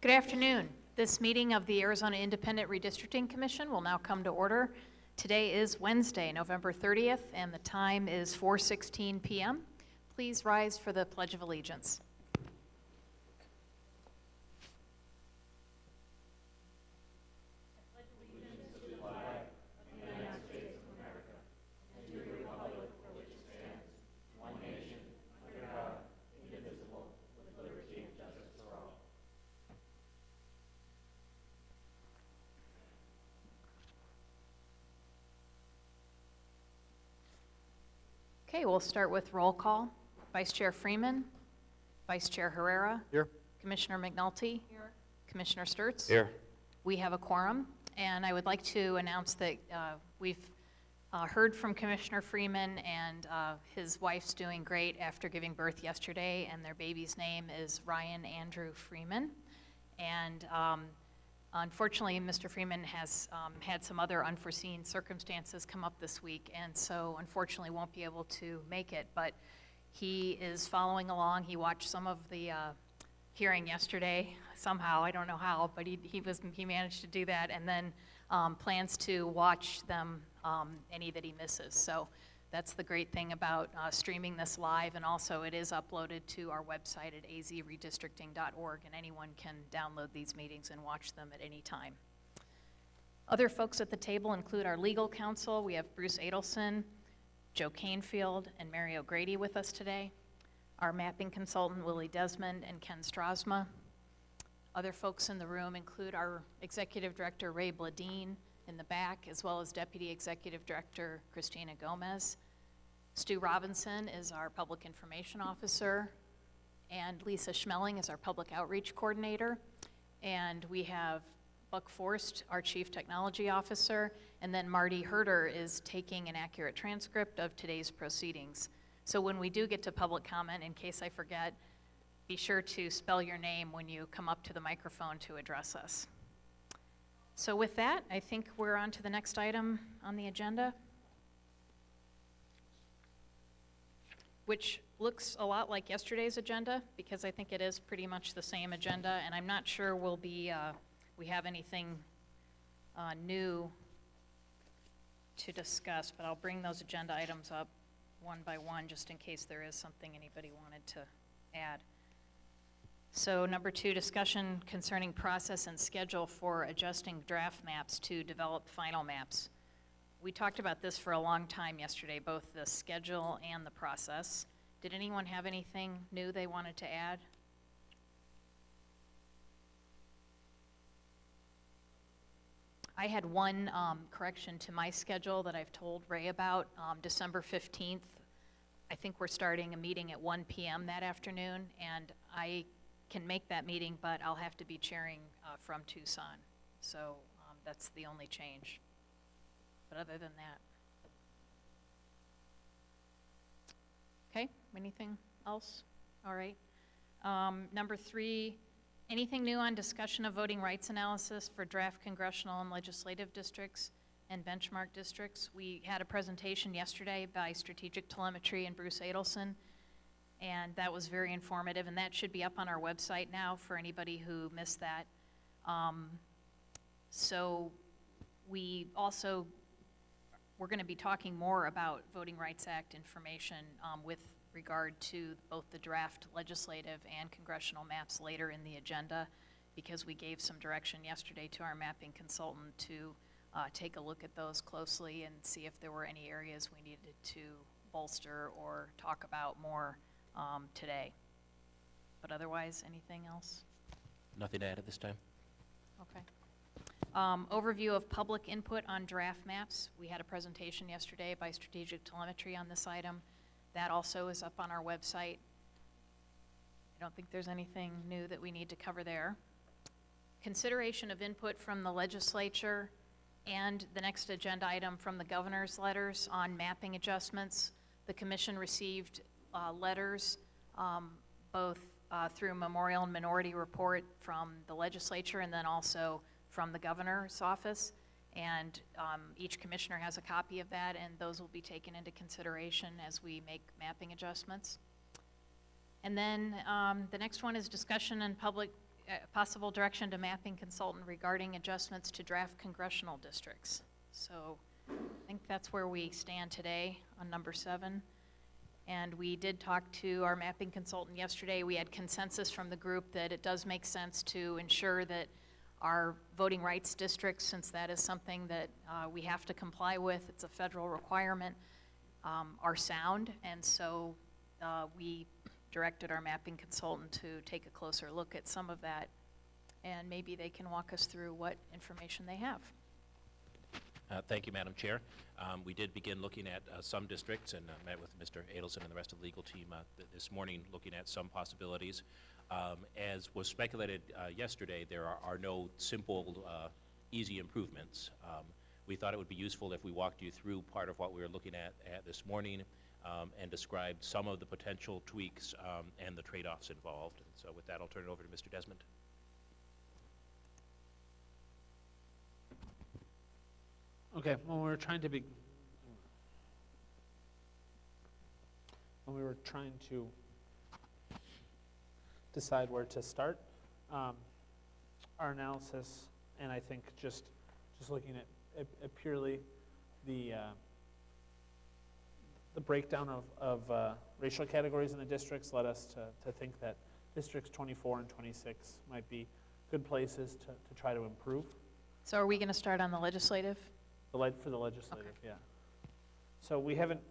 Good afternoon. This meeting of the Arizona Independent Redistricting Commission will now come to order. Today is Wednesday, November 30th, and the time is 4:16 p.m. Please rise for the Pledge of Allegiance. Okay, we'll start with roll call. Vice Chair Freeman, Vice Chair Herrera. Here. Commissioner McNulty. Here. Commissioner Sturts. Here. We have a quorum, and I would like to announce that we've heard from Commissioner Freeman, and his wife's doing great after giving birth yesterday, and their baby's name is Ryan Andrew Freeman. And unfortunately, Mr. Freeman has had some other unforeseen circumstances come up this week, and so unfortunately won't be able to make it, but he is following along. He watched some of the hearing yesterday, somehow, I don't know how, but he managed to do that, and then plans to watch them, any that he misses. So that's the great thing about streaming this live, and also it is uploaded to our website at azredistricting.org, and anyone can download these meetings and watch them at any time. Other folks at the table include our legal counsel. We have Bruce Adelson, Joe Canefield, and Mary O'Grady with us today. Our mapping consultant, Willie Desmond, and Ken Strasma. Other folks in the room include our Executive Director, Ray Bladine, in the back, as well as Deputy Executive Director Christina Gomez. Stu Robinson is our Public Information Officer, and Lisa Schmeling is our Public Outreach Coordinator. And we have Buck Forst, our Chief Technology Officer, and then Marty Herder is taking an accurate transcript of today's proceedings. So when we do get to public comment, in case I forget, be sure to spell your name when you come up to the microphone to address us. So with that, I think we're on to the next item on the agenda, which looks a lot like yesterday's agenda, because I think it is pretty much the same agenda, and I'm not sure we have anything new to discuss, but I'll bring those agenda items up one by one just in case there is something anybody wanted to add. So number 2, discussion concerning process and schedule for adjusting draft maps to develop final maps. We talked about this for a long time yesterday, both the schedule and the process. Did anyone have anything new they wanted to add? I had one correction to my schedule that I've told Ray about. December 15th, I think we're starting a meeting at 1 p.m. that afternoon, and I can make that meeting, but I'll have to be chairing from Tucson. So that's the only change. But other than that. Okay, anything else? All right. Number 3, anything new on discussion of voting rights analysis for draft congressional and legislative districts and benchmark districts? We had a presentation yesterday by Strategic Telemetry and Bruce Adelson, and that was very informative, and that should be up on our website now for anybody who missed that. So we're going to be talking more about Voting Rights Act information with regard to both the draft legislative and congressional maps later in the agenda, because we gave some direction yesterday to our mapping consultant to take a look at those closely and see if there were any areas we needed to bolster or talk about more today. But otherwise, anything else? Nothing to add at this time. Okay. Overview of public input on draft maps. We had a presentation yesterday by Strategic Telemetry on this item. That also is up on our website. I don't think there's anything new that we need to cover there. Consideration of input from the legislature and the next agenda item from the governor's letters on mapping adjustments. The commission received letters both through memorial and minority report from the legislature and then also from the governor's office, and each commissioner has a copy of that, and those will be taken into consideration as we make mapping adjustments. And then the next one is discussion and public possible direction to mapping consultant regarding adjustments to draft congressional districts. So I think that's where we stand today on number 7. And we did talk to our mapping consultant yesterday. We had consensus from the group that it does make sense to ensure that our voting rights districts, since that is something that we have to comply with, it's a federal requirement, are sound. And so we directed our mapping consultant to take a closer look at some of that, and maybe they can walk us through what information they have. Thank you, Madam Chair. We did begin looking at some districts and met with Mr. Adelson and the rest of the legal team this morning looking at some possibilities. As was speculated yesterday, there are no simple, easy improvements. We thought it would be useful if we walked you through part of what we were looking at this morning and described some of the potential tweaks and the trade-offs involved. And so with that, I'll turn it over to Mr. Desmond. Okay, when we were trying to decide where to start, our analysis, and I think just looking at purely the breakdown of racial categories in the districts led us to think that districts 24 and 26 might be good places to try to improve. So are we going to start on the legislative? For the legislative, okay. Yeah. So we haven't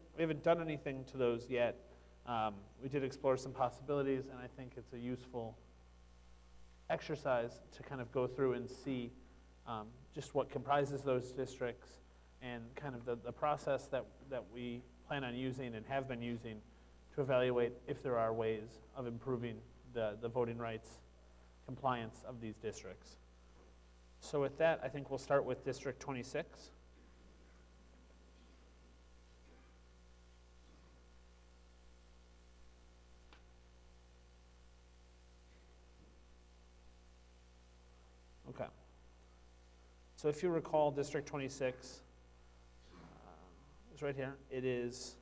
done anything to those yet. We did explore some possibilities, and I think it's a useful exercise to kind of go through and see just what comprises those districts and kind of the process that we plan on using and have been using to evaluate if there are ways of improving the voting rights compliance of these districts. So with that, I think we'll start with District 26. Okay. So if you recall, District 26 is right here. It is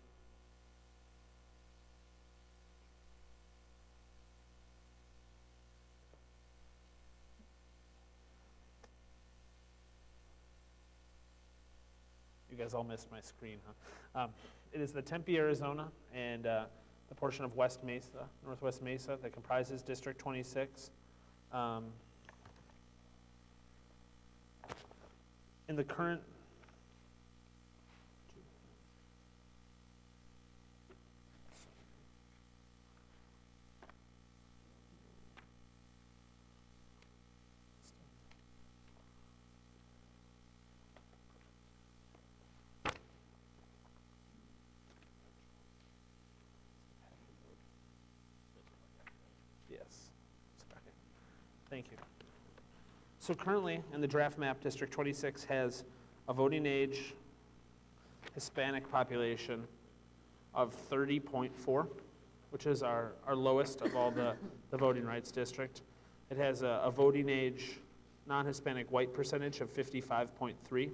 you guys all missed my screen, huh? It is the Tempe, Arizona, and the portion of West Mesa, Northwest Mesa, that comprises District 26. In the current Thank you. So currently, in the draft map, District 26 has a voting age Hispanic population of 30.4, which is our lowest of all the voting rights district. It has a voting age non-Hispanic white percentage of 55.3.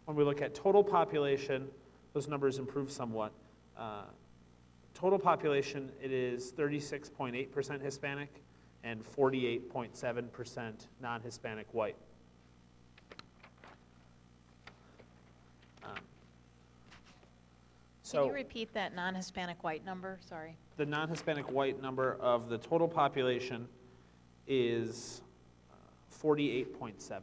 When we look at total population, those numbers improve somewhat. Total population, it is 36.8% Hispanic and 48.7% non-Hispanic white. Can you repeat that non-Hispanic white number? Sorry. The non-Hispanic white number of the total population is 48.7.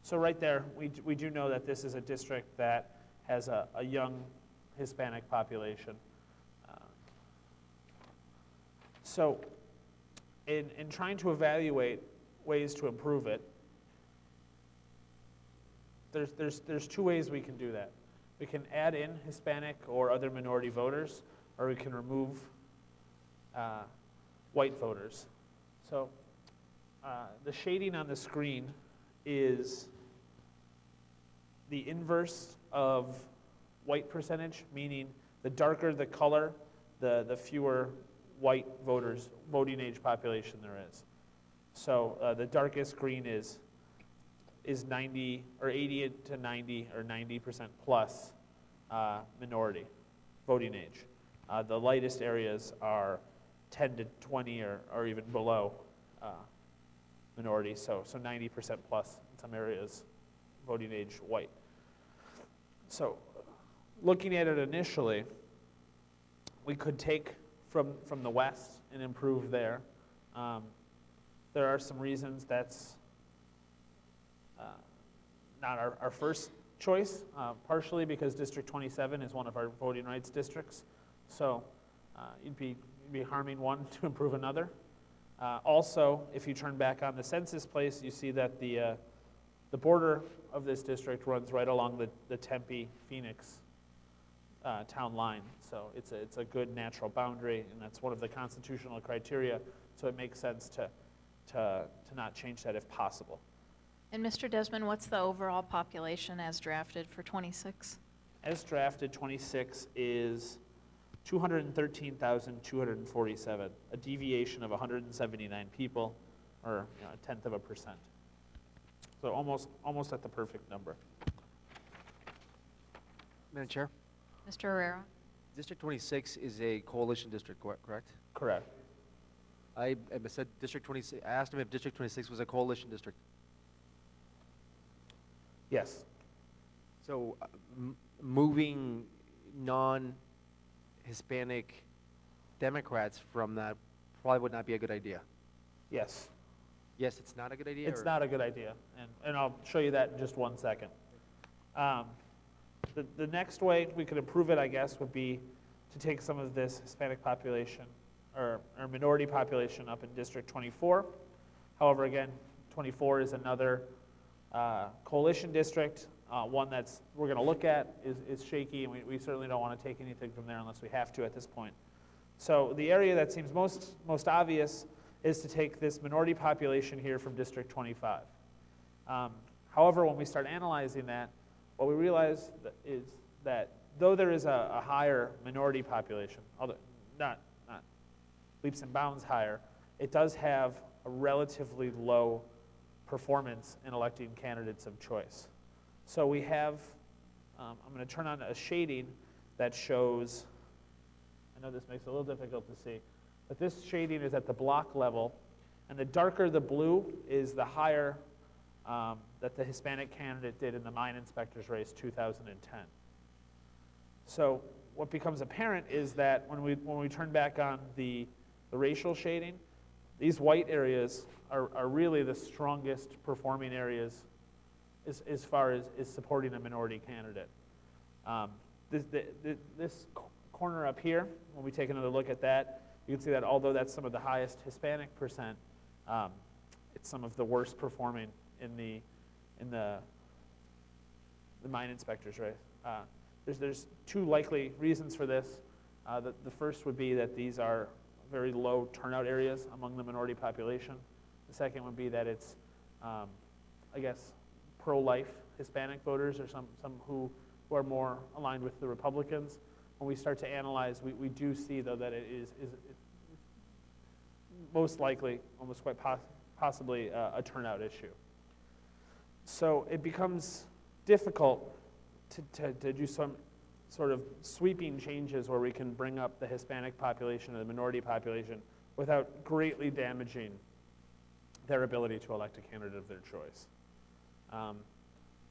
So right there, we do know that this is a district that has a young Hispanic population. So in trying to evaluate ways to improve it, there's two ways we can do that. We can add in Hispanic or other minority voters, or we can remove white voters. So the shading on the screen is the inverse of white percentage, meaning the darker the color, the fewer white voters, voting age population there is. So the darkest green is 90 or 80 to 90 or 90% plus minority voting age. The lightest areas are 10 to 20 or even below minorities, so 90% plus in some areas, voting age white. So looking at it initially, we could take from the West and improve there. There are some reasons that's not our first choice, partially because District 27 is one of our voting rights districts. So you'd be harming one to improve another. Also, if you turn back on the census place, you see that the border of this district runs right along the Tempe-Phoenix town line. So it's a good natural boundary, and that's one of the constitutional criteria. So it makes sense to not change that if possible. And Mr. Desmond, what's the overall population as drafted for 26? As drafted, 26 is 213,247, a deviation of 179 people, or a 0.1%. So almost at the perfect number. Madam Chair, Mr. Herrera? District 26 is a coalition district, correct? Correct. I said District 26. I asked him if District 26 was a coalition district. Yes. So moving non-Hispanic Democrats from that probably would not be a good idea. Yes. Yes, it's not a good idea? It's not a good idea, and I'll show you that in just one second. The next way we could improve it, I guess, would be to take some of this Hispanic population or minority population up in District 24. However, again, 24 is another coalition district. One we're going to look at is shaky, and we certainly don't want to take anything from there unless we have to at this point. So the area that seems most obvious is to take this minority population here from District 25. However, when we start analyzing that, what we realize is that though there is a higher minority population, although not leaps and bounds higher, it does have a relatively low performance in electing candidates of choice. So we have, I'm going to turn on a shading that shows, I know this makes it a little difficult to see, but this shading is at the block level, and the darker the blue is the higher that the Hispanic candidate did in the mine inspector's race 2010. So what becomes apparent is that when we turn back on the racial shading, these white areas are really the strongest performing areas as far as supporting a minority candidate. This corner up here, when we take another look at that, you can see that although that's some of the highest Hispanic percent, it's some of the worst performing in the mine inspector's race. There's two likely reasons for this. The first would be that these are very low turnout areas among the minority population. The second would be that it's, I guess, pro-life Hispanic voters, or some who are more aligned with the Republicans. When we start to analyze, we do see, though, that it is most likely, almost quite possibly, a turnout issue. So it becomes difficult to do some sort of sweeping changes where we can bring up the Hispanic population and the minority population without greatly damaging their ability to elect a candidate of their choice.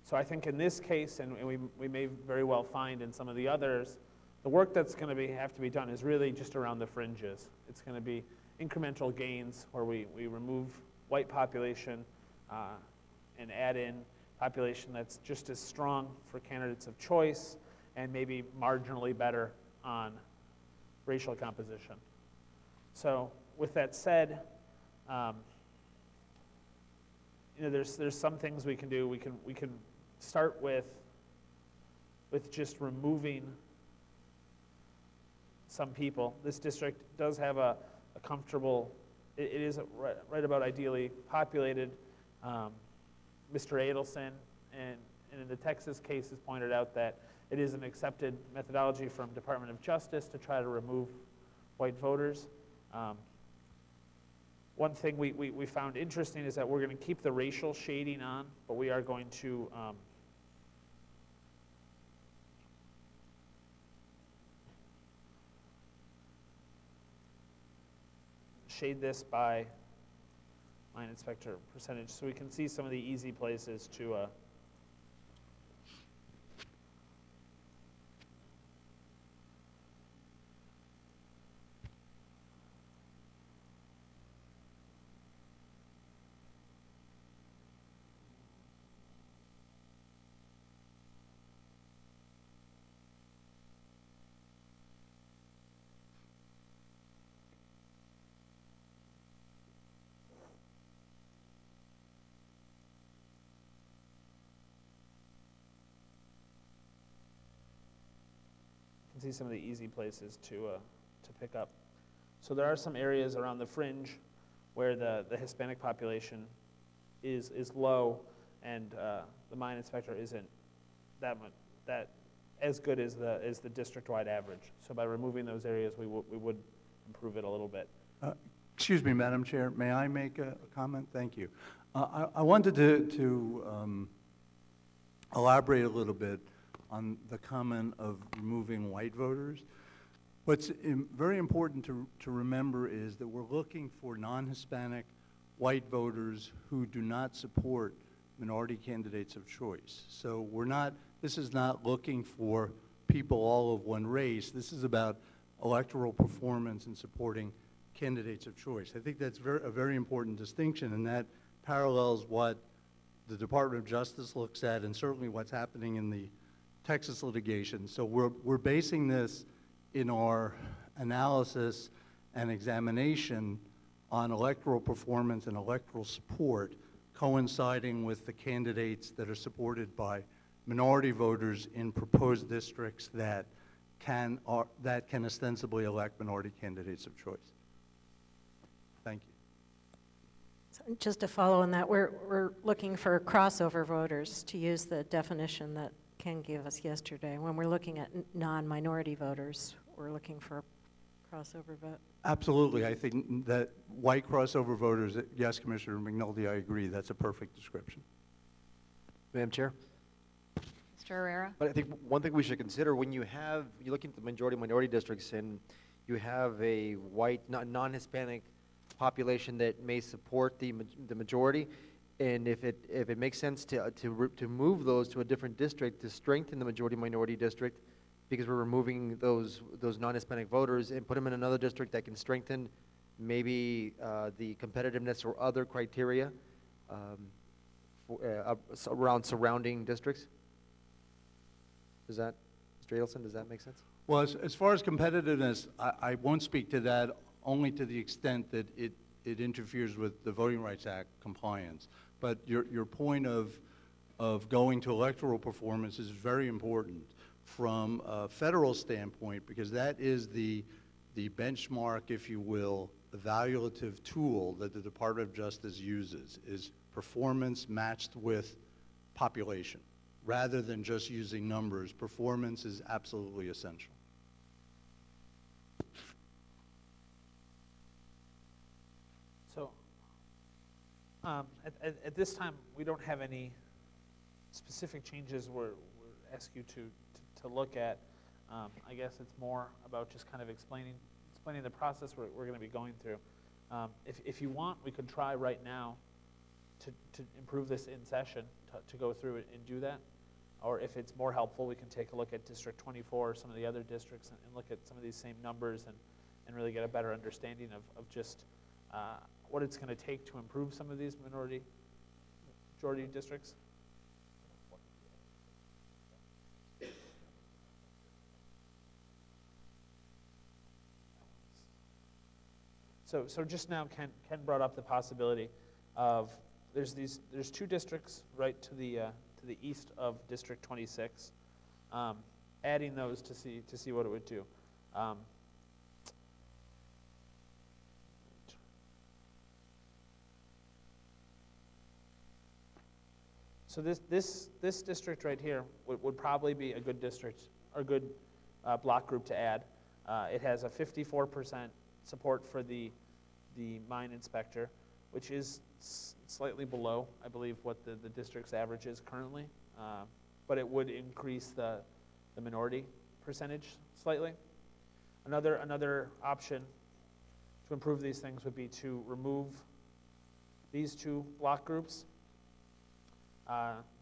So I think in this case, and we may very well find in some of the others, the work that's going to have to be done is really just around the fringes. It's going to be incremental gains where we remove white population and add in population that's just as strong for candidates of choice and maybe marginally better on racial composition. So with that said, there's some things we can do. We can start with just removing some people. This district does have a comfortable, it is right about ideally populated. Mr. Adelson and in the Texas case has pointed out that it is an accepted methodology from Department of Justice to try to remove white voters. One thing we found interesting is that we're going to keep the racial shading on, but we are going to shade this by mine inspector percentage so we can see some of the easy places to see some of the easy places to pick up. So there are some areas around the fringe where the Hispanic population is low, and the mine inspector isn't that as good as the district-wide average. So by removing those areas, we would improve it a little bit. Excuse me, Madam Chair, may I make a comment? Thank you. I wanted to elaborate a little bit on the comment of removing white voters. What's very important to remember is that we're looking for non-Hispanic white voters who do not support minority candidates of choice. So this is not looking for people all of one race. This is about electoral performance and supporting candidates of choice. I think that's a very important distinction, and that parallels what the Department of Justice looks at and certainly what's happening in the Texas litigation. So we're basing this in our analysis and examination on electoral performance and electoral support coinciding with the candidates that are supported by minority voters in proposed districts that can ostensibly elect minority candidates of choice. Thank you. So just to follow on that, we're looking for crossover voters, to use the definition that Ken gave us yesterday. When we're looking at non-minority voters, we're looking for a crossover vote. Absolutely. I think that white crossover voters, yes, Commissioner McNulty, I agree. That's a perfect description. Madam Chair? Mr. Herrera? But I think one thing we should consider when you look at the minority districts and you have a white, non-Hispanic population that may support the majority, and if it makes sense to move those to a different district to strengthen the majority-minority district, because we're removing those non-Hispanic voters and put them in another district that can strengthen maybe the competitiveness or other criteria around surrounding districts. Mr. Adelson, does that make sense? Well, as far as competitiveness, I won't speak to that only to the extent that it interferes with the Voting Rights Act compliance. But your point of going to electoral performance is very important from a federal standpoint, because that is the benchmark, if you will, evaluative tool that the Department of Justice uses, is performance matched with population. Rather than just using numbers, performance is absolutely essential. So at this time, we don't have any specific changes we're ask you to look at. I guess it's more about just kind of explaining the process we're going to be going through. If you want, we could try right now to improve this in session, to go through it and do that. Or if it's more helpful, we can take a look at District 24 or some of the other districts and look at some of these same numbers and really get a better understanding of just what it's going to take to improve some of these majority districts. So just now, Ken brought up the possibility of there's two districts right to the east of District 26. Adding those to see what it would do. So this district right here would probably be a good district or good block group to add. It has a 54% support for the mine inspector, which is slightly below, I believe, what the district's average is currently, but it would increase the minority percentage slightly. Another option, to improve these things would be to remove these two block groups.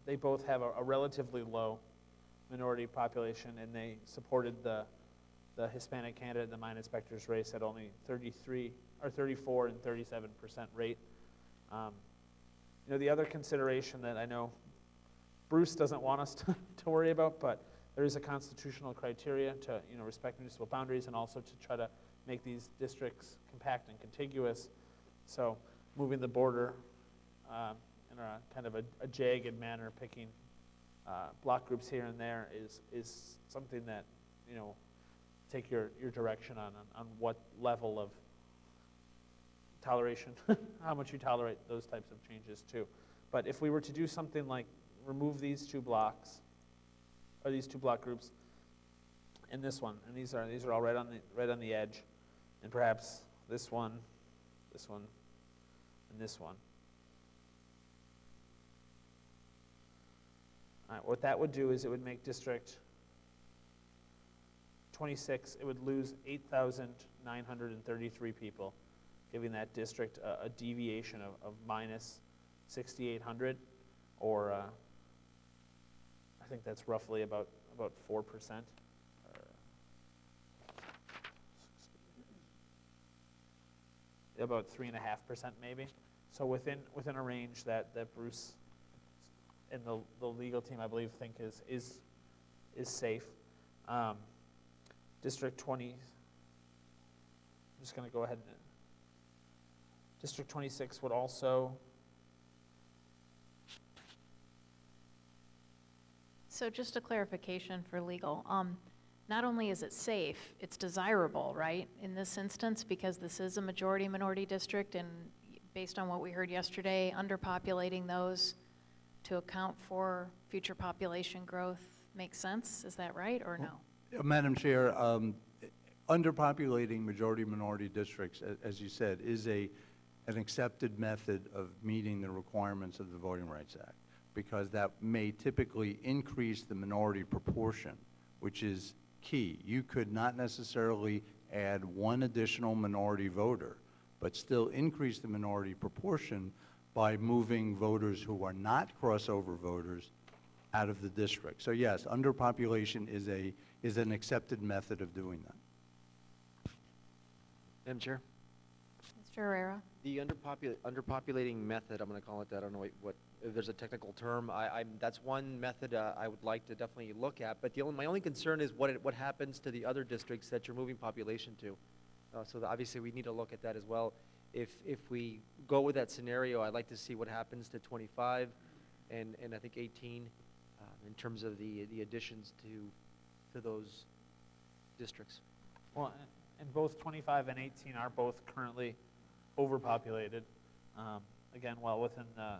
They both have a relatively low minority population, and they supported the Hispanic candidate in the mine inspector's race at only 34 and 37% rate. The other consideration that I know Bruce doesn't want us to worry about, but there is a constitutional criteria to respect municipal boundaries and also to try to make these districts compact and contiguous. So moving the border in a kind of a jagged manner, picking block groups here and there is something that, take your direction on what level of toleration, how much you tolerate those types of changes too. But if we were to do something like remove these two blocks, or these two block groups, and this one, and these are all right on the edge, and perhaps this one, and this one. All right, what that would do is it would make District 26, it would lose 8,933 people, giving that district a deviation of minus 6,800, or I think that's roughly about 4%. About 3.5% maybe. So within a range that Bruce and the legal team, I believe, think is safe. District 20, I'm just going to go ahead and District 26 would also. So just a clarification for legal. Not only is it safe, it's desirable, right, in this instance, because this is a majority-minority district, and based on what we heard yesterday, underpopulating those to account for future population growth makes sense. Is that right, or no? Madam Chair, underpopulating majority-minority districts, as you said, is an accepted method of meeting the requirements of the Voting Rights Act, because that may typically increase the minority proportion, which is key. You could not necessarily add one additional minority voter, but still increase the minority proportion by moving voters who are not crossover voters out of the district. So yes, underpopulation is an accepted method of doing that. Madam Chair? Mr. Herrera? The underpopulating method, I'm going to call it that. I don't know what if there's a technical term. That's one method I would like to definitely look at. But my only concern is what happens to the other districts that you're moving population to. So obviously we need to look at that as well. If we go with that scenario, I'd like to see what happens to 25 and I think 18 in terms of the additions to those districts. Well, and both 25 and 18 are both currently overpopulated. Again, well within the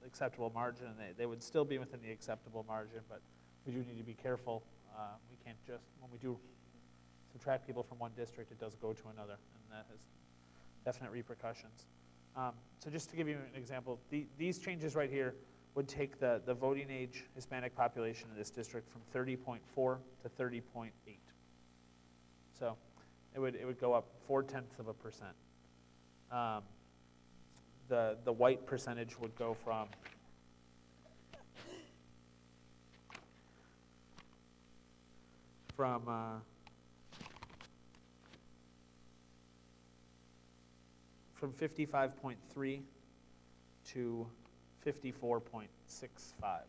acceptable margin, and they would still be within the acceptable margin, but we do need to be careful. We can't just, when we do subtract people from one district, it does go to another, and that has definite repercussions. So just to give you an example, these changes right here would take the voting age Hispanic population in this district from 30.4 to 30.8. So it would go up 0.4%. The white percentage would go from 55.3 to 54.65.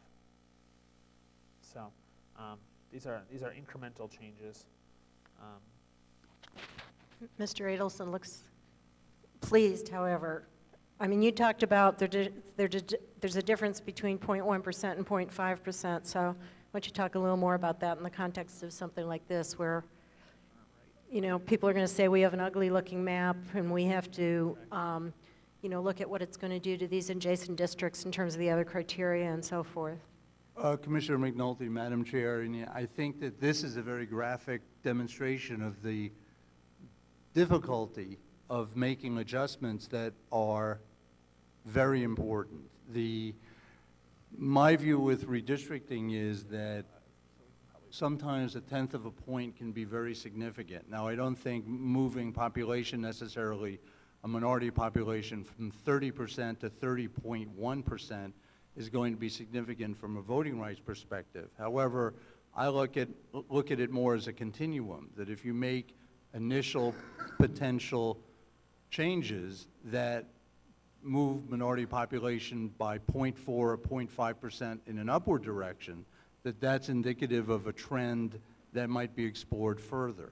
So these are incremental changes. Mr. Adelson looks pleased, however. I mean, you talked about there's a difference between 0.1% and 0.5%, so why don't you talk a little more about that in the context of something like this, where, people are going to say we have an ugly-looking map, and we have to, look at what it's going to do to these adjacent districts in terms of the other criteria and so forth. Commissioner McNulty, Madam Chair, and I think that this is a very graphic demonstration of the difficulty of making adjustments that are very important. My view with redistricting is that sometimes a tenth of a point can be very significant. Now, I don't think moving population necessarily, a minority population from 30% to 30.1% is going to be significant from a voting rights perspective. However, I look at it more as a continuum, that if you make initial potential changes that move minority population by 0.4 or 0.5% in an upward direction, that's indicative of a trend that might be explored further.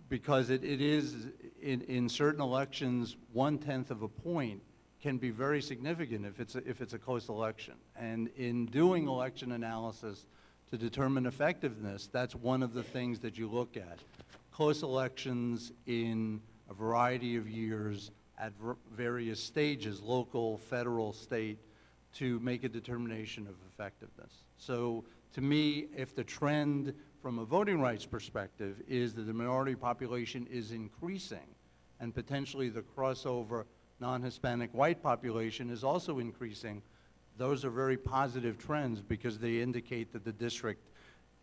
Because it is, in certain elections, 1/10 of a point can be very significant if it's a close election. And in doing election analysis to determine effectiveness, that's one of the things that you look at. Close elections in a variety of years at various stages, local, federal, state, to make a determination of effectiveness. So to me, if the trend from a voting rights perspective is that the minority population is increasing and potentially the crossover non-Hispanic white population is also increasing, those are very positive trends because they indicate that the district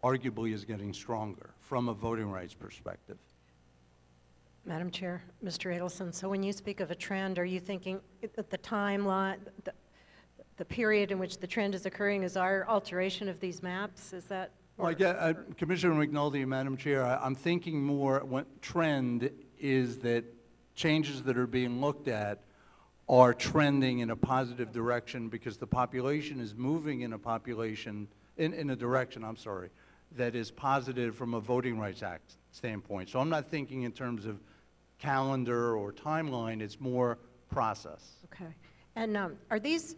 arguably is getting stronger from a voting rights perspective. Madam Chair, Mr. Adelson, so when you speak of a trend, are you thinking that the timeline, the period in which the trend is occurring is our alteration of these maps? Is that? Well, Commissioner McNulty, Madam Chair, I'm thinking more trend is that changes that are being looked at are trending in a positive direction because the population is moving in a direction, I'm sorry, that is positive from a Voting Rights Act standpoint. So I'm not thinking in terms of calendar or timeline, it's more process. Okay. And are these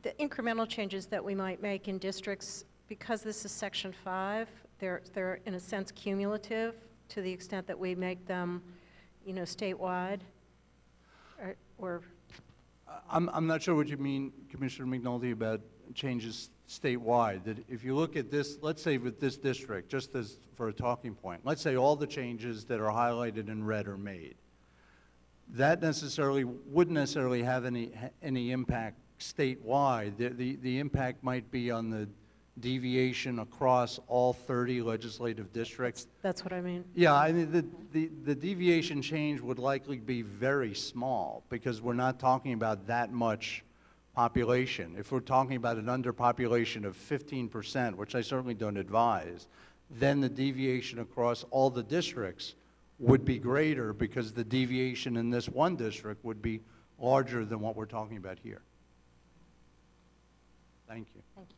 the incremental changes that we might make in districts, because this is Section 5, they're in a sense cumulative to the extent that we make them, you know, statewide? Or I'm not sure what you mean, Commissioner McNulty, about changes statewide. That if you look at this, let's say with this district, just as for a talking point, let's say all the changes that are highlighted in red are made. That wouldn't necessarily have any impact statewide. The impact might be on the deviation across all 30 legislative districts. that's what I mean. Yeah, I mean, the deviation change would likely be very small because we're not talking about that much population. If we're talking about an underpopulation of 15%, which I certainly don't advise, then the deviation across all the districts would be greater because the deviation in this one district would be larger than what we're talking about here. Thank you. Thank you.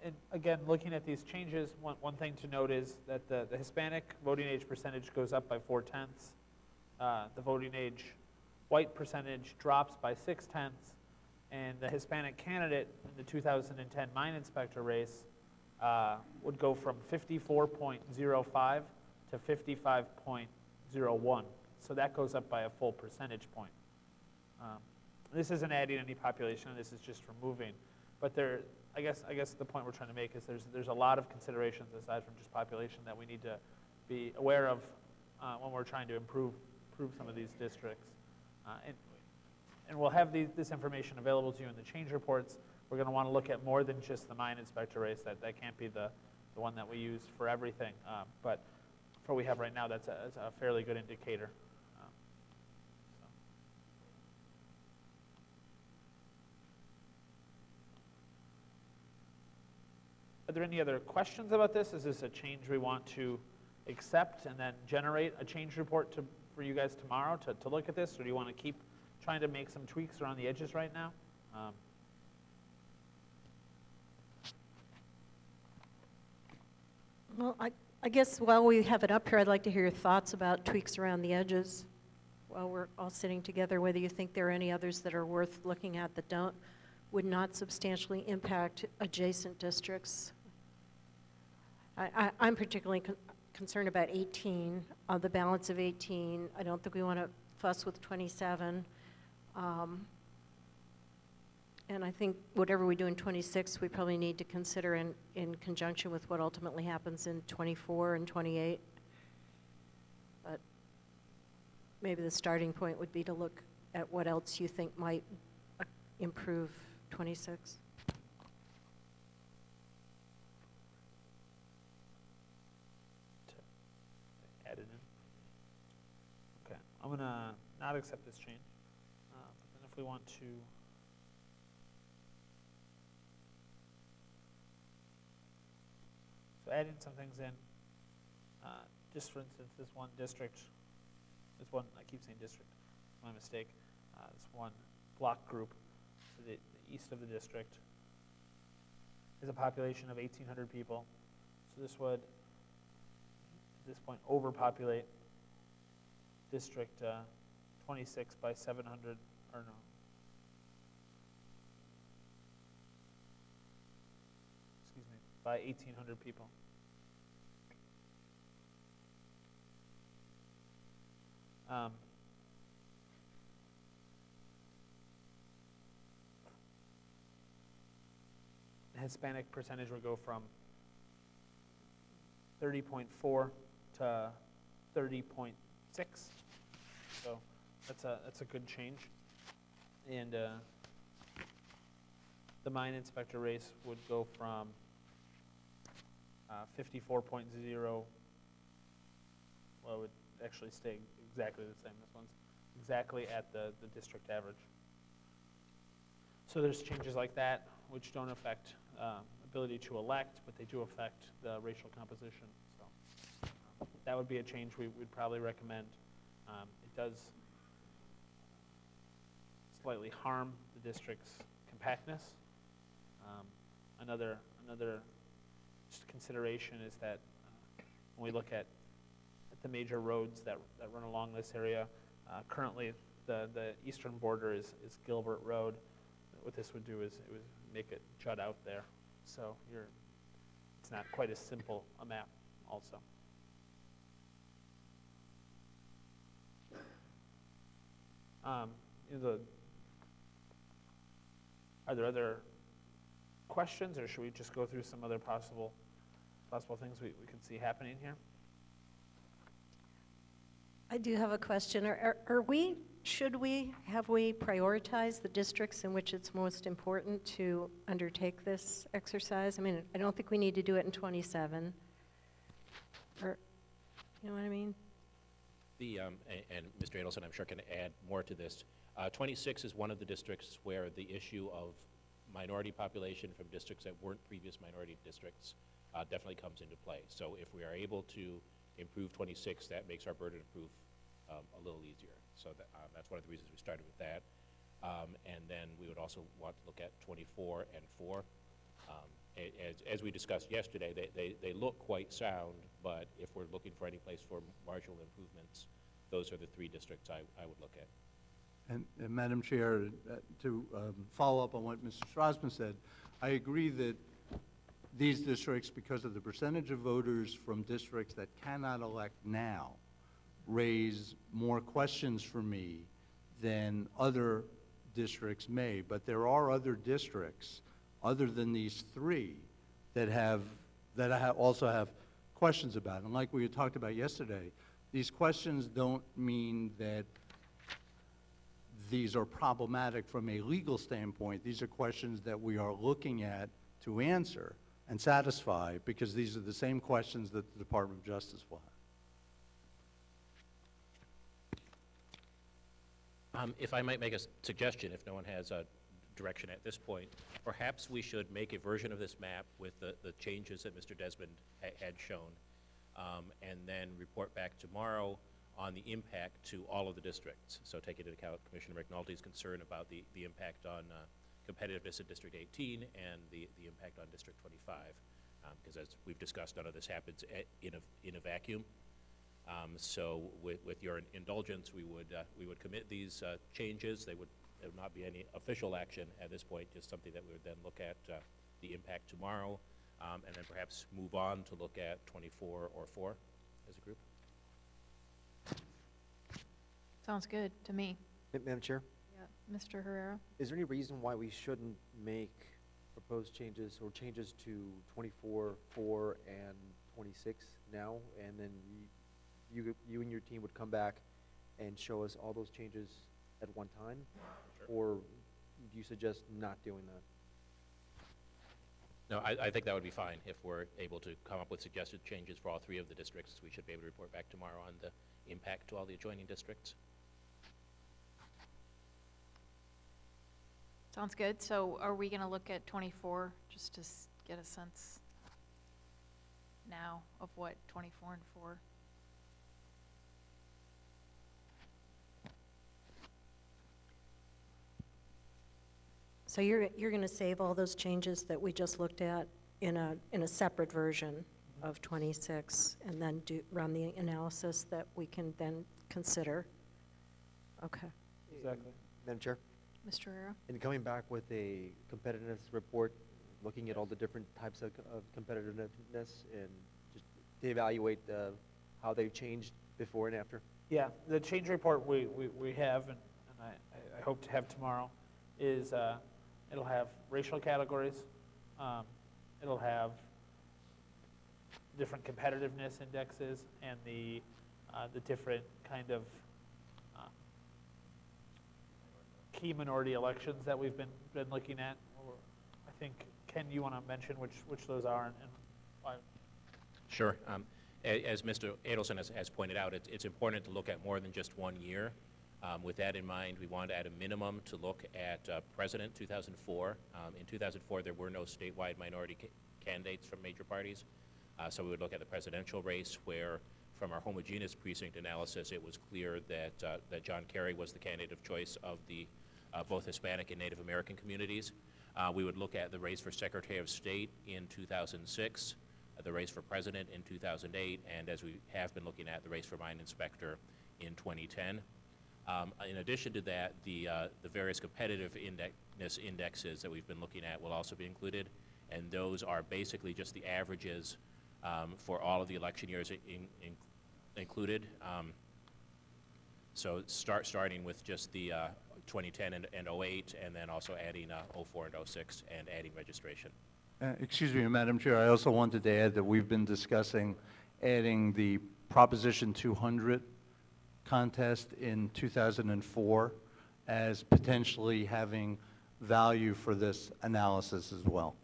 And again, looking at these changes, one thing to note is that the Hispanic voting age percentage goes up by 4/10. The voting age white percentage drops by 6/10. And the Hispanic candidate in the 2010 mine inspector race would go from 54.05 to 55.01. So that goes up by a full percentage point. This isn't adding any population, this is just removing. But I guess the point we're trying to make is there's a lot of considerations aside from just population that we need to be aware of when we're trying to improve some of these districts. And we'll have this information available to you in the change reports. We're going to want to look at more than just the mine inspector race. That can't be the one that we use for everything. But for what we have right now, that's a fairly good indicator. Are there any other questions about this? Is this a change we want to accept and then generate a change report for you guys tomorrow to look at this? Or do you want to keep trying to make some tweaks around the edges right now? Well, I guess while we have it up here, I'd like to hear your thoughts about tweaks around the edges while we're all sitting together, whether you think there are any others that are worth looking at that would not substantially impact adjacent districts. I'm particularly concerned about 18, the balance of 18. I don't think we want to fuss with 27. And I think whatever we do in 26, we probably need to consider in conjunction with what ultimately happens in 24 and 28. But maybe the starting point would be to look at what else you think might improve 26. I'm gonna not accept this change, but then if we want to so adding some things in, just for instance, this one district, this one, I keep saying district, my mistake, this one block group to the east of the district is a population of 1,800 people. So this would, at this point, overpopulate District 26 by 700, or no. Excuse me, by 1,800 people. The Hispanic percentage would go from 30.4 to 30.6. So that's a good change. And the mine inspector race would go from 54.0, well, it would actually stay exactly the same. This one's exactly at the district average. So there's changes like that which don't affect ability to elect, but they do affect the racial composition. So that would be a change we would probably recommend. It does slightly harm the district's compactness. Another just consideration is that when we look at the major roads that run along this area, currently the eastern border is Gilbert Road. What this would do is it would make it jut out there. So it's not quite as simple a map also. Are there other questions, or should we just go through some other possible things we can see happening here? I do have a question. Have we prioritized the districts in which it's most important to undertake this exercise? I mean, I don't think we need to do it in 27. Or, you know what I mean? And Mr. Adelson, I'm sure, can add more to this. 26 is one of the districts where the issue of minority population from districts that weren't previous minority districts definitely comes into play. So if we are able to improve 26, that makes our burden of proof a little easier. So that's one of the reasons we started with that. And then we would also want to look at 24 and 4. As we discussed yesterday, they look quite sound, but if we're looking for any place for marginal improvements, those are the 3 districts I would look at. And Madam Chair, to follow up on what Mr. Strasman said, I agree that these districts, because of the percentage of voters from districts that cannot elect now, raise more questions for me than other districts may. But there are other districts, other than these 3, that also have questions about it. And like we had talked about yesterday, these questions don't mean that these are problematic from a legal standpoint. These are questions that we are looking at to answer and satisfy, because these are the same questions that the Department of Justice will have. If I might make a suggestion, if no one has a direction at this point, perhaps we should make a version of this map with the changes that Mr. Desmond had shown, and then report back tomorrow on the impact to all of the districts. So taking into account Commissioner McNulty's concern about the impact on competitiveness in District 18 and the impact on District 25, because as we've discussed, none of this happens in a vacuum. So with your indulgence, we would commit these changes. There would not be any official action at this point, just something that we would then look at the impact tomorrow, and then perhaps move on to look at 24 or 4 as a group. Sounds good to me. Madam Chair, Yeah, Mr. Herrera? is there any reason why we shouldn't make proposed changes or changes to 24, 4, and 26 now, and then you and your team would come back and show us all those changes at one time? Sure. Or do you suggest not doing that? No, I think that would be fine. If we're able to come up with suggested changes for all 3 of the districts, we should be able to report back tomorrow on the impact to all the adjoining districts. Sounds good. So are we going to look at 24 just to get a sense now of what 24 and 4? So you're going to save all those changes that we just looked at in a separate version of 26 and then run the analysis that we can then consider? Okay. Exactly. Madam Chair, Mr. Herrera? in coming back with a competitiveness report, looking at all the different types of competitiveness and just to evaluate how they've changed before and after. Yeah, the change report we have, and I hope to have tomorrow, is it'll have racial categories, it'll have different competitiveness indexes, and the different kind of key minority elections that we've been looking at. I think, Ken, you want to mention which those are and why? Sure. As Mr. Adelson has pointed out, it's important to look at more than just 1 year. With that in mind, we wanted to add a minimum to look at President 2004. In 2004, there were no statewide minority candidates from major parties. So we would look at the presidential race where, from our homogeneous precinct analysis, it was clear that John Kerry was the candidate of choice of the both Hispanic and Native American communities. We would look at the race for Secretary of State in 2006, the race for President in 2008, and as we have been looking at, the race for Mine Inspector in 2010. In addition to that, the various competitiveness indexes that we've been looking at will also be included, and those are basically just the averages for all of the election years included. So starting with just the 2010 and 08, and then also adding 04 and 06 and adding registration. Excuse me, Madam Chair, I also wanted to add that we've been discussing adding the Proposition 200 contest in 2004 as potentially having value for this analysis as well.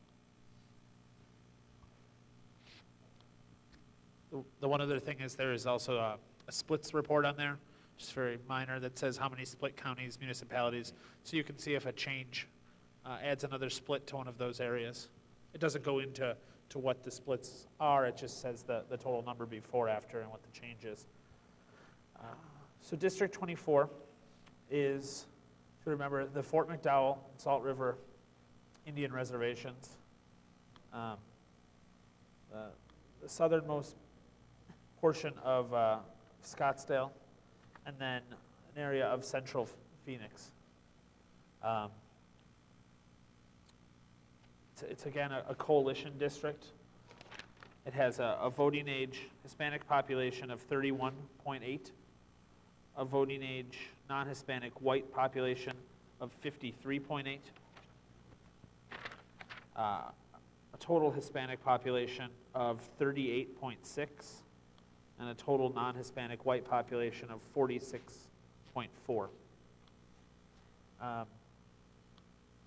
The one other thing is there is also a splits report on there, just very minor, that says how many split counties, municipalities, so you can see if a change adds another split to one of those areas. It doesn't go into what the splits are, it just says the total number before, after, and what the change is. So District 24 is, if you remember, the Fort McDowell and Salt River Indian reservations. The southernmost portion of Scottsdale, and then an area of central Phoenix. It's again a coalition district. It has a voting age Hispanic population of 31.8, a voting age non-Hispanic white population of 53.8, a total Hispanic population of 38.6, and a total non-Hispanic white population of 46.4.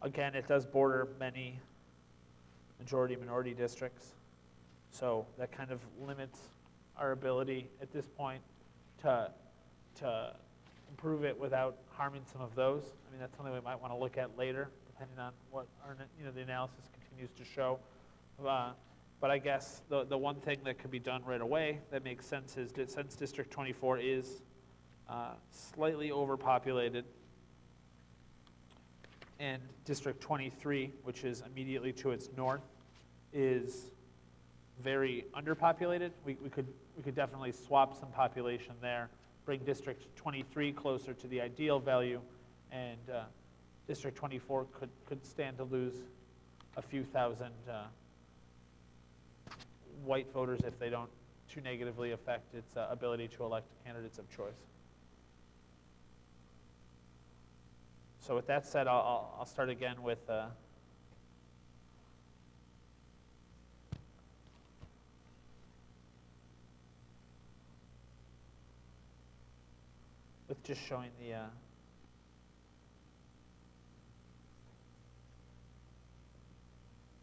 Again, it does border many majority-minority districts, so that kind of limits our ability at this point to improve it without harming some of those. I mean, that's something we might want to look at later, depending on what our, the analysis continues to show. But I guess the one thing that could be done right away that makes sense is that since District 24 is slightly overpopulated, and District 23, which is immediately to its north, is very underpopulated, we could definitely swap some population there, bring District 23 closer to the ideal value, and District 24 could stand to lose a few thousand white voters if they don't too negatively affect its ability to elect candidates of choice. So with that said, I'll start again with just showing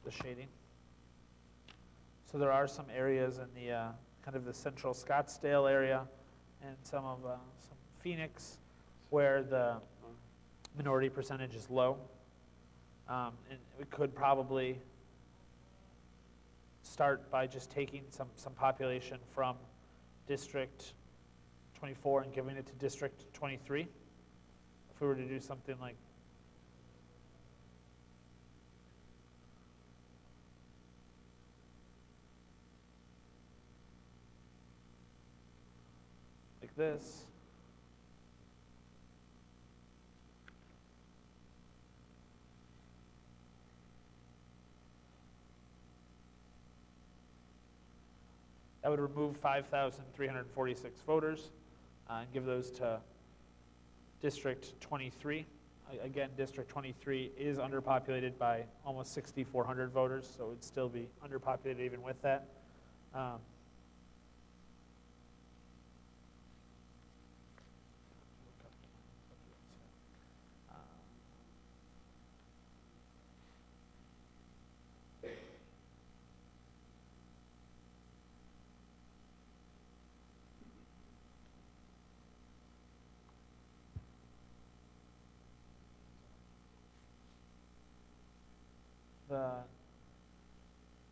the shading. So there are some areas in the kind of the central Scottsdale area and some Phoenix where the minority percentage is low. And we could probably start by just taking some population from District 24 and giving it to District 23. If we were to do something like this. That would remove 5,346 voters and give those to District 23. Again, District 23 is underpopulated by almost 6,400 voters, so it would still be underpopulated even with that. The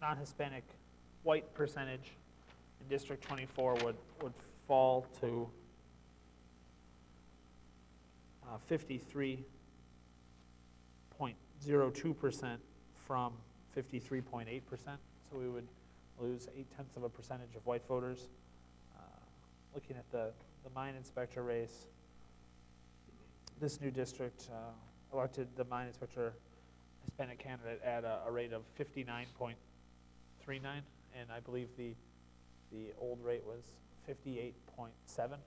non-Hispanic white percentage in District 24 would fall to 53.02% from 53.8%. So we would lose 0.8 of a percentage of white voters. Looking at the mine inspector race, this new district elected the mine inspector Hispanic candidate at a rate of 59.39, and I believe the old rate was 58.7,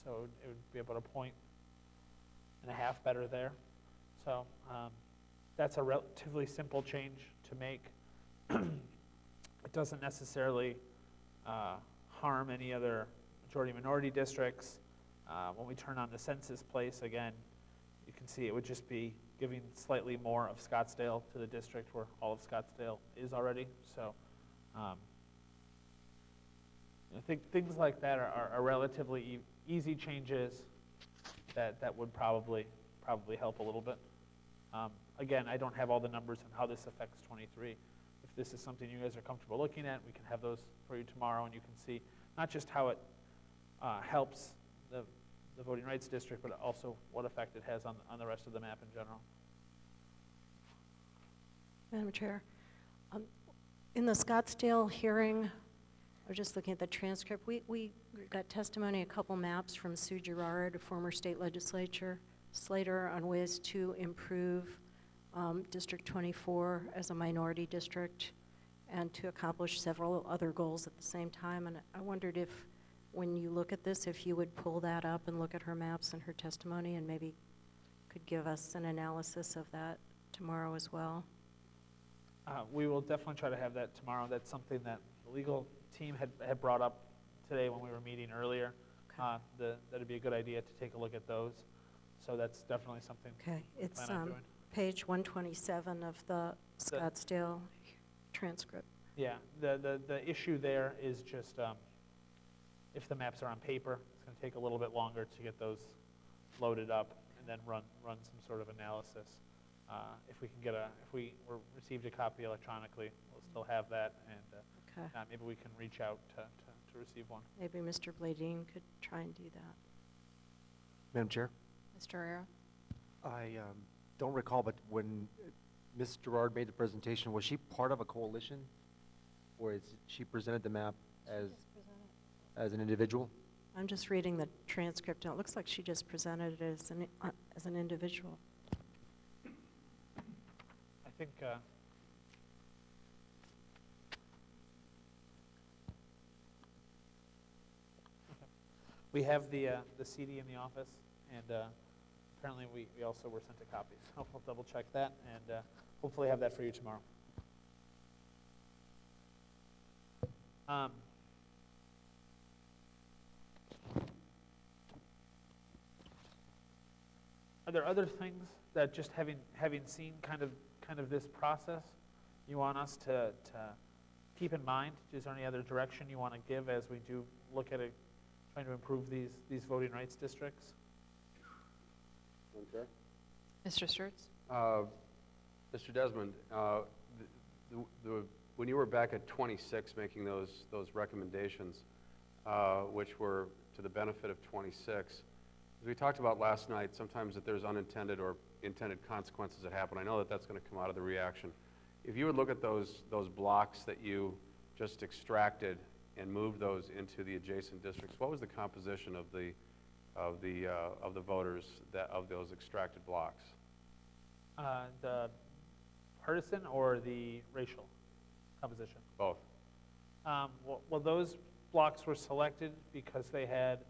so it would be about 1.5 points better there. So that's a relatively simple change to make. It doesn't necessarily harm any other majority-minority districts. When we turn on the census place, again, you can see it would just be giving slightly more of Scottsdale to the district where all of Scottsdale is already. So I think things like that are relatively easy changes that would probably help a little bit. Again, I don't have all the numbers on how this affects 23. If this is something you guys are comfortable looking at, we can have those for you tomorrow, and you can see not just how it helps the voting rights district, but also what effect it has on the rest of the map in general. Madam Chair, in the Scottsdale hearing, I was just looking at the transcript. We got testimony, a couple maps from Sue Gerard, a former state legislator, on ways to improve District 24 as a minority district and to accomplish several other goals at the same time. And I wondered if, when you look at this, if you would pull that up and look at her maps and her testimony and maybe could give us an analysis of that tomorrow as well. We will definitely try to have that tomorrow. That's something that the legal team had brought up today when we were meeting earlier. Okay. That'd be a good idea to take a look at those. So that's definitely something. Okay, it's page 127 of the Scottsdale transcript. Yeah, the issue there is just if the maps are on paper, it's going to take a little bit longer to get those loaded up and then run some sort of analysis. If we can if we received a copy electronically, we'll still have that, and okay. Maybe we can reach out to receive one. Maybe Mr. Bladine could try and do that. Madam Chair? Mr. Herrera? I don't recall, but when Ms. Gerard made the presentation, was she part of a coalition? Or she presented the map as an individual? I'm just reading the transcript, and it looks like she just presented it as an individual. I think we have the CD in the office, and apparently we also were sent a copy. So we'll double check that, and hopefully have that for you tomorrow. Are there other things that, just having seen kind of this process, you want us to keep in mind? Is there any other direction you want to give as we do look at it, trying to improve these voting rights districts? Madam Chair? Mr. Sturts? Mr. Desmond, when you were back at 26 making those recommendations, which were to the benefit of 26, as we talked about last night, sometimes that there's unintended or intended consequences that happen. I know that that's going to come out of the reaction. If you would look at those blocks that you just extracted and moved those into the adjacent districts, what was the composition of the voters of those extracted blocks? The partisan or the racial composition? Both. Well, those blocks were selected because they had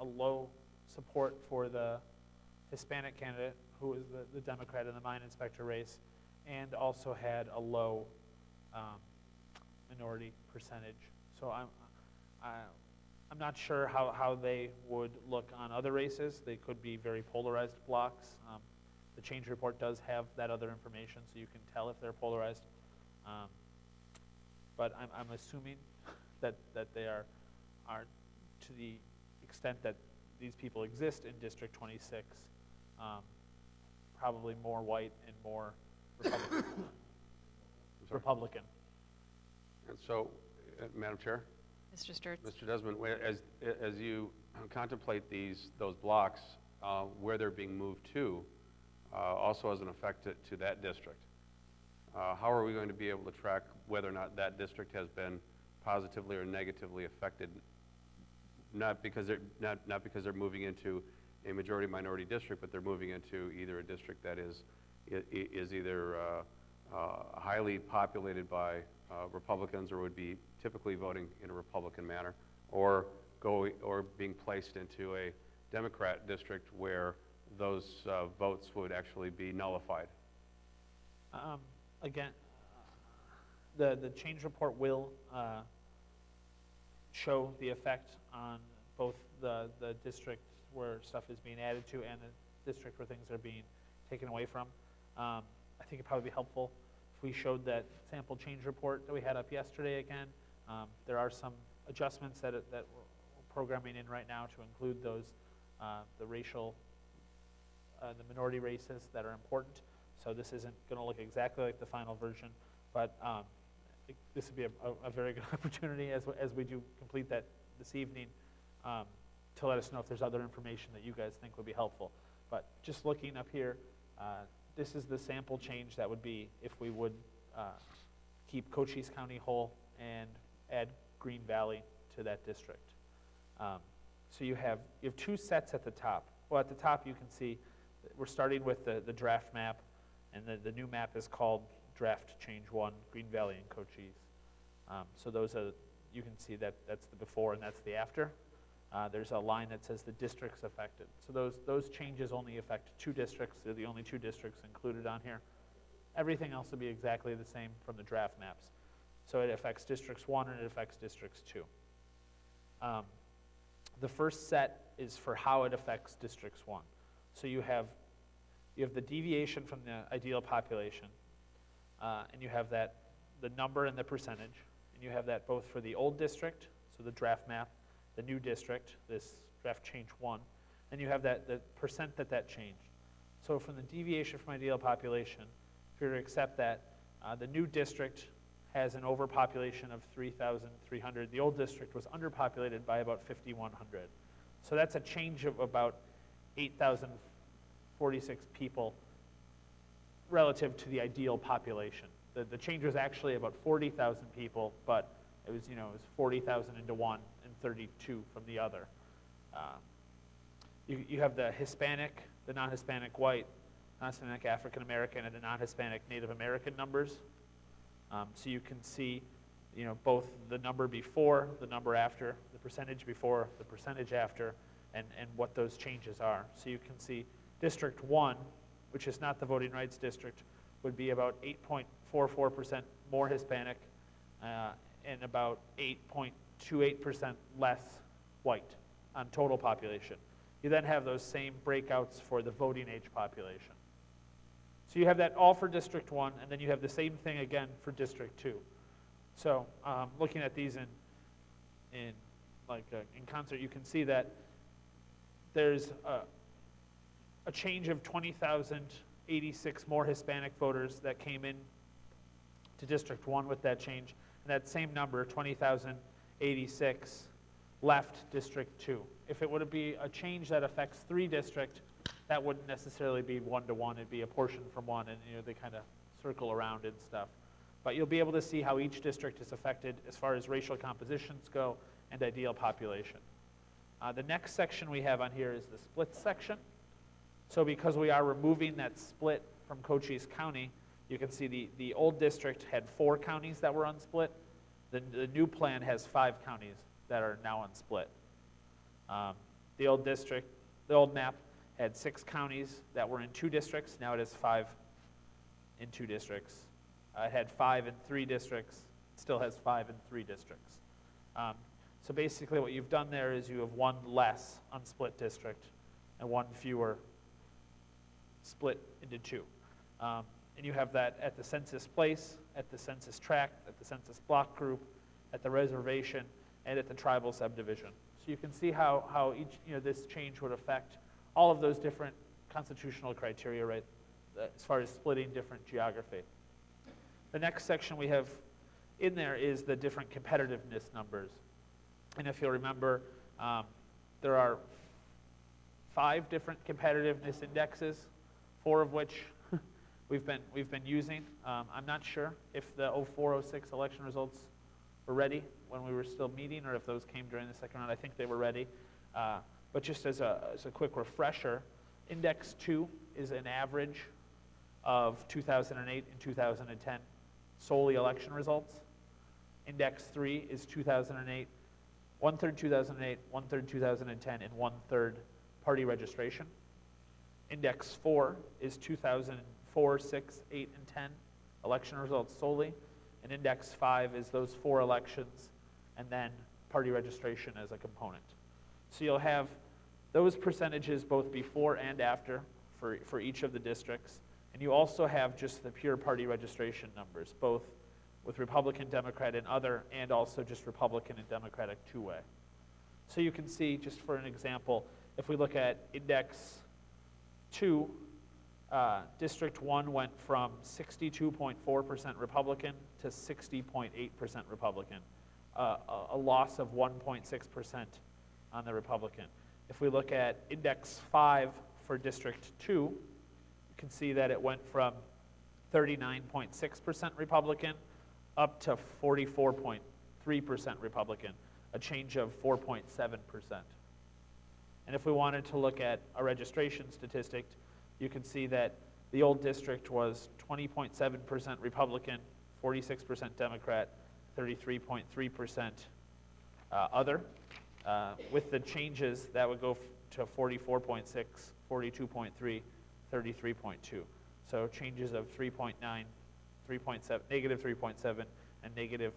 a low support for the Hispanic candidate, who was the Democrat in the mine inspector race, and also had a low minority percentage. So I'm not sure how they would look on other races. They could be very polarized blocks. The change report does have that other information, so you can tell if they're polarized. But I'm assuming that they are to the extent that these people exist in District 26, probably more white and more Republican. And so, Madam Chair? Mr. Sturts? Mr. Desmond, as you contemplate those blocks, where they're being moved to, also has an effect to that district. How are we going to be able to track whether or not that district has been positively or negatively affected? Not because they're moving into a majority-minority district, but they're moving into either a district that is either highly populated by Republicans, or would be typically voting in a Republican manner, or being placed into a Democrat district where those votes would actually be nullified. Again, the change report will show the effect on both the district where stuff is being added to and the district where things are being taken away from. I think it'd probably be helpful if we showed that sample change report that we had up yesterday again. There are some adjustments that we're programming in right now to include those, the racial, the minority races that are important. So this isn't going to look exactly like the final version, but this would be a very good opportunity as we do complete that this evening to let us know if there's other information that you guys think would be helpful. But just looking up here, this is the sample change that would be if we would keep Cochise County whole and add Green Valley to that district. So you have two sets at the top. Well, at the top you can see we're starting with the draft map, and the new map is called Draft Change 1, Green Valley and Cochise. So those are, you can see that that's the before and that's the after. There's a line that says the districts affected. So those changes only affect 2 districts. They're the only 2 districts included on here. Everything else will be exactly the same from the draft maps. So it affects districts 1 and it affects districts 2. The first set is for how it affects districts 1. So you have the deviation from the ideal population, and you have the number and the percentage, and you have that both for the old district, so the draft map, the new district, this draft change 1, and you have the percent that changed. So from the deviation from ideal population, if you were to accept that, the new district has an overpopulation of 3,300. The old district was underpopulated by about 5,100. So that's a change of about 8,046 people relative to the ideal population. The change was actually about 40,000 people, but it was 40,000 into one and 32 from the other. You have the Hispanic, the non-Hispanic white, non-Hispanic African American, and the non-Hispanic Native American numbers. So you can see, both the number before, the number after, the percentage before, the percentage after, and what those changes are. So you can see District 1, which is not the voting rights district, would be about 8.44% more Hispanic and about 8.28% less white on total population. You then have those same breakouts for the voting age population. So you have that all for District 1, and then you have the same thing again for District 2. So looking at these in concert, you can see that there's a change of 20,086 more Hispanic voters that came in to District 1 with that change. And that same number, 20,086, left District 2. If it would be a change that affects 3 districts, that wouldn't necessarily be 1-to-1. It'd be a portion from one, and they kind of circle around and stuff. But you'll be able to see how each district is affected as far as racial compositions go and ideal population. The next section we have on here is the split section. So because we are removing that split from Cochise County, you can see the old district had 4 counties that were unsplit. The new plan has 5 counties that are now unsplit. The old map had 6 counties that were in 2 districts. Now it has 5 in 2 districts. It had 5 in 3 districts. It still has 5 in 3 districts. So basically what you've done there is you have 1 less unsplit district and 1 fewer split into 2. And you have that at the census place, at the census tract, at the census block group, at the reservation, and at the tribal subdivision. So you can see how each, this change would affect all of those different constitutional criteria, right, as far as splitting different geography. The next section we have in there is the different competitiveness numbers. And if you'll remember, there are 5 different competitiveness indexes, 4 of which we've been using. I'm not sure if the 04-06 election results were ready when we were still meeting, or if those came during the second round. I think they were ready. But just as a quick refresher, Index 2 is an average of 2008 and 2010 solely election results. Index 3 is 2008, 1/3 2008, 1/3 2010, and 1/3 party registration. Index 4 is 2004, 6, 8, and 10 election results solely. And Index 5 is those 4 elections and then party registration as a component. So you'll have those percentages both before and after for each of the districts. And you also have just the pure party registration numbers, both with Republican, Democrat, and other, and also just Republican and Democratic two-way. So you can see, just for an example, if we look at Index 2, District 1 went from 62.4% Republican to 60.8% Republican, a loss of 1.6% on the Republican. If we look at Index 5 for District 2, you can see that it went from 39.6% Republican up to 44.3% Republican, a change of 4.7%. And if we wanted to look at a registration statistic, you can see that the old district was 20.7% Republican, 46% Democrat, 33.3% other. With the changes, that would go to 44.6, 42.3, 33.2. So changes of 3.9, 3.7, negative 3.7, and negative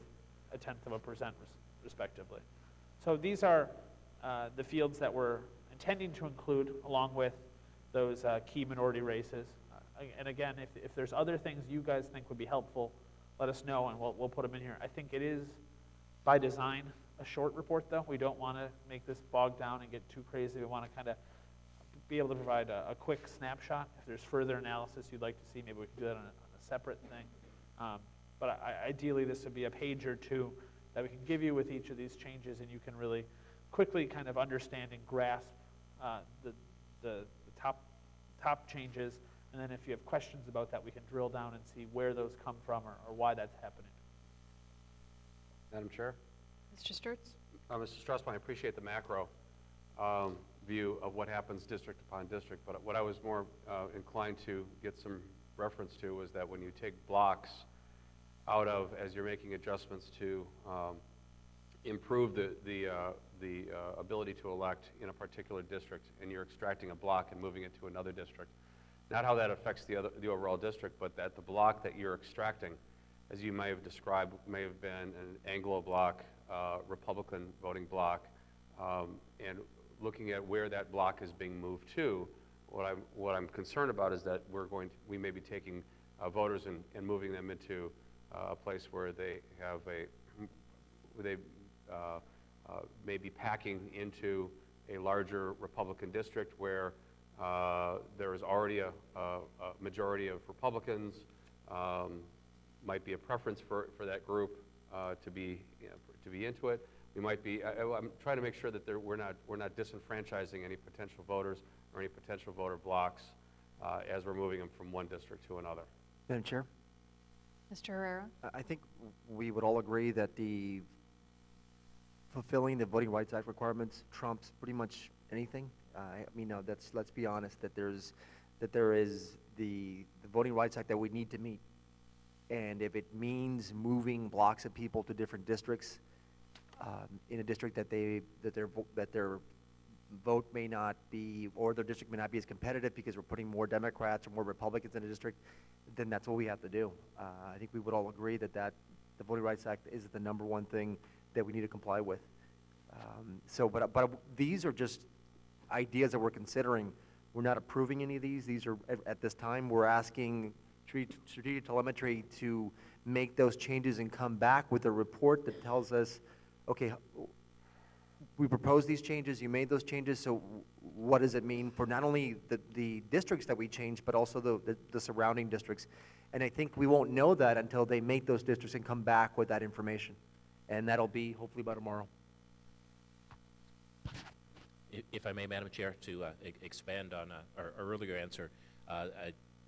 0.1% respectively. So these are the fields that we're intending to include along with those key minority races. And again, if there's other things you guys think would be helpful, let us know and we'll put them in here. I think it is, by design, a short report though. We don't want to make this bogged down and get too crazy. We want to kind of be able to provide a quick snapshot. If there's further analysis you'd like to see, maybe we can do that on a separate thing. But ideally, this would be a page or 2 that we can give you with each of these changes, and you can really quickly kind of understand and grasp the top changes. And then if you have questions about that, we can drill down and see where those come from or why that's happening. Madam Chair? Mr. Sturts? Mr. Strassman, I appreciate the macro view of what happens district upon district, but what I was more inclined to get some reference to was that when you take blocks out of, as you're making adjustments to improve the ability to elect in a particular district, and you're extracting a block and moving it to another district, not how that affects the overall district, but that the block that you're extracting, as you may have described, may have been an Anglo block, Republican voting block, and looking at where that block is being moved to, what I'm concerned about is that we may be taking voters and moving them into a place where they have may be packing into a larger Republican district where there is already a majority of Republicans, might be a preference for that group to be into it. We might be. I'm trying to make sure that we're not disenfranchising any potential voters or any potential voter blocks as we're moving them from one district to another. Madam Chair? Mr. Herrera? I think we would all agree that the fulfilling the Voting Rights Act requirements trumps pretty much anything. I mean, no, let's be honest, that there is the Voting Rights Act that we need to meet. And if it means moving blocks of people to different districts, in a district that their vote may not be, or their district may not be as competitive because we're putting more Democrats or more Republicans in a district, then that's what we have to do. I think we would all agree that the Voting Rights Act is the #1 thing that we need to comply with. But these are just ideas that we're considering. We're not approving any of these. These are, at this time, we're asking strategic telemetry to make those changes and come back with a report that tells us, okay, we proposed these changes, you made those changes, so what does it mean for not only the districts that we changed, but also the surrounding districts? And I think we won't know that until they make those districts and come back with that information. And that'll be hopefully by tomorrow. If I may, Madam Chair, to expand on our earlier answer,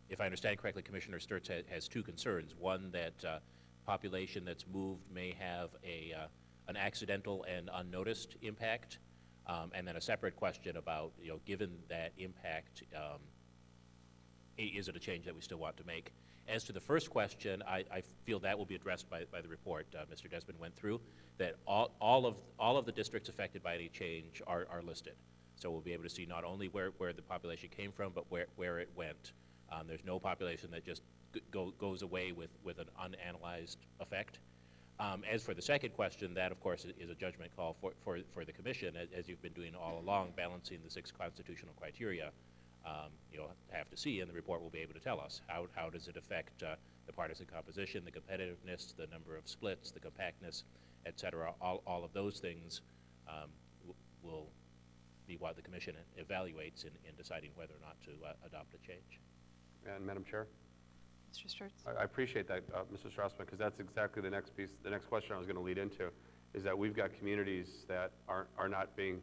if I understand correctly, Commissioner Sturts has two concerns. One, that population that's moved may have an accidental and unnoticed impact, and then a separate question about, given that impact, is it a change that we still want to make? As to the first question, I feel that will be addressed by the report Mr. Desmond went through, that all of the districts affected by any change are listed. So we'll be able to see not only where the population came from, but where it went. There's no population that just goes away with an unanalyzed effect. As for the second question, that of course is a judgment call for the Commission, as you've been doing all along, balancing the 6 constitutional criteria. You'll have to see, and the report will be able to tell us how does it affect the partisan composition, the competitiveness, the number of splits, the compactness, et cetera. All of those things will be what the Commission evaluates in deciding whether or not to adopt a change. And Madam Chair? Mr. Sturts? I appreciate that, Mr. Strassman, because that's exactly the next piece. The next question I was going to lead into is that we've got communities that are not being.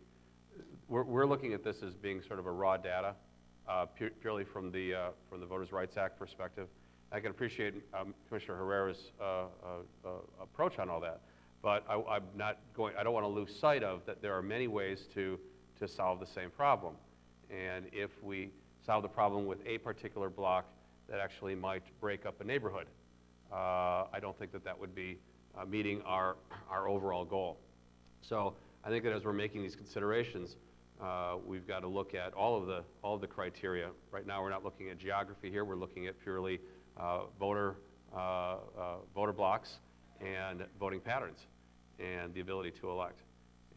We're looking at this as being sort of a raw data, purely from the Voters' Rights Act perspective. I can appreciate Commissioner Herrera's approach on all that, but I'm not going. I don't want to lose sight of that there are many ways to solve the same problem, and if we solve the problem with a particular block that actually might break up a neighborhood, I don't think that would be meeting our overall goal. So I think that as we're making these considerations, we've got to look at all of the criteria. Right now, we're not looking at geography here. We're looking at purely voter blocks and voting patterns and the ability to elect.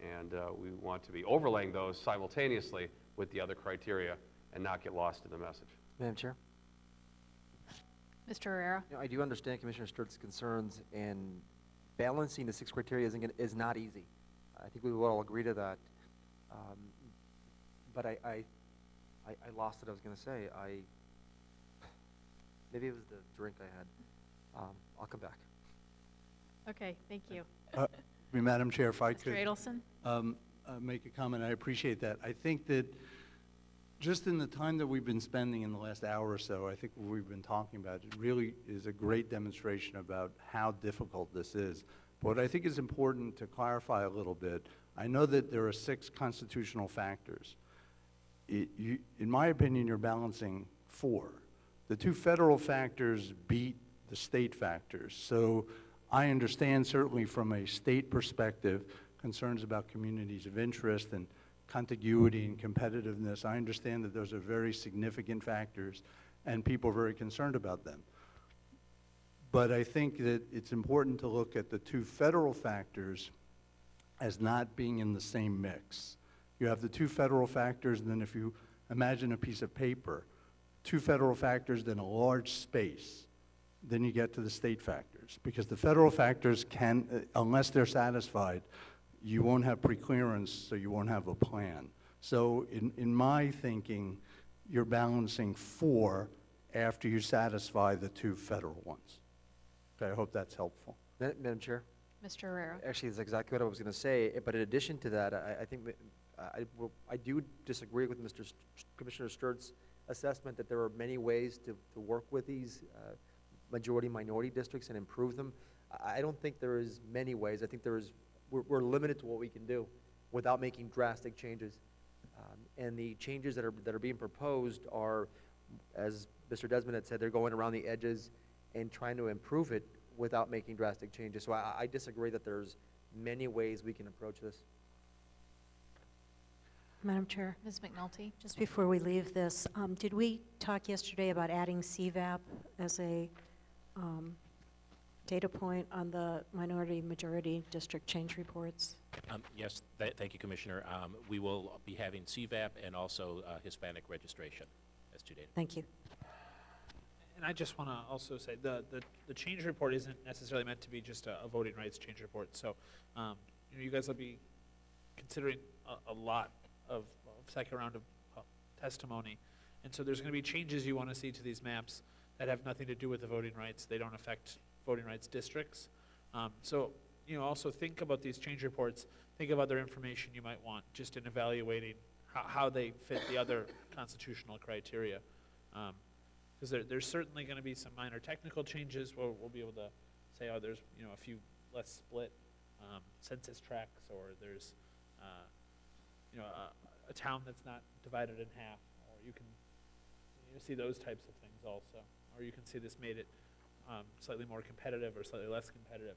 And we want to be overlaying those simultaneously with the other criteria and not get lost in the message. Madam Chair? Mr. Herrera? I do understand Commissioner Sturts' concerns, and balancing the 6 criteria is not easy. I think we will all agree to that. But I lost what I was going to say. Maybe it was the drink I had. I'll come back. Okay, thank you. Madam Chair, if I could. Mr. Adelson? Make a comment. I appreciate that. I think that just in the time that we've been spending in the last hour or so, I think what we've been talking about, it really is a great demonstration about how difficult this is. But what I think is important to clarify a little bit, I know that there are 6 constitutional factors. In my opinion, you're balancing 4. The 2 federal factors beat the state factors. So I understand certainly from a state perspective, concerns about communities of interest and contiguity and competitiveness. I understand that those are very significant factors and people are very concerned about them. But I think that it's important to look at the 2 federal factors as not being in the same mix. You have the 2 federal factors, and then if you imagine a piece of paper, 2 federal factors, then a large space. then you get to the state factors, because the federal factors can, unless they're satisfied, you won't have preclearance, so you won't have a plan. So in my thinking, you're balancing 4 after you satisfy the 2 federal ones. Okay, I hope that's helpful. Madam Chair? Mr. Herrera. Actually, that's exactly what I was going to say, but in addition to that, I think that I do disagree with Commissioner Sturt's assessment that there are many ways to work with these majority-minority districts and improve them. I don't think there is many ways. I think we're limited to what we can do without making drastic changes. And the changes that are being proposed are, as Mr. Desmond had said, they're going around the edges and trying to improve it without making drastic changes. So I disagree that there's many ways we can approach this. Madam Chair, Ms. McNulty. just before we leave this, did we talk yesterday about adding CVAP as a data point on the minority-majority district change reports? Yes, thank you, Commissioner. We will be having CVAP and also Hispanic registration as 2 data. Thank you. And I just want to also say the change report isn't necessarily meant to be just a voting rights change report. So you guys will be considering a lot of second round of testimony. And so there's going to be changes you want to see to these maps that have nothing to do with the voting rights. They don't affect voting rights districts. So also think about these change reports. Think of other information you might want just in evaluating how they fit the other constitutional criteria. Because there's certainly going to be some minor technical changes where we'll be able to say, oh, there's a few less split census tracts, or there's a town that's not divided in half, or you can see those types of things also, or you can see this made it slightly more competitive or slightly less competitive.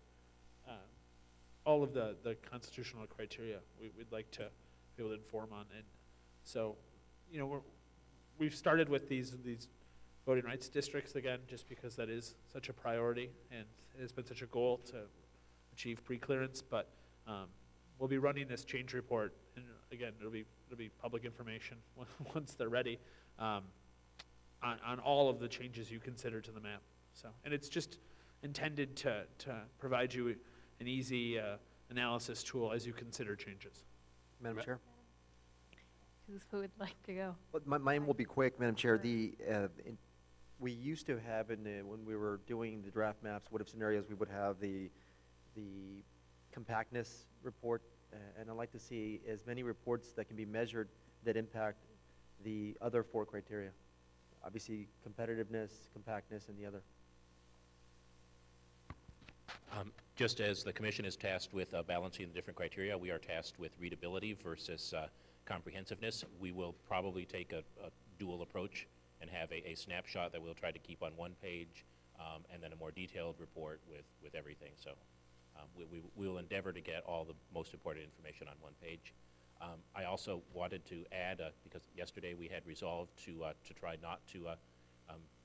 All of the constitutional criteria we'd like to be able to inform on, and so we've started with these voting rights districts again, just because that is such a priority and it has been such a goal to achieve pre-clearance. But we'll be running this change report, and again, it'll be public information once they're ready, on all of the changes you consider to the map. So, and it's just intended to provide you an easy analysis tool as you consider changes. Madam Chair? Who would like to go? Well, mine will be quick, Madam Chair. We used to have, when we were doing the draft maps, what if scenarios, we would have the compactness report, and I'd like to see as many reports that can be measured that impact the other 4 criteria. Obviously, competitiveness, compactness, and the other. Just as the Commission is tasked with balancing the different criteria, we are tasked with readability versus comprehensiveness. We will probably take a dual approach and have a snapshot that we'll try to keep on one page, and then a more detailed report with everything. So we will endeavor to get all the most important information on one page. I also wanted to add, because yesterday we had resolved to try not to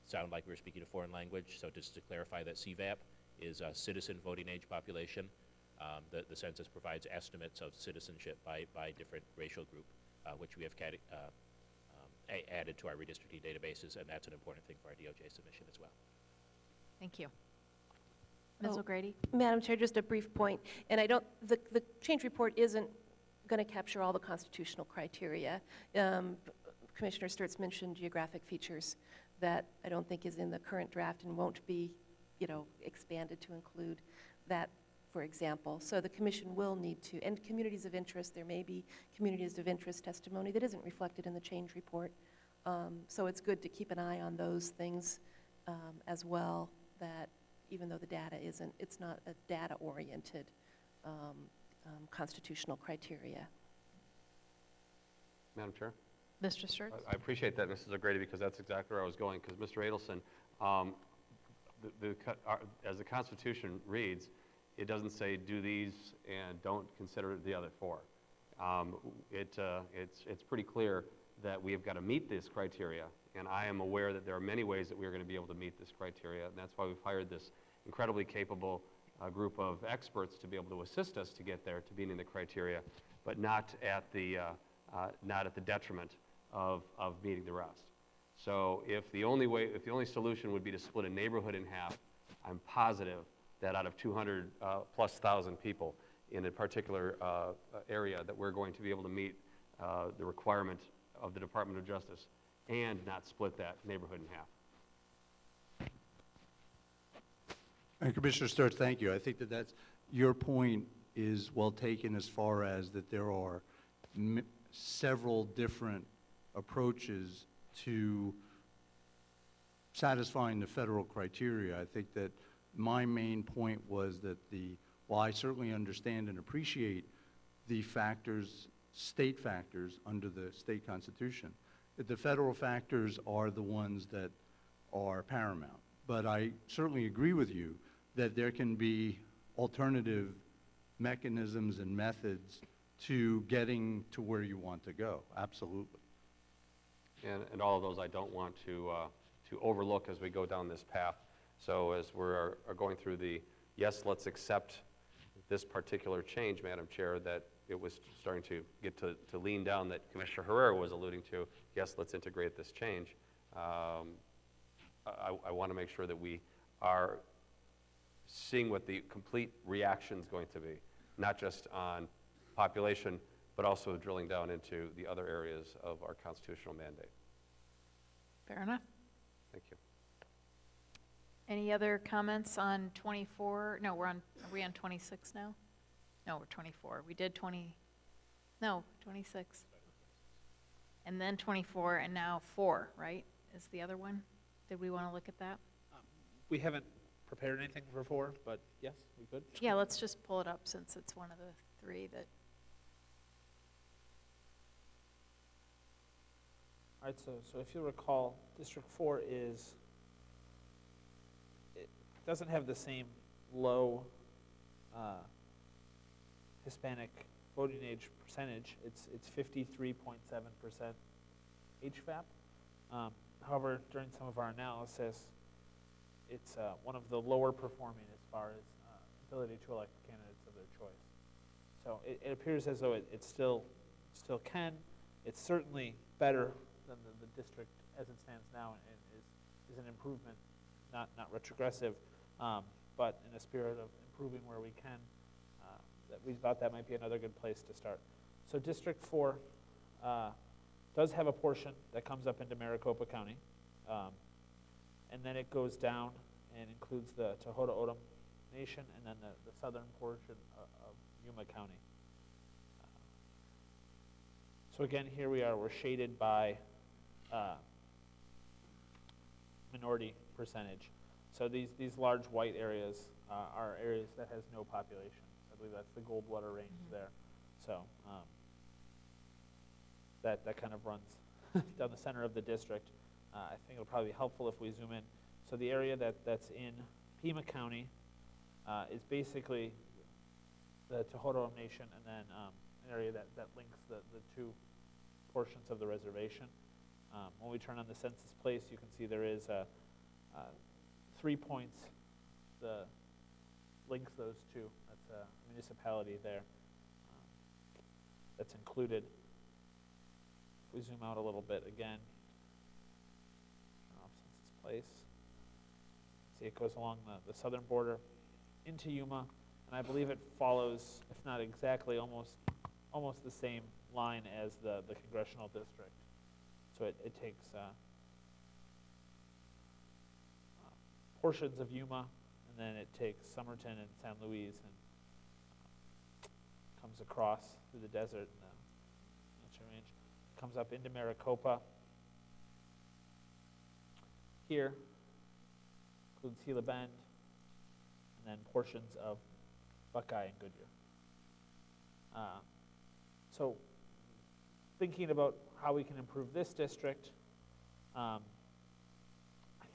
sound like we were speaking a foreign language, so just to clarify that CVAP is a citizen voting age population. The census provides estimates of citizenship by different racial group, which we have added to our redistricting databases, and that's an important thing for our DOJ submission as well. Thank you. Ms. O'Grady? Madam Chair, just a brief point, and the change report isn't going to capture all the constitutional criteria. Commissioner Sturts mentioned geographic features that I don't think is in the current draft and won't be, expanded to include that, for example. So the Commission will need to, and communities of interest, there may be communities of interest testimony that isn't reflected in the change report. So it's good to keep an eye on those things as well, that even though the data it's not a data-oriented constitutional criteria. Madam Chair? Mr. Sturts? I appreciate that, Mrs. O'Grady, because that's exactly where I was going, because Mr. Adelson, as the Constitution reads, it doesn't say do these and don't consider the other 4. It's pretty clear that we have got to meet this criteria, and I am aware that there are many ways that we're going to be able to meet this criteria, and that's why we've hired this incredibly capable group of experts to be able to assist us to get there, to meeting the criteria, but not at the detriment of meeting the rest. So if the only solution would be to split a neighborhood in half I'm positive that out of 200 plus thousand people in a particular area, that we're going to be able to meet the requirement of the Department of Justice and not split that neighborhood in half. And Commissioner Sturts, thank you. I think that your point is well taken as far as that there are several different approaches to satisfying the federal criteria. I think that my main point was that while I certainly understand and appreciate the factors, state factors under the state constitution, that the federal factors are the ones that are paramount. But I certainly agree with you that there can be alternative mechanisms and methods to getting to where you want to go. Absolutely. And all of those I don't want to overlook as we go down this path. So as we're going through yes, let's accept this particular change, Madam Chair, that it was starting to get to lean down, that Commissioner Herrera was alluding to, yes, let's integrate this change. I want to make sure that we are seeing what the complete reaction is going to be, not just on population, but also drilling down into the other areas of our constitutional mandate. Fair enough. Thank you. Any other comments on 24? No, are we on 26 now? No, we're 24. We did 26. And then 24, and now 4, right, is the other one? Did we want to look at that? We haven't prepared anything for 4, but yes, we could. Yeah, let's just pull it up since it's one of the 3 that. All right, so if you recall, District 4 doesn't have the same low Hispanic voting age percentage. It's 53.7% HVAP. However, during some of our analysis, it's one of the lower performing as far as ability to elect candidates of their choice. So it appears as though it still can. It's certainly better than the district as it stands now, and is an improvement, not retrogressive, but in a spirit of improving where we can. That we thought that might be another good place to start. So District 4 does have a portion that comes up into Maricopa County, and then it goes down and includes the Tohono O'odham Nation, and then the southern portion of Yuma County. So again, here we are. We're shaded by minority percentage. So these large white areas are areas that has no population. I believe that's the Goldwater Range there. So that kind of runs down the center of the district. I think it'll probably be helpful if we zoom in. So the area that's in Pima County is basically the Tohono O'odham Nation, and then an area that links the two portions of the reservation. When we turn on the census place, you can see there is 3 points that links those two. That's a municipality there that's included. If we zoom out a little bit again, turn off census place. See, it goes along the southern border into Yuma, and I believe it follows, if not exactly, almost the same line as the congressional district. So it takes portions of Yuma, and then it takes Somerton and San Luis and comes across through the desert and the Nature Range, comes up into Maricopa. Here includes Gila Bend, and then portions of Buckeye and Goodyear. So thinking about how we can improve this district, I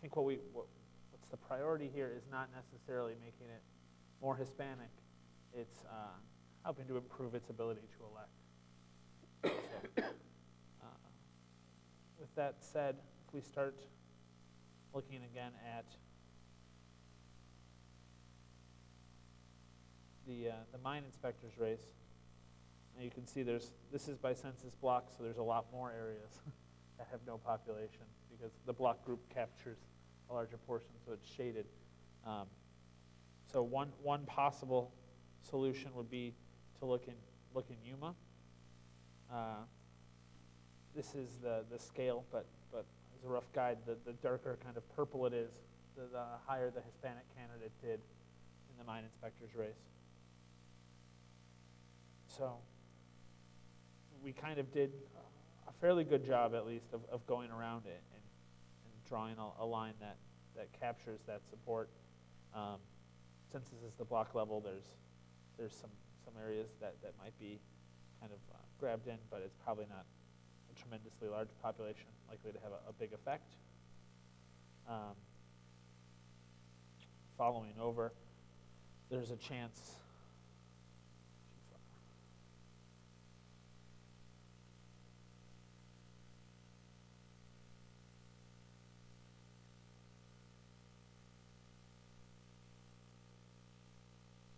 think what's the priority here is not necessarily making it more Hispanic. It's helping to improve its ability to elect. So, with that said, if we start looking again at the mine inspector's race, and you can see this is by census block, so there's a lot more areas that have no population because the block group captures a larger portion, so it's shaded. So one possible solution would be to look in Yuma. This is the scale, but as a rough guide, the darker kind of purple it is, the higher the Hispanic candidate did in the mine inspector's race. So we kind of did a fairly good job, at least, of going around it and drawing a line that captures that support. Since this is the block level, there's some areas that might be kind of grabbed in, but it's probably not a tremendously large population likely to have a big effect. Following over, there's a chance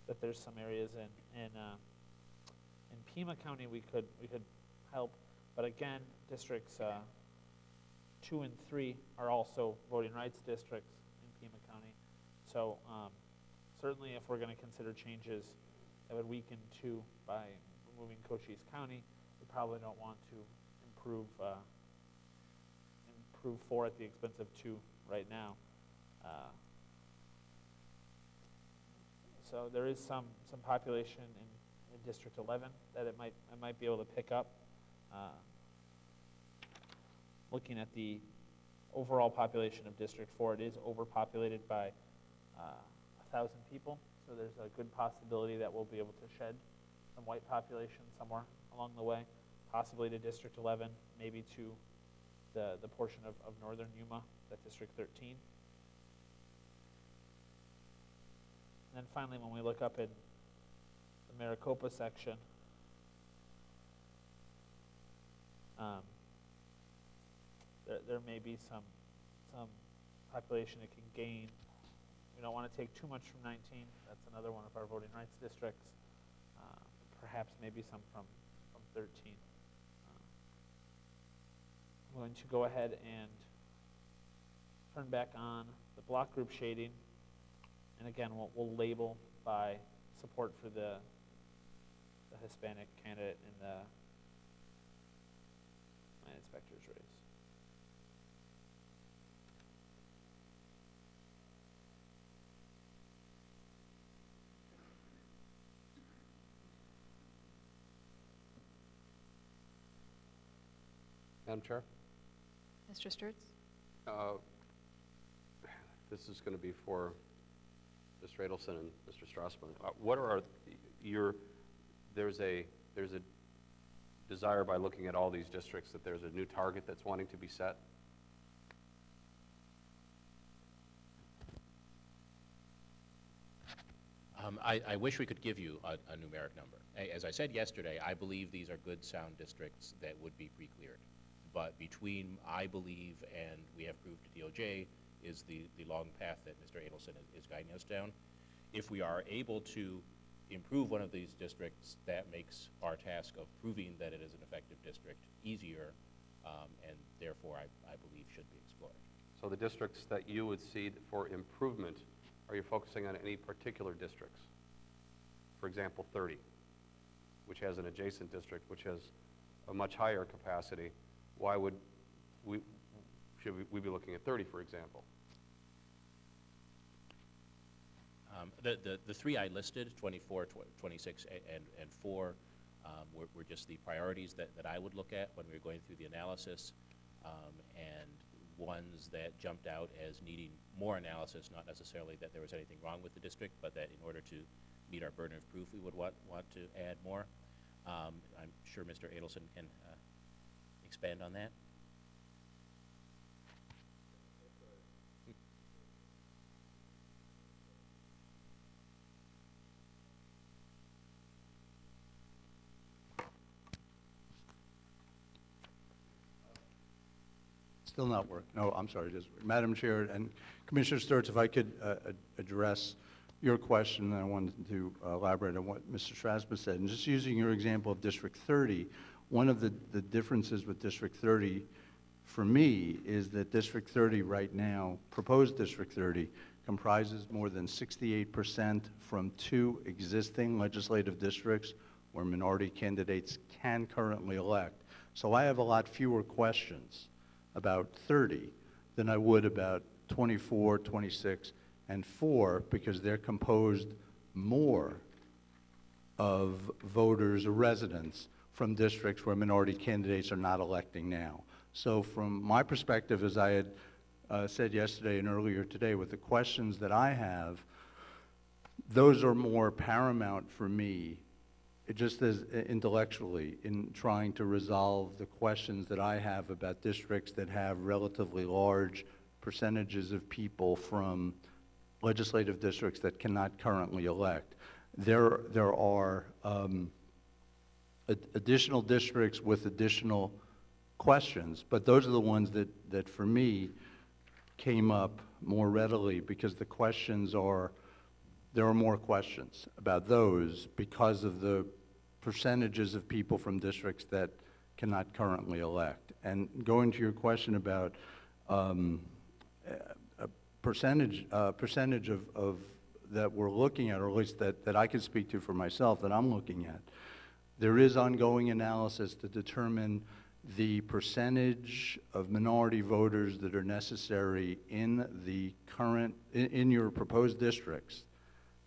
that there's some areas in Pima County we could help, but again, districts 2 and 3 are also voting rights districts in Pima County. So certainly, if we're going to consider changes that would weaken 2 by removing Cochise County, we probably don't want to improve 4 at the expense of 2 right now. So there is some population in District 11 that I might be able to pick up. Looking at the overall population of District 4, it is overpopulated by 1,000 people. So there's a good possibility that we'll be able to shed some white population somewhere along the way, possibly to District 11, maybe to the portion of northern Yuma, that District 13. And then finally, when we look up in the Maricopa section, there may be some population it can gain. We don't want to take too much from 19. That's another one of our voting rights districts. Perhaps maybe some from 13. I'm going to go ahead and turn back on the block group shading. And again, we'll label by support for the Hispanic candidate in the mine inspector's race. Madam Chair? Mr. Sturts? This is going to be for Mr. Adelson and Mr. Strassman. What are there's a desire by looking at all these districts that there's a new target that's wanting to be set? I wish we could give you a numeric number. As I said yesterday, I believe these are good, sound districts that would be pre-cleared. But between I believe and we have proved to DOJ is the long path that Mr. Adelson is guiding us down. If we are able to improve one of these districts, that makes our task of proving that it is an effective district easier, and therefore I believe should be explored. So the districts that you would see for improvement, are you focusing on any particular districts? For example, 30, which has an adjacent district which has a much higher capacity. Why would should we be looking at 30, for example? The 3 I listed, 24, 26, and 4, were just the priorities that I would look at when we were going through the analysis, and ones that jumped out as needing more analysis, not necessarily that there was anything wrong with the district, but that in order to meet our burden of proof, we would want to add more. I'm sure Mr. Adelson can expand on that. Still not working. No, I'm sorry. Just Madam Chair and Commissioner Sturts, if I could address your question, and I wanted to elaborate on what Mr. Strassman said. And just using your example of District 30, one of the differences with District 30 for me is that District 30 right now, proposed District 30, comprises more than 68% from 2 existing legislative districts where minority candidates can currently elect. So I have a lot fewer questions about 30 than I would about 24, 26, and 4, because they're composed more of voters or residents from districts where minority candidates are not electing now. So from my perspective, as I had said yesterday and earlier today, with the questions that I have, those are more paramount for me, just as intellectually, in trying to resolve the questions that I have about districts that have relatively large percentages of people from legislative districts that cannot currently elect. There are additional districts with additional questions, but those are the ones that for me came up more readily, because the questions are, there are more questions about those because of the percentages of people from districts that cannot currently elect. And going to your question about a percentage of that we're looking at, or at least that I can speak to for myself, that I'm looking at, there is ongoing analysis to determine the percentage of minority voters that are necessary in the current, in your proposed districts,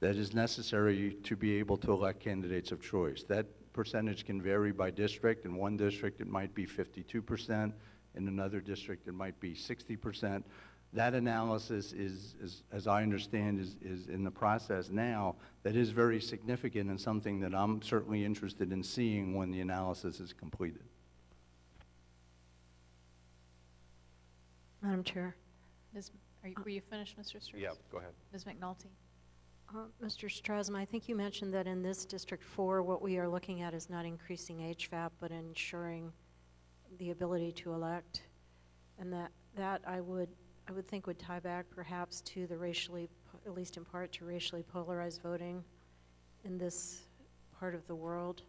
that is necessary to be able to elect candidates of choice. That percentage can vary by district. In one district, it might be 52%. In another district, it might be 60%. That analysis is, as I understand, is in the process now. That is very significant and something that I'm certainly interested in seeing when the analysis is completed. Madam Chair. Were you finished, Mr. Sturz? Yeah, go ahead. Ms. McNulty? Mr. Strasman, I think you mentioned that in this District 4, what we are looking at is not increasing HVAP, but ensuring the ability to elect, and that I would think would tie back perhaps to the racially, at least in part, to racially polarized voting in this part of the world.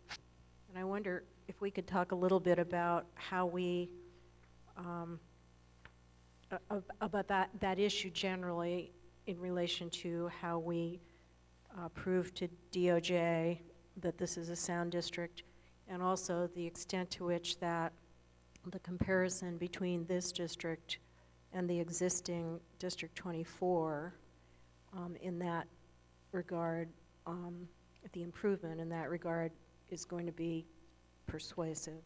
And I wonder if we could talk a little bit about how we, about that issue generally in relation to how we prove to DOJ that this is a sound district, and also the extent to which that the comparison between this district and the existing District 24 in that regard, the improvement in that regard is going to be persuasive.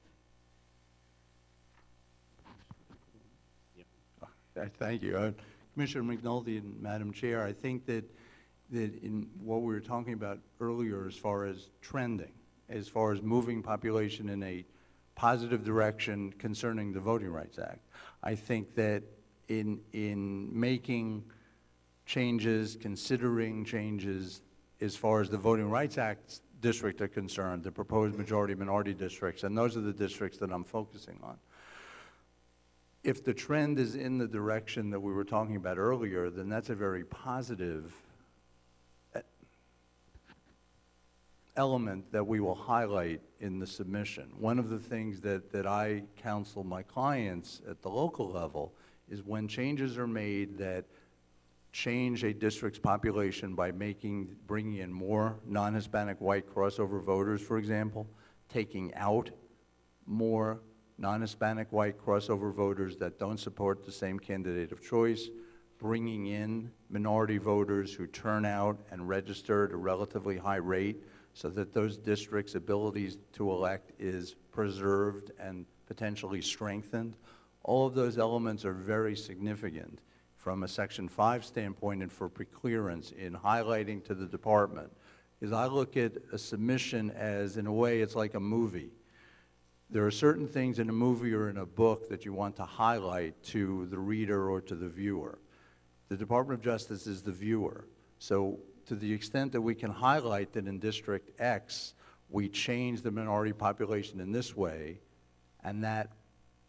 Thank you. Commissioner McNulty and Madam Chair, I think that in what we were talking about earlier as far as trending, as far as moving population in a positive direction concerning the Voting Rights Act, I think that in making changes, considering changes as far as the Voting Rights Act district are concerned, the proposed majority minority districts, and those are the districts that I'm focusing on. If the trend is in the direction that we were talking about earlier, then that's a very positive element that we will highlight in the submission. One of the things that I counsel my clients at the local level is when changes are made that change a district's population by bringing in more non-Hispanic white crossover voters, for example, taking out more non-Hispanic white crossover voters that don't support the same candidate of choice, bringing in minority voters who turn out and register at a relatively high rate so that those districts' abilities to elect is preserved and potentially strengthened. All of those elements are very significant from a Section 5 standpoint and for preclearance in highlighting to the department. Is I look at a submission as, in a way, it's like a movie. There are certain things in a movie or in a book that you want to highlight to the reader or to the viewer. The Department of Justice is the viewer. So to the extent that we can highlight that in District X, we change the minority population in this way, and that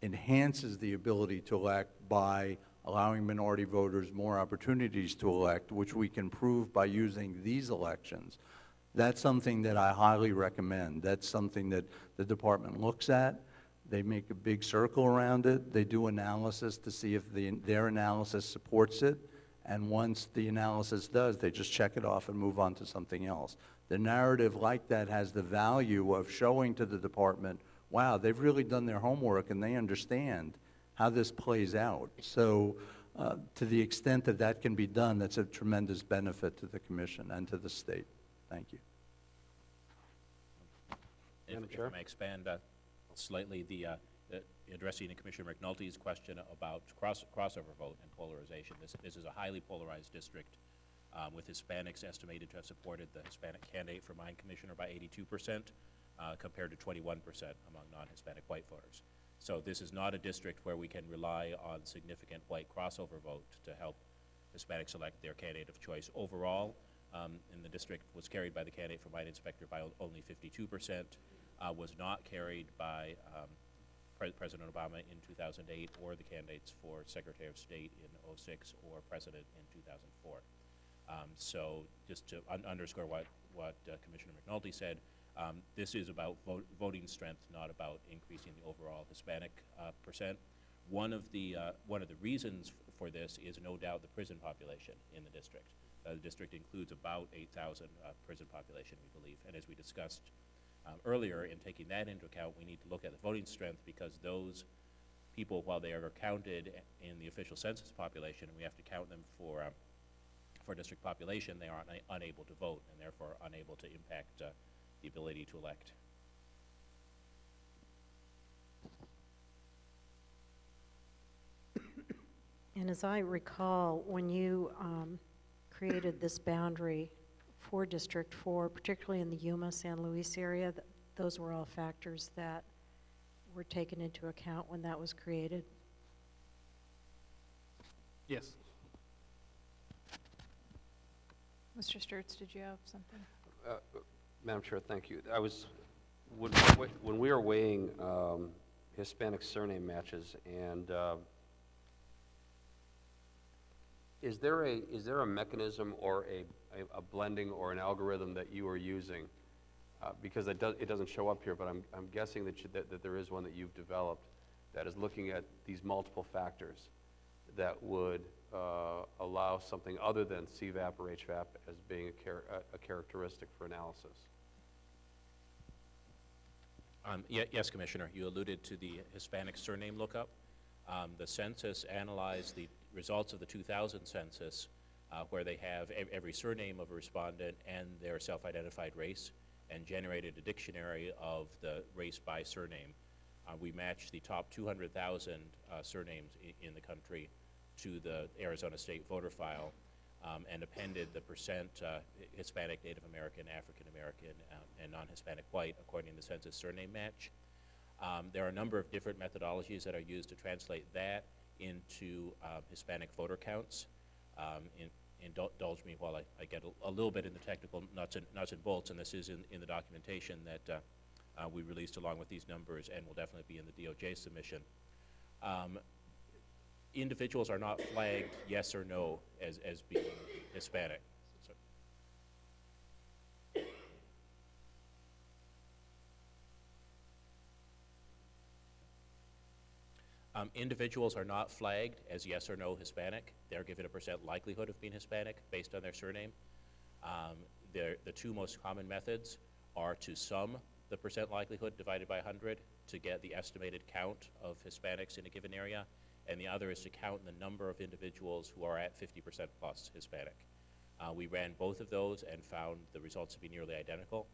enhances the ability to elect by allowing minority voters more opportunities to elect, which we can prove by using these elections. That's something that I highly recommend. That's something that the department looks at. They make a big circle around it. They do analysis to see if their analysis supports it. And once the analysis does, they just check it off and move on to something else. The narrative like that has the value of showing to the department, wow, they've really done their homework and they understand how this plays out. So to the extent that that can be done, that's a tremendous benefit to the commission and to the state. Thank you. If I may expand slightly, addressing Commissioner McNulty's question about crossover vote and polarization. This is a highly polarized district, with Hispanics estimated to have supported the Hispanic candidate for mine commissioner by 82%, compared to 21% among non-Hispanic white voters. So this is not a district where we can rely on significant white crossover vote to help Hispanics select their candidate of choice. Overall, in the district was carried by the candidate for mine inspector by only 52%, was not carried by President Obama in 2008 or the candidates for Secretary of State in 2006 or President in 2004. So just to underscore what Commissioner McNulty said, this is about voting strength, not about increasing the overall Hispanic percent. One of the reasons for this is no doubt the prison population in the district. The district includes about 8,000 prison population, we believe, and as we discussed earlier, in taking that into account, we need to look at the voting strength, because those people, while they are counted in the official census population, and we have to count them for district population, they are unable to vote and therefore unable to impact the ability to elect. And as I recall, when you created this boundary for District 4, particularly in the Yuma, San Luis area, those were all factors that were taken into account when that was created? Yes. Mr. Sturts, did you have something? Madam Chair, thank you. When we are weighing Hispanic surname matches, and is there a mechanism or a blending or an algorithm that you are using? Because it doesn't show up here, but I'm guessing that there is one that you've developed that is looking at these multiple factors that would allow something other than CVAP or HVAP as being a characteristic for analysis. Yes, Commissioner, you alluded to the Hispanic surname lookup. The census analyzed the results of the 2000 census, where they have every surname of a respondent and their self-identified race, and generated a dictionary of the race by surname. We matched the top 200,000 surnames in the country to the Arizona State voter file, and appended the percent Hispanic, Native American, African American, and non-Hispanic white according to the census surname match. There are a number of different methodologies that are used to translate that into Hispanic voter counts. Indulge me while I get a little bit in the technical nuts and bolts, and this is in the documentation that we released along with these numbers, and will definitely be in the DOJ submission. Individuals are not flagged yes or no as being Hispanic. Individuals are not flagged as yes or no Hispanic. They're given a percent likelihood of being Hispanic based on their surname. The two most common methods are to sum the percent likelihood divided by 100 to get the estimated count of Hispanics in a given area, and the other is to count the number of individuals who are at 50% plus Hispanic. We ran both of those and found the results to be nearly identical,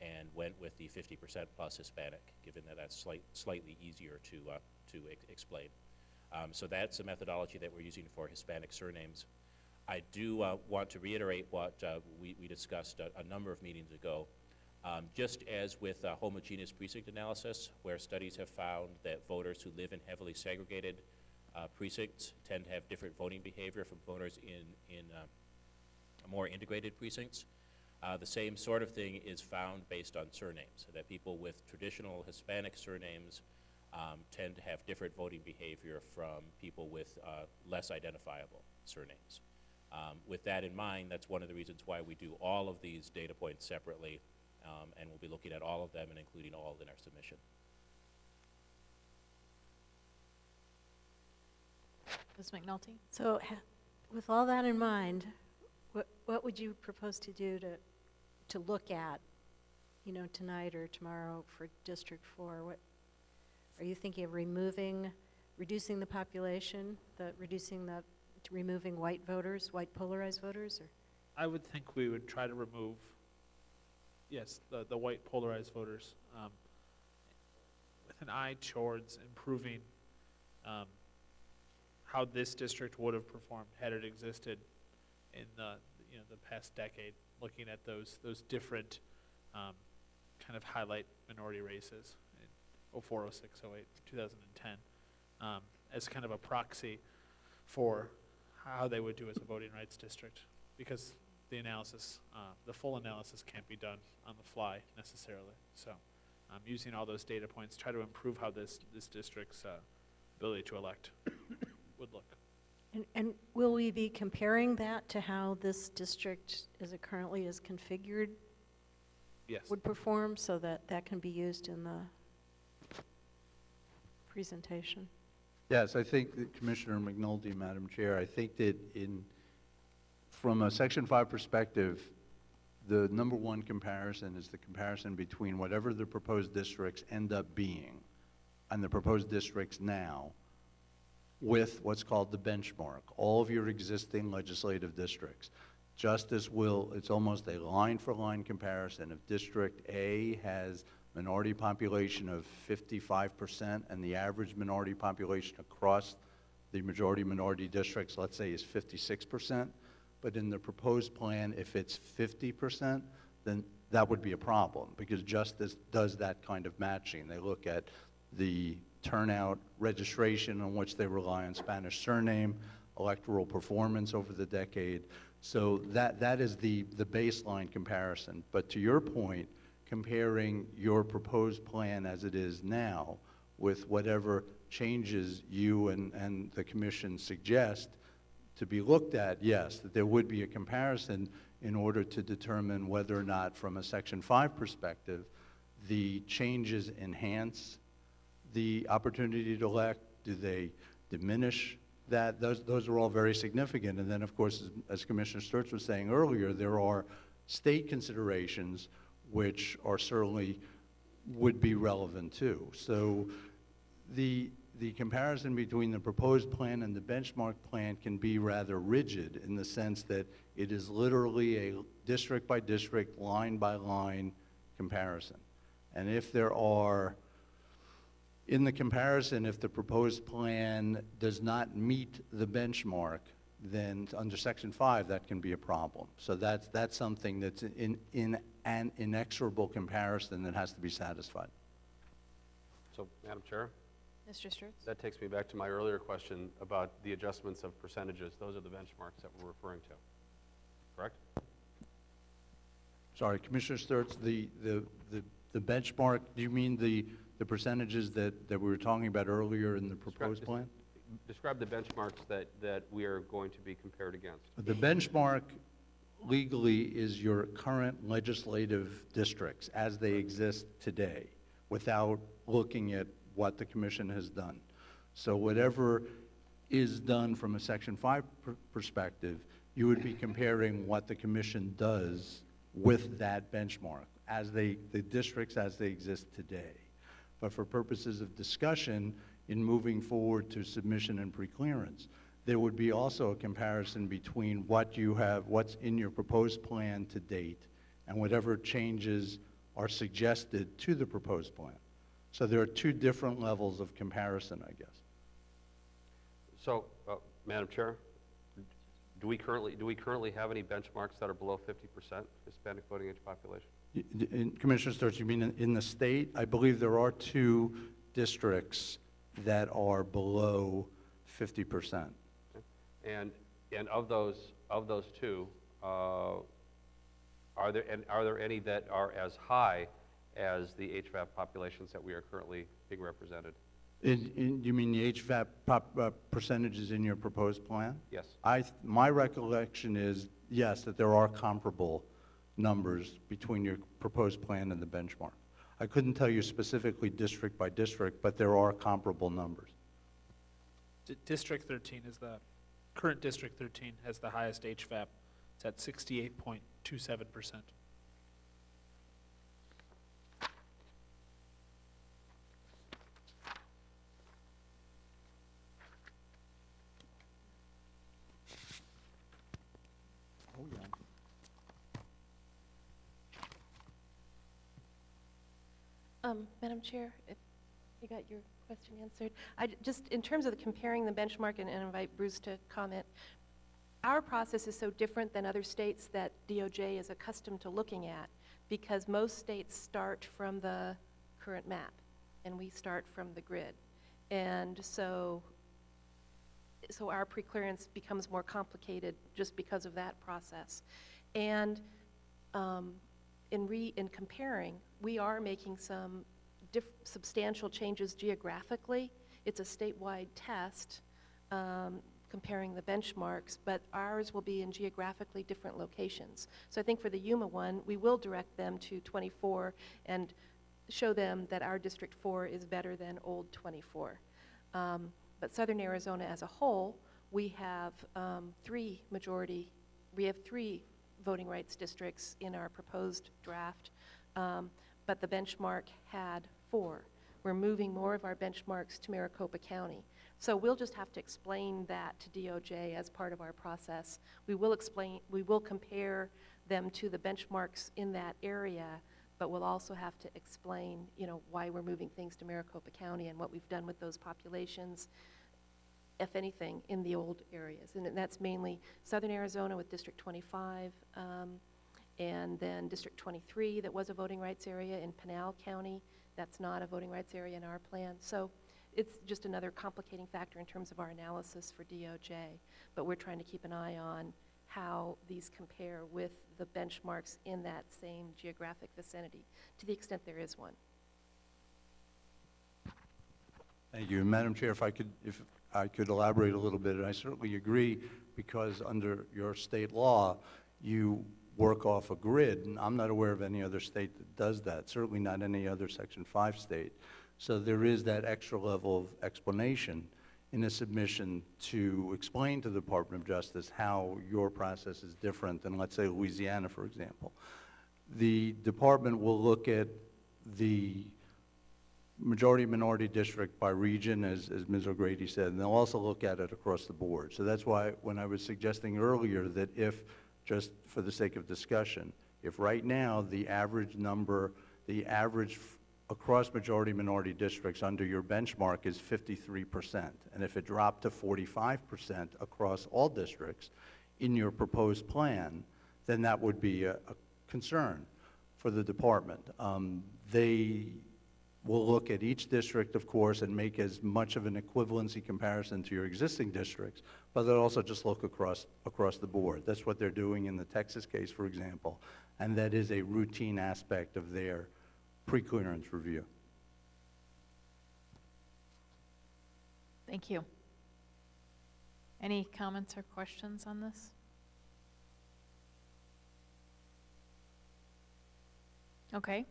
and went with the 50% plus Hispanic, given that that's slightly easier to explain. So that's the methodology that we're using for Hispanic surnames. I do want to reiterate what we discussed a number of meetings ago. Just as with homogeneous precinct analysis, where studies have found that voters who live in heavily segregated precincts tend to have different voting behavior from voters in more integrated precincts, the same sort of thing is found based on surnames, so that people with traditional Hispanic surnames tend to have different voting behavior from people with less identifiable surnames. With that in mind, that's one of the reasons why we do all of these data points separately, and we'll be looking at all of them and including all in our submission. Ms. McNulty? So With all that in mind, what would you propose to do to look at, you know, tonight or tomorrow for District 4? What, are you thinking of reducing the population, removing white voters, white polarized voters? Or? I would think we would try to remove, yes, the white polarized voters, with an eye towards improving how this district would have performed had it existed in the past decade, looking at those different kind of highlight minority races in 04, 06, 08, 2010, as kind of a proxy for how they would do as a voting rights district, because the analysis, the full analysis can't be done on the fly necessarily. So using all those data points, try to improve how this district's ability to elect would look. And will we be comparing that to how this district, as it currently is configured, Yes. would perform, so that that can be used in the presentation? Yes, I think that Commissioner McNulty, Madam Chair, I think that from a Section 5 perspective, the number one comparison is the comparison between whatever the proposed districts end up being and the proposed districts now with what's called the benchmark, all of your existing legislative districts. Justice will, it's almost a line-for-line comparison. If District A has minority population of 55% and the average minority population across the majority minority districts, let's say, is 56%, but in the proposed plan, if it's 50%, then that would be a problem, because Justice does that kind of matching. They look at the turnout, registration on which they rely on Spanish surname, electoral performance over the decade. So that is the baseline comparison. But to your point, comparing your proposed plan as it is now with whatever changes you and the commission suggest to be looked at, yes, that there would be a comparison in order to determine whether or not, from a Section 5 perspective, the changes enhance the opportunity to elect. Do they diminish that? Those are all very significant. And then, of course, as Commissioner Sturts was saying earlier, there are state considerations which are certainly would be relevant too. So the comparison between the proposed plan and the benchmark plan can be rather rigid, in the sense that it is literally a district by district, line by line comparison. And if there are, in the comparison, if the proposed plan does not meet the benchmark, then under Section 5, that can be a problem. So that's something that's in an inexorable comparison that has to be satisfied. So, Madam Chair, Mr. Sturts? that takes me back to my earlier question about the adjustments of percentages. Those are the benchmarks that we're referring to, correct? Sorry, Commissioner Sturts, the benchmark, do you mean the percentages that we were talking about earlier in the proposed plan? Describe the benchmarks that we are going to be compared against. The benchmark legally is your current legislative districts as they exist today, without looking at what the commission has done. So whatever is done from a Section 5 perspective, you would be comparing what the commission does with that benchmark, the districts as they exist today. But for purposes of discussion, in moving forward to submission and preclearance, there would be also a comparison between what you have, what's in your proposed plan to date, and whatever changes are suggested to the proposed plan. So there are two different levels of comparison, I guess. So, Madam Chair, do we currently have any benchmarks that are below 50% Hispanic voting age population? Commissioner Sturts, you mean in the state? I believe there are 2 districts that are below 50%. And of those 2, are there any that are as high as the HVAP populations that we are currently being represented? You mean the HVAP percentages in your proposed plan? Yes. My recollection is, yes, that there are comparable numbers between your proposed plan and the benchmark. I couldn't tell you specifically district by district, but there are comparable numbers. District 13 is the current District 13 has the highest HVAP. It's at 68.27%. Oh, yeah. Madam Chair, if you got your question answered. Just in terms of comparing the benchmark, and invite Bruce to comment, our process is so different than other states that DOJ is accustomed to looking at, because most states start from the current map, and we start from the grid. And so our preclearance becomes more complicated just because of that process. And in comparing, we are making some substantial changes geographically. It's a statewide test comparing the benchmarks, but ours will be in geographically different locations. So I think for the Yuma one, we will direct them to 24 and show them that our District 4 is better than old 24. But Southern Arizona as a whole, we have three voting rights districts in our proposed draft, but the benchmark had 4. We're moving more of our benchmarks to Maricopa County. So we'll just have to explain that to DOJ as part of our process. We will compare them to the benchmarks in that area, but we'll also have to explain, why we're moving things to Maricopa County and what we've done with those populations, if anything, in the old areas. And that's mainly Southern Arizona with District 25, and then District 23 that was a voting rights area in Pinal County. That's not a voting rights area in our plan. So it's just another complicating factor in terms of our analysis for DOJ. But we're trying to keep an eye on how these compare with the benchmarks in that same geographic vicinity, to the extent there is one. Thank you. Madam Chair, if I could elaborate a little bit, and I certainly agree, because under your state law, you work off a grid, and I'm not aware of any other state that does that, certainly not any other Section 5 state. So there is that extra level of explanation in a submission to explain to the Department of Justice how your process is different than, let's say, Louisiana, for example. The department will look at the majority-minority district by region, as Ms. O'Grady said, and they'll also look at it across the board. So that's why when I was suggesting earlier that if, just for the sake of discussion, if right now the average across majority-minority districts under your benchmark is 53%, and if it dropped to 45% across all districts in your proposed plan, then that would be a concern for the department. They will look at each district, of course, and make as much of an equivalency comparison to your existing districts, but they'll also just look across the board. That's what they're doing in the Texas case, for example, and that is a routine aspect of their pre-clearance review. Thank you. Any comments or questions on this? Okay.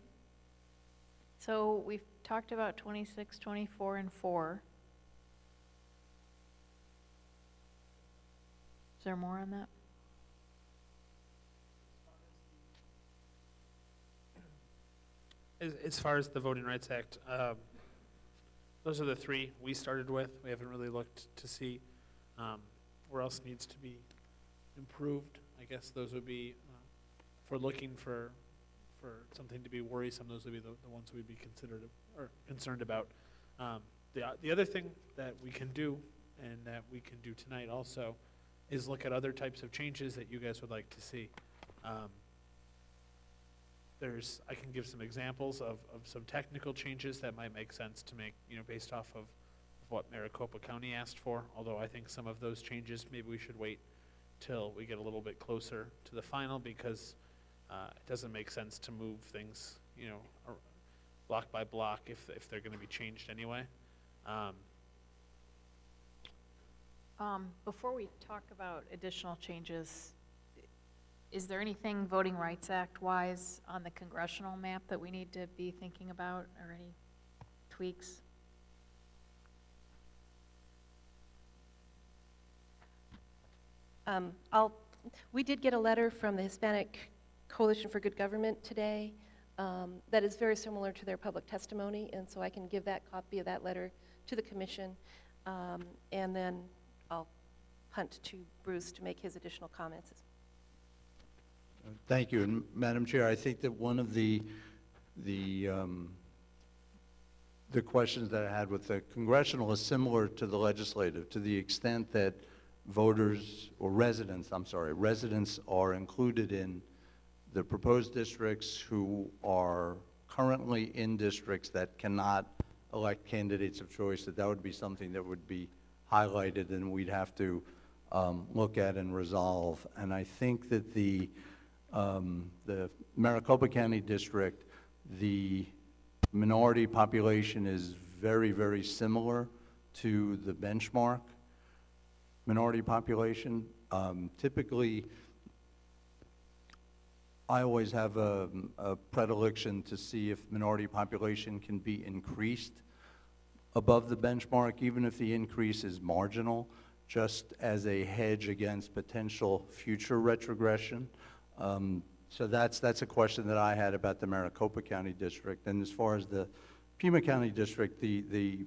So we've talked about 26, 24, and 4. Is there more on that? As far as the Voting Rights Act, those are the 3 we started with. We haven't really looked to see where else needs to be improved. I guess those would be, if we're looking for something to be worrisome, those would be the ones we'd be concerned about. The other thing that we can do, and that we can do tonight also, is look at other types of changes that you guys would like to see. I can give some examples of some technical changes that might make sense to make, based off of what Maricopa County asked for, although I think some of those changes, maybe we should wait till we get a little bit closer to the final, because it doesn't make sense to move things, block by block if they're going to be changed anyway. Before we talk about additional changes, is there anything Voting Rights Act-wise on the congressional map that we need to be thinking about, or any tweaks? We did get a letter from the Hispanic Coalition for Good Government today that is very similar to their public testimony, and so I can give that copy of that letter to the commission, and then I'll hunt to Bruce to make his additional comments. Thank you. And Madam Chair, I think that one of the questions that I had with the congressional is similar to the legislative, to the extent that voters, or residents, I'm sorry, residents are included in the proposed districts who are currently in districts that cannot elect candidates of choice, that would be something that would be highlighted and we'd have to look at and resolve. And I think that the Maricopa County District, the minority population is very, very similar to the benchmark minority population. Typically, I always have a predilection to see if minority population can be increased above the benchmark, even if the increase is marginal, just as a hedge against potential future retrogression. So that's a question that I had about the Maricopa County District. And as far as the Pima County District,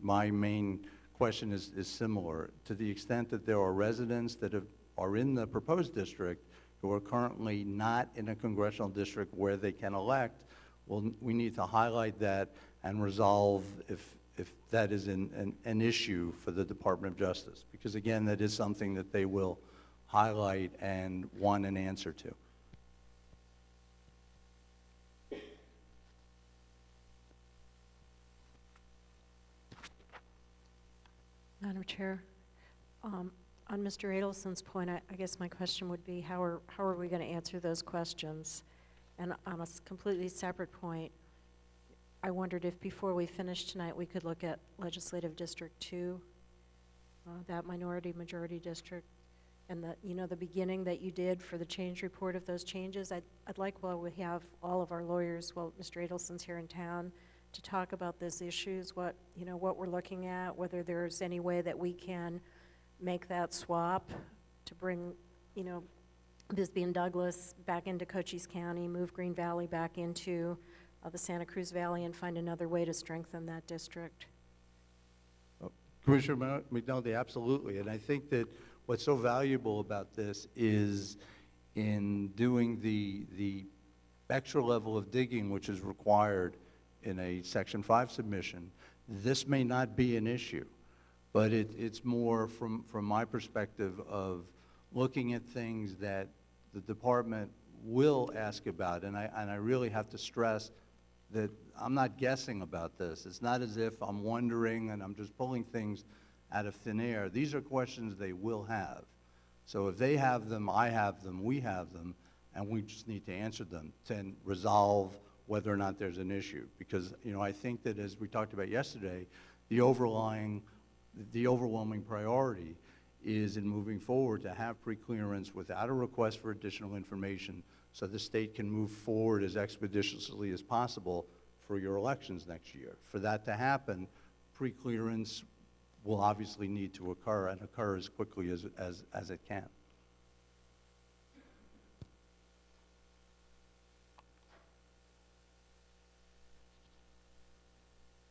my main question is similar. To the extent that there are residents that are in the proposed district who are currently not in a congressional district where they can elect, well, we need to highlight that and resolve if that is an issue for the Department of Justice. Because again, that is something that they will highlight and want an answer to. Madam Chair, on Mr. Adelson's point, I guess my question would be, how are we going to answer those questions? And on a completely separate point, I wondered if before we finish tonight, we could look at Legislative District 2, that minority-majority district, and the beginning that you did for the change report of those changes. I'd like, while we have all of our lawyers, well, Mr. Adelson's here in town, to talk about these issues, what we're looking at, whether there's any way that we can make that swap to bring, Bisbee and Douglas back into Cochise County, move Green Valley back into the Santa Cruz Valley, and find another way to strengthen that district. Commissioner McNulty, absolutely. And I think that what's so valuable about this is in doing the extra level of digging which is required in a Section 5 submission. This may not be an issue, but it's more from my perspective of looking at things that the department will ask about. And I really have to stress that I'm not guessing about this. It's not as if I'm wondering and I'm just pulling things out of thin air. These are questions they will have. So if they have them, I have them, we have them, and we just need to answer them to resolve whether or not there's an issue. Because I think that, as we talked about yesterday, the overwhelming priority is in moving forward to have pre-clearance without a request for additional information so the state can move forward as expeditiously as possible for your elections next year. For that to happen, pre-clearance will obviously need to occur and occur as quickly as it can.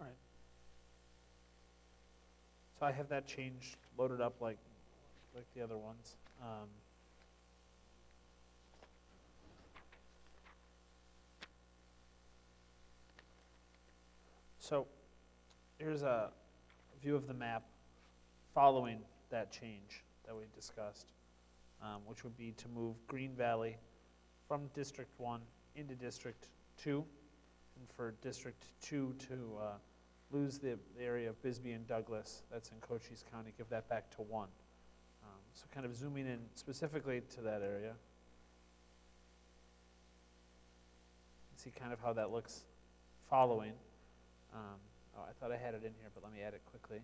All right. So I have that change loaded up like the other ones. So here's a view of the map following that change that we discussed, which would be to move Green Valley from District 1 into District 2, and for District 2 to lose the area of Bisbee and Douglas, that's in Cochise County, give that back to 1. So kind of zooming in specifically to that area. See kind of how that looks following. Oh, I thought I had it in here, but let me add it quickly.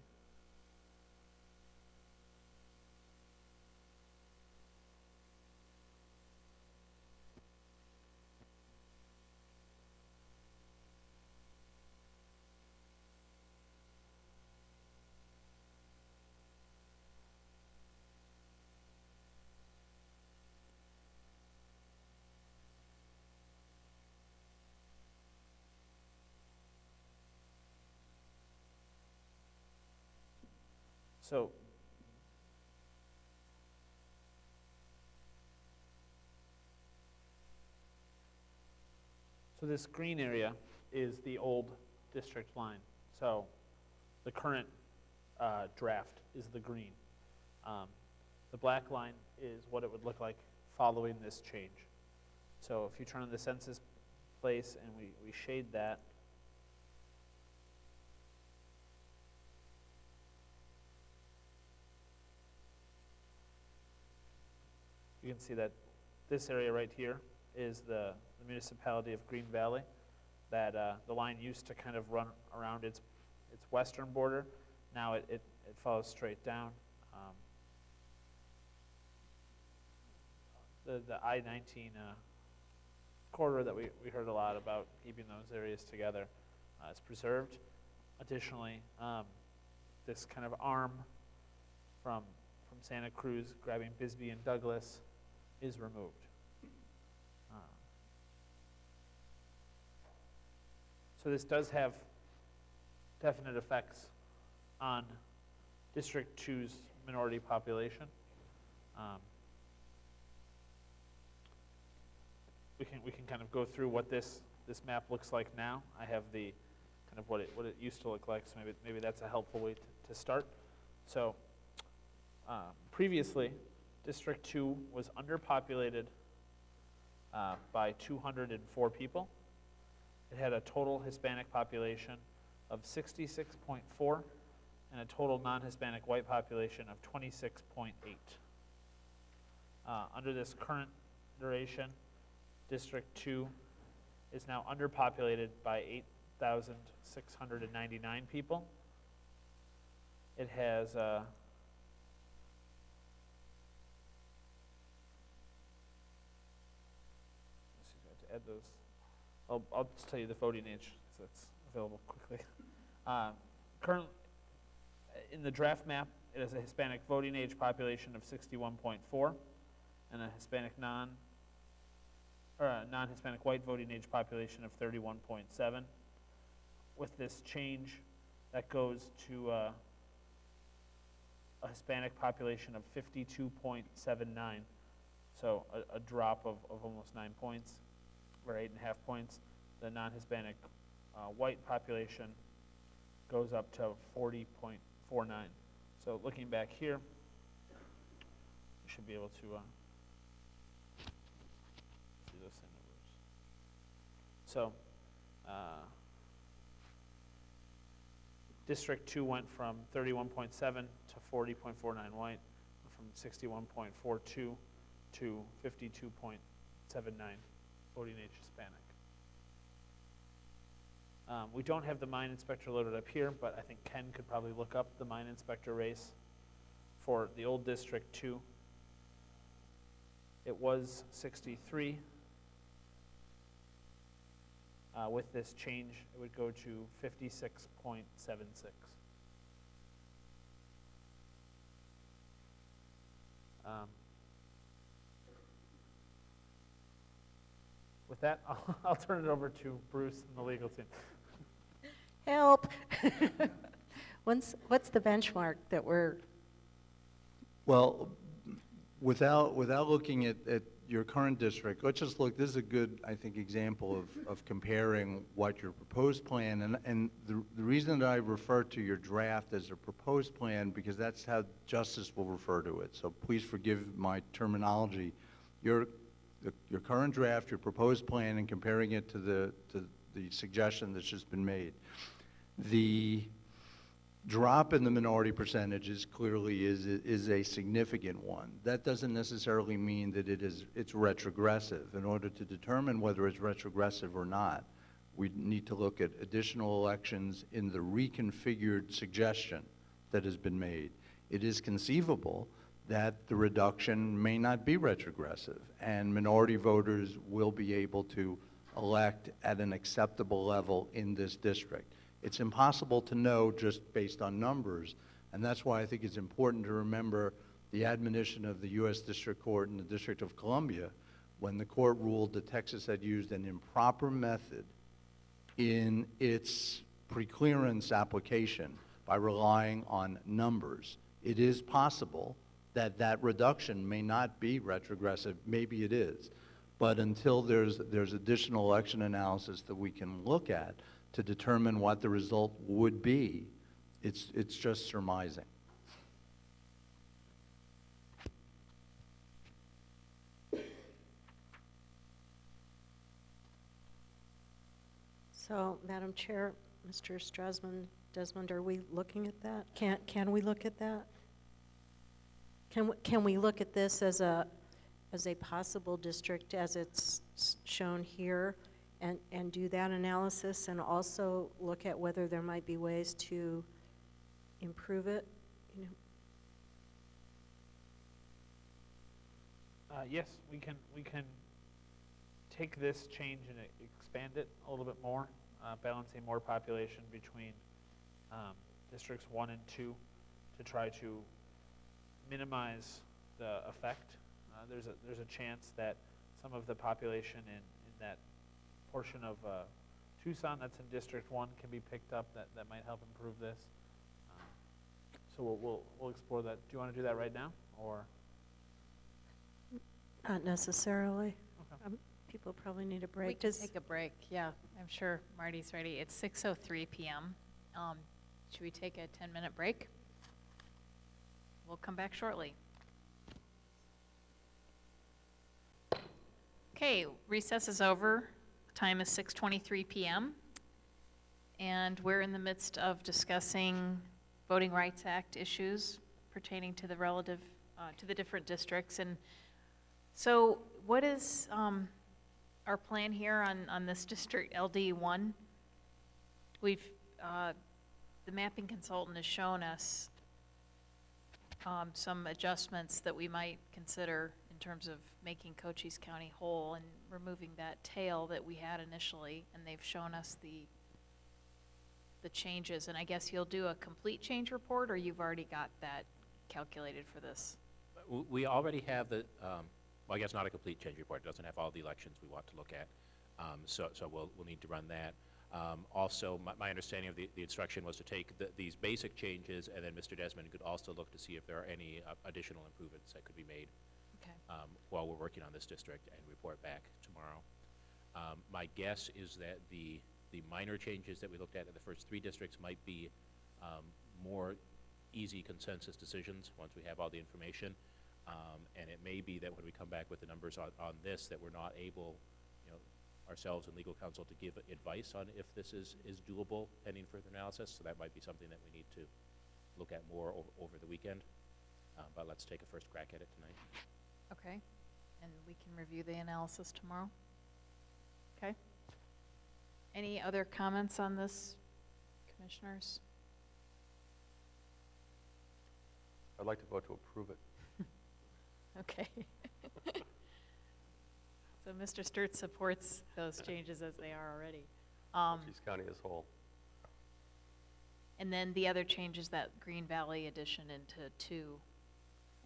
So this green area is the old district line. So the current draft is the green. The black line is what it would look like following this change. So if you turn on the census place and we shade that, you can see that this area right here is the municipality of Green Valley. That the line used to kind of run around its western border. Now it follows straight down. The I-19 corridor that we heard a lot about, keeping those areas together, is preserved. Additionally, this kind of arm from Santa Cruz, grabbing Bisbee and Douglas, is removed. So this does have definite effects on District 2's minority population. We can kind of go through what this map looks like now. I have the kind of what it used to look like, so maybe that's a helpful way to start. So previously, District 2 was underpopulated by 204 people. It had a total Hispanic population of 66.4 and a total non-Hispanic white population of 26.8. Under this current duration, District 2 is now underpopulated by 8,699 people. It has to add those. I'll just tell you the voting age, so that's available quickly. Current in the draft map, it has a Hispanic voting age population of 61.4 and a Hispanic non-Hispanic white voting age population of 31.7. With this change, that goes to a Hispanic population of 52.79, so a drop of almost 9 points, or 8.5 points. The non-Hispanic white population goes up to 40.49. So looking back here, you should be able to see those same numbers. So District 2 went from 31.7 to 40.49 white, from 61.42 to 52.79 voting age Hispanic. We don't have the mine inspector loaded up here, but I think Ken could probably look up the mine inspector race for the old District 2. It was 63. With this change, it would go to 56.76. With that, I'll turn it over to Bruce and the legal team. Help. What's the benchmark that we're? Well, without looking at your current district, let's just look, this is a good, I think, example of comparing what your proposed plan, and the reason that I refer to your draft as a proposed plan, because that's how Justice will refer to it, so please forgive my terminology. Your current draft, your proposed plan, and comparing it to the suggestion that's just been made. The drop in the minority percentages clearly is a significant one. That doesn't necessarily mean that it's retrogressive. In order to determine whether it's retrogressive or not, we need to look at additional elections in the reconfigured suggestion that has been made. It is conceivable that the reduction may not be retrogressive, and minority voters will be able to elect at an acceptable level in this district. It's impossible to know just based on numbers, and that's why I think it's important to remember the admonition of the U.S. District Court in the District of Columbia when the court ruled that Texas had used an improper method in its preclearance application by relying on numbers. It is possible that that reduction may not be retrogressive, maybe it is. But until there's additional election analysis that we can look at to determine what the result would be, it's just surmising. So, Madam Chair, Mr. Desmond, are we looking at that? Can we look at that? Can we look at this as a possible district as it's shown here and do that analysis and also look at whether there might be ways to improve it? You know? Yes, we can take this change and expand it a little bit more, balancing more population between districts 1 and 2 to try to minimize the effect. There's a chance that some of the population in that portion of Tucson that's in District 1 can be picked up that might help improve this. So we'll explore that. Do you want to do that right now, or? Not necessarily. Okay. People probably need a break. We can take a break, yeah. I'm sure Marty's ready. It's 6:03 p.m. Should we take a 10-minute break? We'll come back shortly. Okay, recess is over. The time is 6:23 p.m. And we're in the midst of discussing Voting Rights Act issues pertaining to the to the different districts. And so what is our plan here on this district, LD1? The mapping consultant has shown us some adjustments that we might consider in terms of making Cochise County whole and removing that tail that we had initially, and they've shown us the changes. And I guess you'll do a complete change report, or you've already got that calculated for this? We already have the, well, I guess not a complete change report. It doesn't have all the elections we want to look at. So we'll need to run that. Also, my understanding of the instruction was to take these basic changes, and then Mr. Desmond could also look to see if there are any additional improvements that could be made while we're working on this district, and report back tomorrow. My guess is that the minor changes that we looked at in the first 3 districts might be more easy consensus decisions once we have all the information. And it may be that when we come back with the numbers on this, that we're not able, ourselves and legal counsel, to give advice on if this is doable pending further analysis. So that might be something that we need to look at more over the weekend. But let's take a first crack at it tonight. Okay, and we can review the analysis tomorrow. Okay. Any other comments on this, commissioners? I'd like to vote to approve it. Okay. So Mr. Sturts supports those changes as they are already. Cochise County as whole. And then the other change is that Green Valley addition into 2.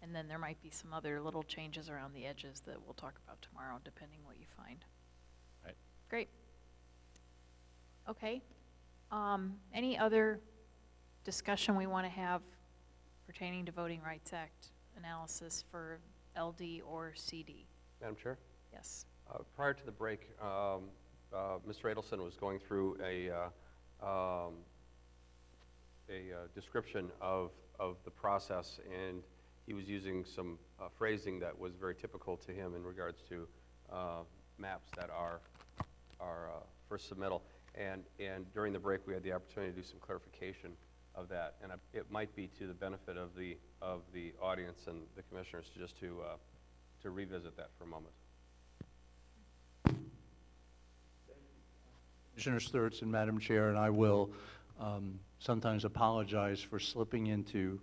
And then there might be some other little changes around the edges that we'll talk about tomorrow, depending what you find. Right. Great. Okay. Any other discussion we want to have pertaining to Voting Rights Act analysis for LD or CD? Madam Chair? Yes. Prior to the break, Mr. Adelson was going through a description of the process, and he was using some phrasing that was very typical to him in regards to maps that are for submittal. And during the break, we had the opportunity to do some clarification of that, and it might be to the benefit of the audience and the commissioners to revisit that for a moment. Commissioner Sturts and Madam Chair, and I will sometimes apologize for slipping into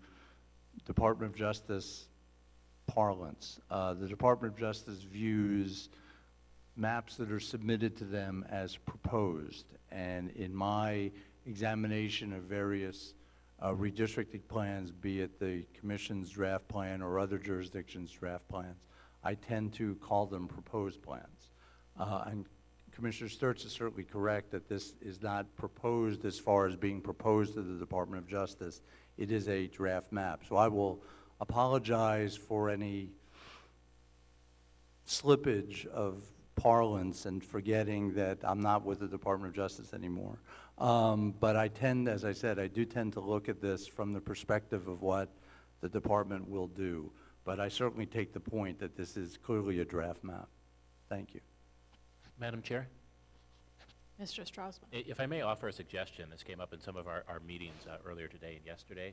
Department of Justice parlance. The Department of Justice views maps that are submitted to them as proposed, and in my examination of various redistricting plans, be it the Commission's draft plan or other jurisdictions' draft plans, I tend to call them proposed plans. And Commissioner Sturts is certainly correct that this is not proposed as far as being proposed to the Department of Justice. It is a draft map. So I will apologize for any slippage of parlance and forgetting that I'm not with the Department of Justice anymore. But I tend, as I said, I do tend to look at this from the perspective of what the department will do. But I certainly take the point that this is clearly a draft map. Thank you. Madam Chair, Mr. Straussman. if I may offer a suggestion, this came up in some of our meetings earlier today and yesterday,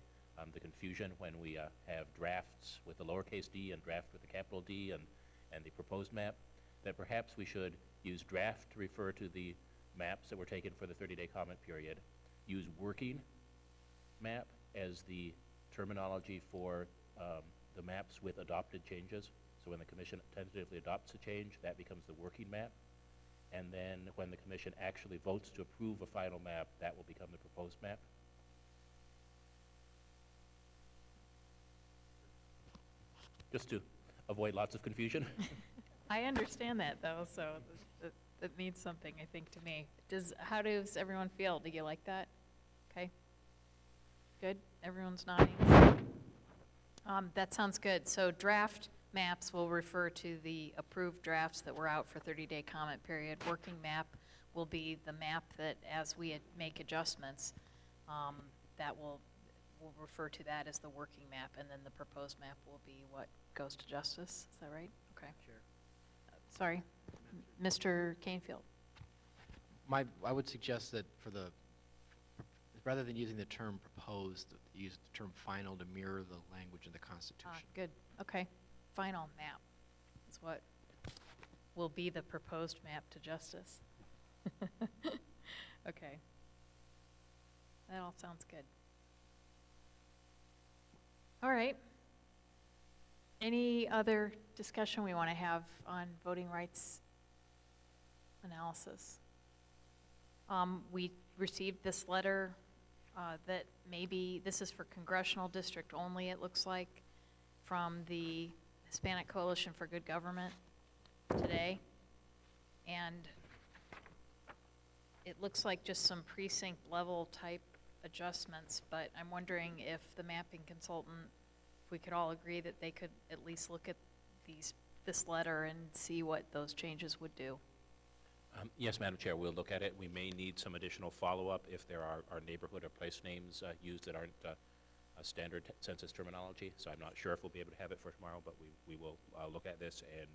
the confusion when we have drafts with the lowercase d and draft with the capital D and the proposed map, that perhaps we should use draft to refer to the maps that were taken for the 30-day comment period, use working map as the terminology for the maps with adopted changes. So when the commission tentatively adopts a change, that becomes the working map. And then when the commission actually votes to approve a final map, that will become the proposed map. Just to avoid lots of confusion. I understand that, though, so that means something, I think, to me. How does everyone feel? Do you like that? Okay. Good? Everyone's nodding? That sounds good. So draft maps will refer to the approved drafts that were out for 30-day comment period. Working map will be the map that, as we make adjustments, that we'll refer to that as the working map, and then the proposed map will be what goes to justice. Is that right? Okay. Sure. Sorry, Mr. Canfield. I would suggest that rather than using the term proposed, use the term final to mirror the language in the Constitution. Good. Okay. Final map is what will be the proposed map to justice. Okay. That all sounds good. All right. Any other discussion we want to have on voting rights analysis? We received this letter that maybe this is for congressional district only, it looks like, from the Hispanic Coalition for Good Government today. And it looks like just some precinct level type adjustments, but I'm wondering if the mapping consultant, if we could all agree that they could at least look at this letter and see what those changes would do. Yes, Madam Chair, we'll look at it. We may need some additional follow-up if there are neighborhood or place names used that aren't standard census terminology. So I'm not sure if we'll be able to have it for tomorrow, but we will look at this and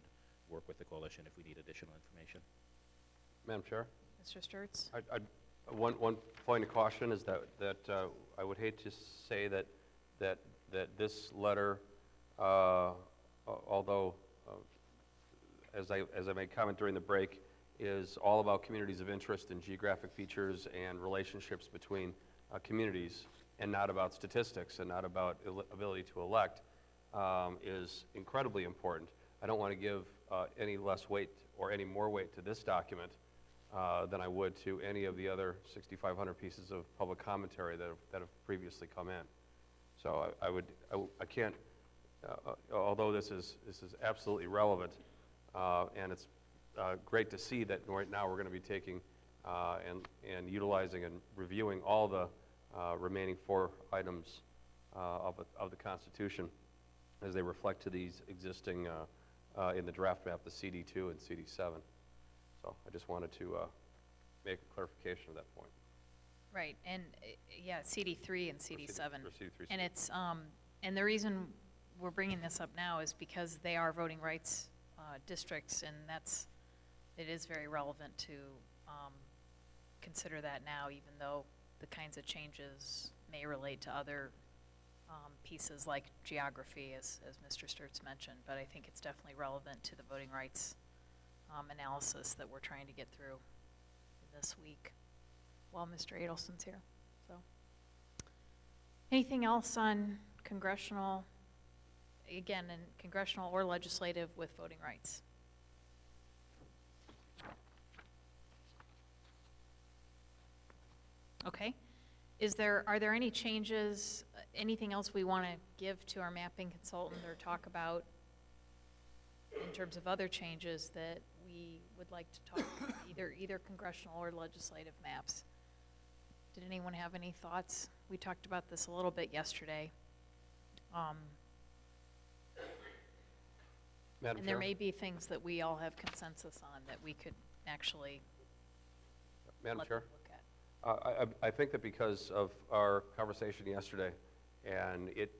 work with the coalition if we need additional information. Madam Chair? Mr. Sturts? One point of caution is that I would hate to say that this letter, although as I made comment during the break, is all about communities of interest and geographic features and relationships between communities, and not about statistics and not about ability to elect, is incredibly important. I don't want to give any less weight or any more weight to this document than I would to any of the other 6,500 pieces of public commentary that have previously come in. So I can't, although this is absolutely relevant, and it's great to see that right now we're going to be taking and utilizing and reviewing all the remaining 4 items of the Constitution as they reflect to these existing in the draft map, the CD2 and CD7. So I just wanted to make a clarification of that point. Right, and yeah, CD3 and CD7. Or CD3. And it's, and the reason we're bringing this up now is because they are voting rights districts, and it is very relevant to consider that now, even though the kinds of changes may relate to other pieces like geography, as Mr. Sturts mentioned, but I think it's definitely relevant to the voting rights analysis that we're trying to get through this week while Mr. Adelson's here. So, anything else on congressional, again, in congressional or legislative with voting rights? Okay. Are there any changes, anything else we want to give to our mapping consultant or talk about in terms of other changes that we would like to talk, either congressional or legislative maps. Did anyone have any thoughts? We talked about this a little bit yesterday. Madam And there Chair? may be things that we all have consensus on that we could actually Madam let Chair? them look at. I think that because of our conversation yesterday and it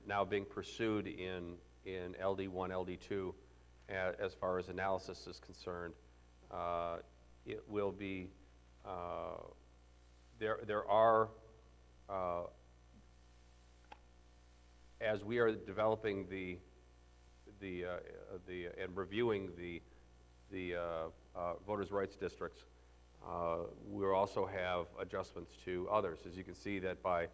now being pursued in LD1, LD2, as far as analysis is concerned, it will be, there are, as we are developing and reviewing the voters' rights districts, we'll also have adjustments to others. As you can see that by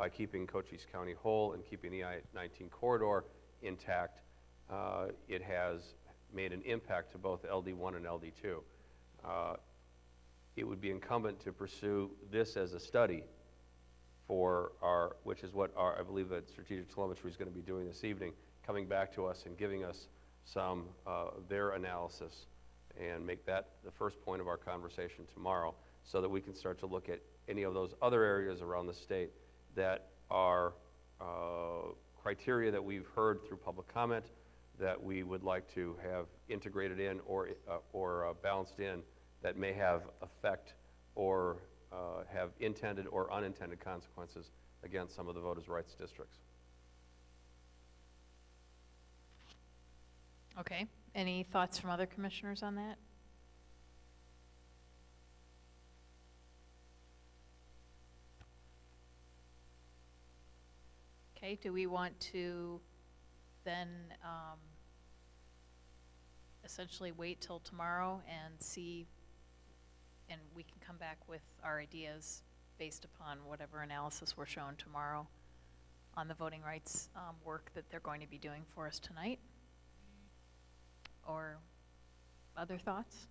keeping Cochise County whole and keeping the I-19 corridor intact, it has made an impact to both LD1 and LD2. It would be incumbent to pursue this as a study for which is what I believe that Strategic Telemetry is going to be doing this evening, coming back to us and giving us some their analysis, and make that the first point of our conversation tomorrow, so that we can start to look at any of those other areas around the state that are criteria that we've heard through public comment that we would like to have integrated in or balanced in, that may have effect or have intended or unintended consequences against some of the voters' rights districts. Okay, any thoughts from other commissioners on that? Okay, do we want to then essentially wait till tomorrow and see, and we can come back with our ideas based upon whatever analysis we're shown tomorrow on the voting rights work that they're going to be doing for us tonight? Or other thoughts?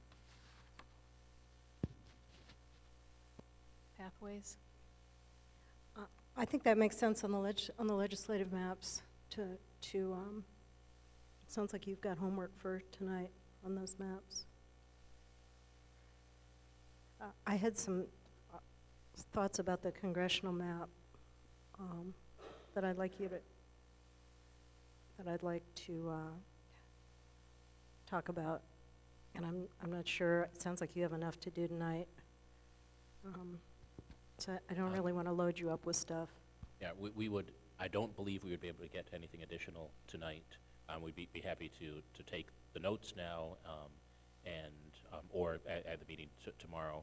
Pathways? I think that makes sense on the legislative maps to it sounds like you've got homework for tonight on those maps. I had some thoughts about the congressional map that I'd like to talk about, and I'm not sure. It sounds like you have enough to do tonight, so I don't really want to load you up with stuff. Yeah, we would, I don't believe we would be able to get anything additional tonight. We'd be happy to take the notes now or at the meeting tomorrow.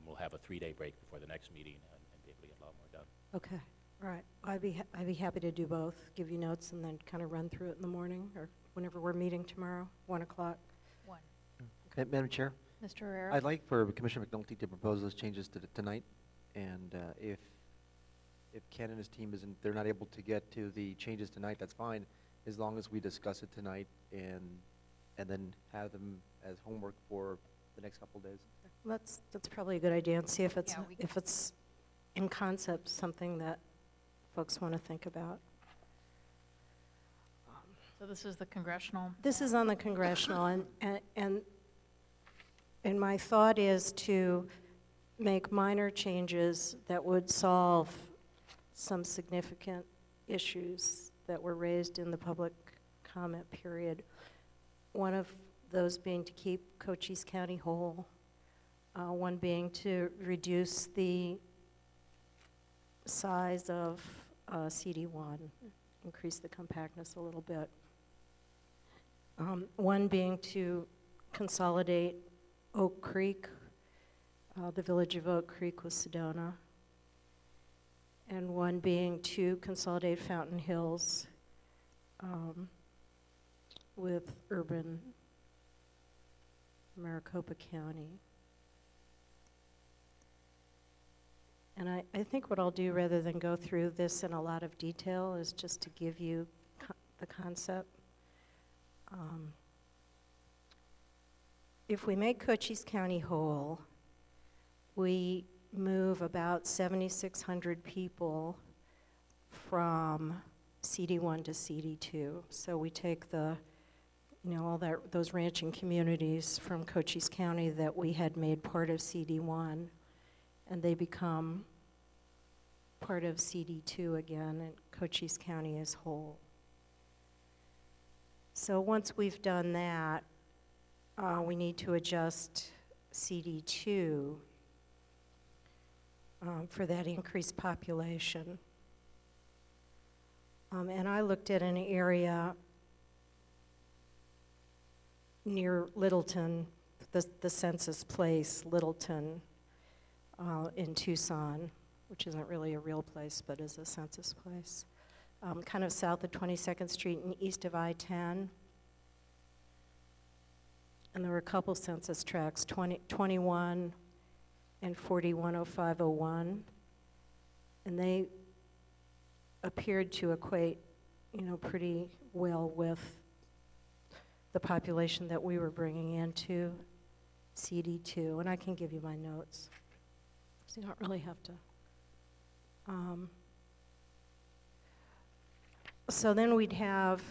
We'll have a 3-day break before the next meeting and be able to get a lot more done. Okay, all right. I'd be happy to do both, give you notes and then kind of run through it in the morning or whenever we're meeting tomorrow, 1 o'clock. One. Madam Chair, Mr. Herrera? I'd like for Commissioner McNulty to propose those changes tonight, and if Ken and his team they're not able to get to the changes tonight, that's fine, as long as we discuss it tonight and then have them as homework for the next couple of days. That's probably a good idea, and see if it's Yeah, if it's in concept something that folks want to think about. So this is the congressional? This is on the congressional, and my thought is to make minor changes that would solve some significant issues that were raised in the public comment period. One of those being to keep Cochise County whole, one being to reduce the size of CD1, increase the compactness a little bit. One being to consolidate Oak Creek, the village of Oak Creek with Sedona, and one being to consolidate Fountain Hills with urban Maricopa County. And I think what I'll do, rather than go through this in a lot of detail, is just to give you the concept. If we make Cochise County whole, we move about 7,600 people from CD1 to CD2. So we take the you know, all those ranching communities from Cochise County that we had made part of CD1, and they become part of CD2 again, and Cochise County as whole. So once we've done that, we need to adjust CD2 for that increased population. And I looked at an area near Littleton, the census place, Littleton, in Tucson, which isn't really a real place, but is a census place, kind of south of 22nd Street and east of I-10. And there were a couple census tracts, 21 and 410501, and they appeared to equate, you know, pretty well with the population that we were bringing into CD2, and I can give you my notes, so you don't really have to. So then we'd have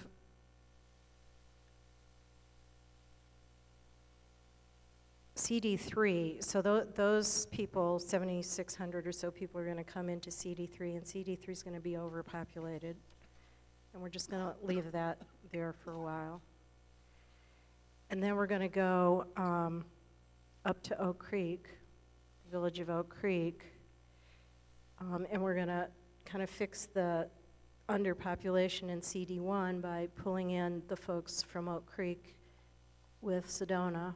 CD3, so those people, 7,600 or so people, are going to come into CD3, and CD3 is going to be overpopulated, and we're just going to leave that there for a while. And then we're going to go up to Oak Creek, the village of Oak Creek, and we're going to kind of fix the underpopulation in CD1 by pulling in the folks from Oak Creek with Sedona,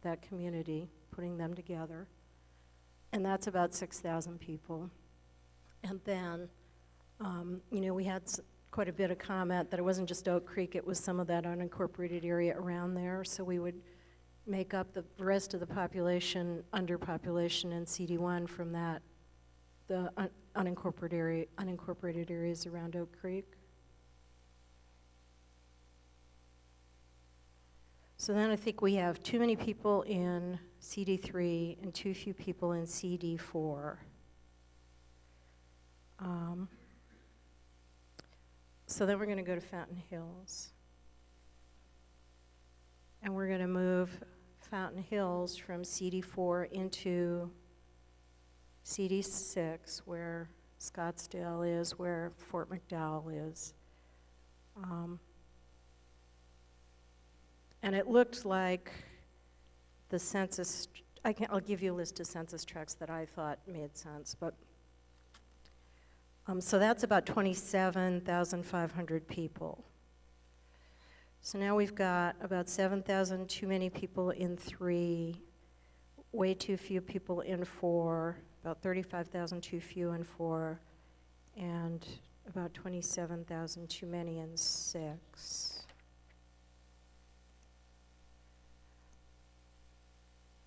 that community, putting them together. And that's about 6,000 people. And then, you know, we had quite a bit of comment that it wasn't just Oak Creek, it was some of that unincorporated area around there. So we would make up the rest of the population, underpopulation in CD1 from that, the unincorporated areas around Oak Creek. So then I think we have too many people in CD3 and too few people in CD4. So then we're going to go to Fountain Hills. And we're going to move Fountain Hills from CD4 into CD6, where Scottsdale is, where Fort McDowell is. And it looked like the census, I'll give you a list of census tracts that I thought made sense, but so that's about 27,500 people. So now we've got about 7,000 too many people in 3, way too few people in 4, about 35,000 too few in 4, and about 27,000 too many in 6.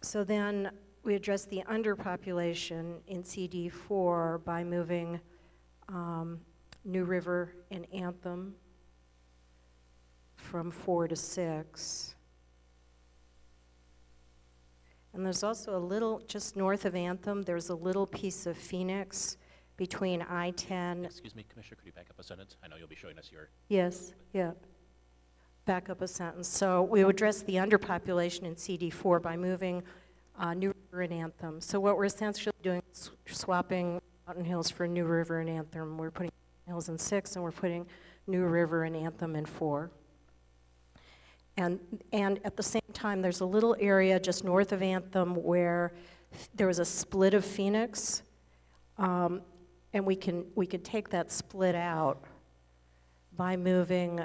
So then we address the underpopulation in CD4 by moving New River and Anthem from 4 to 6. And there's also a little, just north of Anthem, there's a little piece of Phoenix between I-10. Excuse me, Commissioner, could you back up a sentence? I know you'll be showing us your... Yes, yeah. Back up a sentence. So we address the underpopulation in CD4 by moving New River and Anthem. So what we're essentially doing is swapping Fountain Hills for New River and Anthem. We're putting Fountain Hills in 6, and we're putting New River and Anthem in 4. And at the same time, there's a little area just north of Anthem where there was a split of Phoenix, and we could take that split out by moving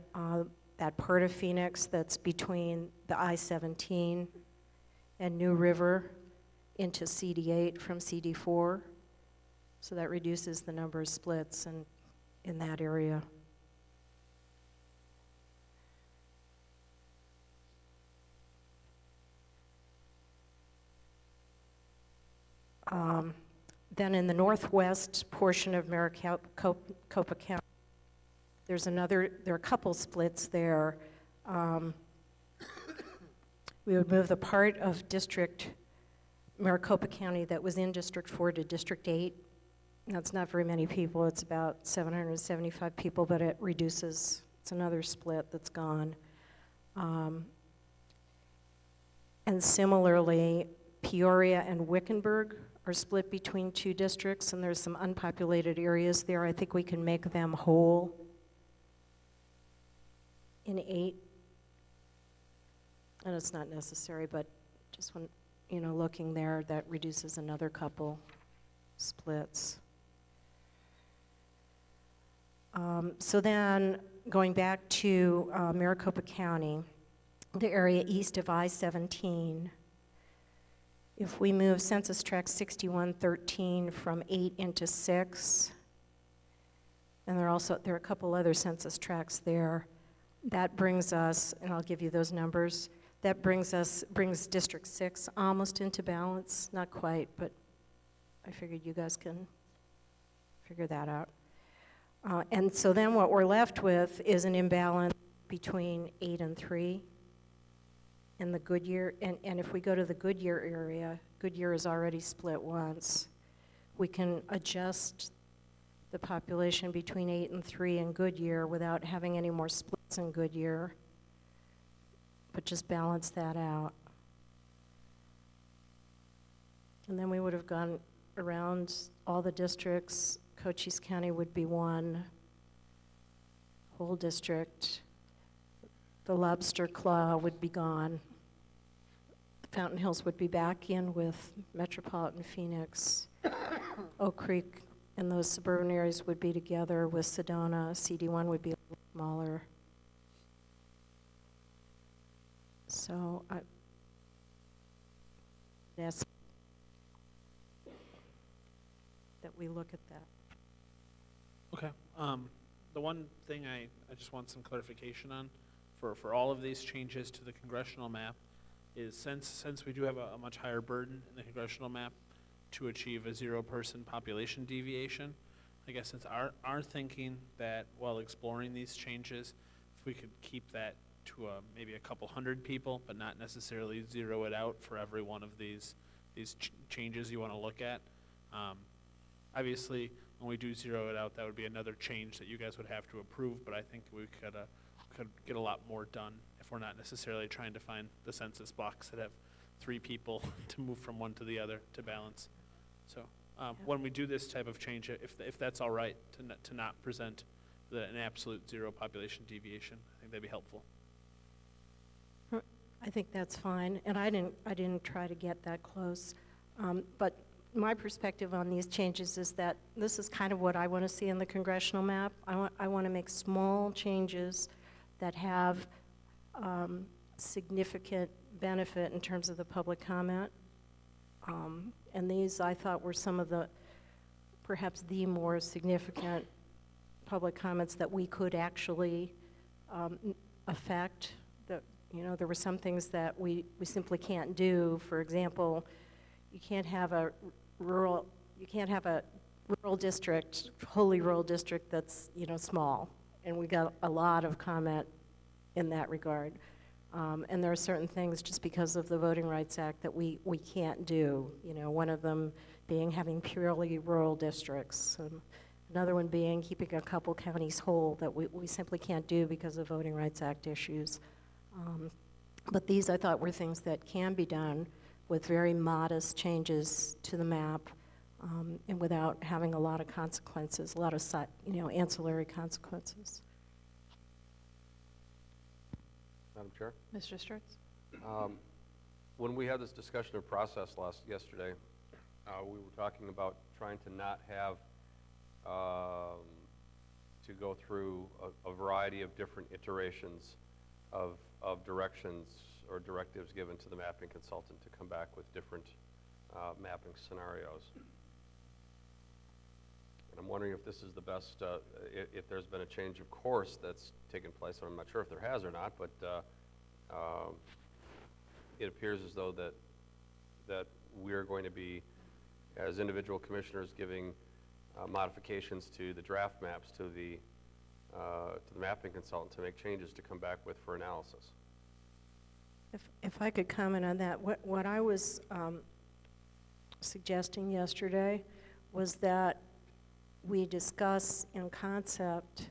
that part of Phoenix that's between the I-17 and New River into CD8 from CD4. So that reduces the number of splits in that area. Then in the northwest portion of Maricopa County, there are a couple splits there. We would move the part of Maricopa County that was in District 4 to District 8. That's not very many people, it's about 775 people, but it reduces, it's another split that's gone. And similarly, Peoria and Wickenburg are split between 2 districts, and there's some unpopulated areas there. I think we can make them whole in 8. And it's not necessary, but just when, looking there, that reduces another couple splits. So then, going back to Maricopa County, the area east of I-17, if we move Census Tract 6113 from 8 into 6, and there are a couple other census tracts there, that brings us, and I'll give you those numbers, that brings District 6 almost into balance, not quite, but I figured you guys can figure that out. And so then what we're left with is an imbalance between 8 and 3 in the Goodyear, and if we go to the Goodyear area, Goodyear is already split once. We can adjust the population between 8 and 3 in Goodyear without having any more splits in Goodyear, but just balance that out. And then we would have gone around all the districts. Cochise County would be 1 whole district. The Lobster Claw would be gone. Fountain Hills would be back in with Metropolitan Phoenix. Oak Creek and those suburban areas would be together with Sedona. CD1 would be a little smaller. So I ask that we look at that. Okay. The one thing I just want some clarification on for all of these changes to the congressional map is since we do have a much higher burden in the congressional map to achieve a 0-person population deviation, I guess it's our thinking that while exploring these changes, if we could keep that to maybe a couple hundred people, but not necessarily zero it out for every one of these changes you want to look at. Obviously, when we do zero it out, that would be another change that you guys would have to approve, but I think we could get a lot more done if we're not necessarily trying to find the census blocks that have 3 people to move from one to the other to balance. So when we do this type of change, if that's all right to not present an absolute 0 population deviation, I think that'd be helpful. I think that's fine, and I didn't try to get that close, but my perspective on these changes is that this is kind of what I want to see in the congressional map. I want to make small changes that have significant benefit in terms of the public comment. And these, I thought, were some of perhaps the more significant public comments that we could actually affect. There were some things that we simply can't do. For example, you can't have a rural district, wholly rural district that's small, and we got a lot of comment in that regard. And there are certain things just because of the Voting Rights Act that we can't do. One of them being having purely rural districts. Another one being keeping a couple counties whole that we simply can't do because of Voting Rights Act issues. But these, I thought, were things that can be done with very modest changes to the map and without having a lot of consequences, a lot of ancillary consequences. Madam Chair? Mr. Sturts? When we had this discussion of process yesterday, we were talking about trying to not have to go through a variety of different iterations of directions or directives given to the mapping consultant to come back with different mapping scenarios. And I'm wondering if this is the best, if there's been a change of course that's taken place. I'm not sure if there has or not, but it appears as though that we're going to be, as individual commissioners, giving modifications to the draft maps to the mapping consultant to make changes to come back with for analysis. If I could comment on that, what I was suggesting yesterday was that we discuss in concept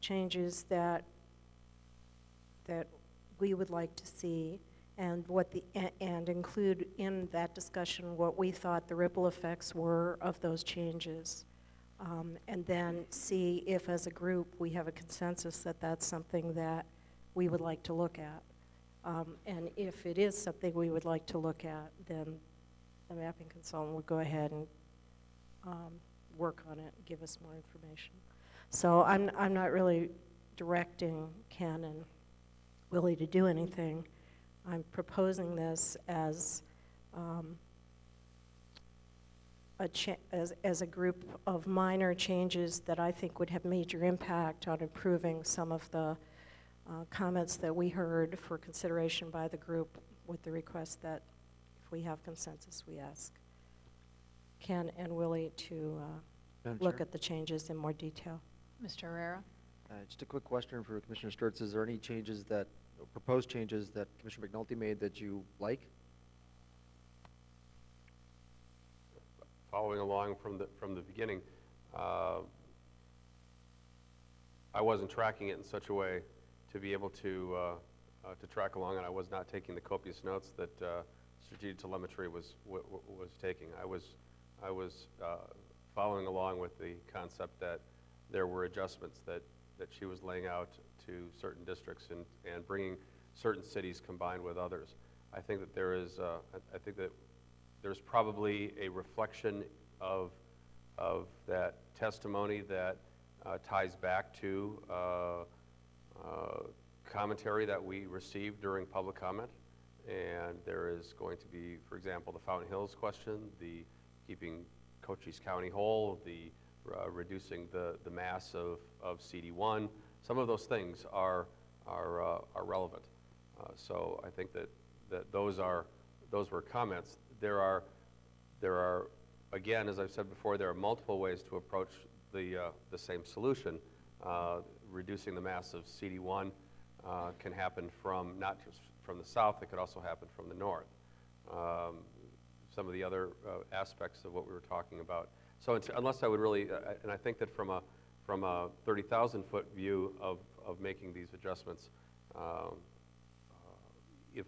changes that we would like to see, and and include in that discussion what we thought the ripple effects were of those changes. And then see if, as a group, we have a consensus that that's something that we would like to look at. And if it is something we would like to look at, then the mapping consultant would go ahead and work on it and give us more information. So I'm not really directing Ken and Willie to do anything. I'm proposing this as as a group of minor changes that I think would have major impact on improving some of the comments that we heard for consideration by the group, with the request that if we have consensus, we ask Ken and Willie to look at the changes in more detail. Mr. Herrera? Just a quick question for Commissioner Sturts. Is there any changes that, proposed changes that Commissioner McNulty made that you like? Following along from the beginning, I wasn't tracking it in such a way to be able to track along, and I was not taking the copious notes that strategic telemetry was taking. I was following along with the concept that there were adjustments that she was laying out to certain districts and bringing certain cities combined with others. I think that there is, I think that there's probably a reflection of that testimony that ties back to commentary that we received during public comment. And there is going to be, for example, the Fountain Hills question, the keeping Cochise County whole, the reducing the mass of CD1. Some of those things are relevant. So I think that those were comments. There are, again, as I've said before, there are multiple ways to approach the same solution. Reducing the mass of CD1 can happen from, not just from the south, it could also happen from the north. Some of the other aspects of what we were talking about. So unless I would really, and I think that from a 30,000-foot view of making these adjustments, if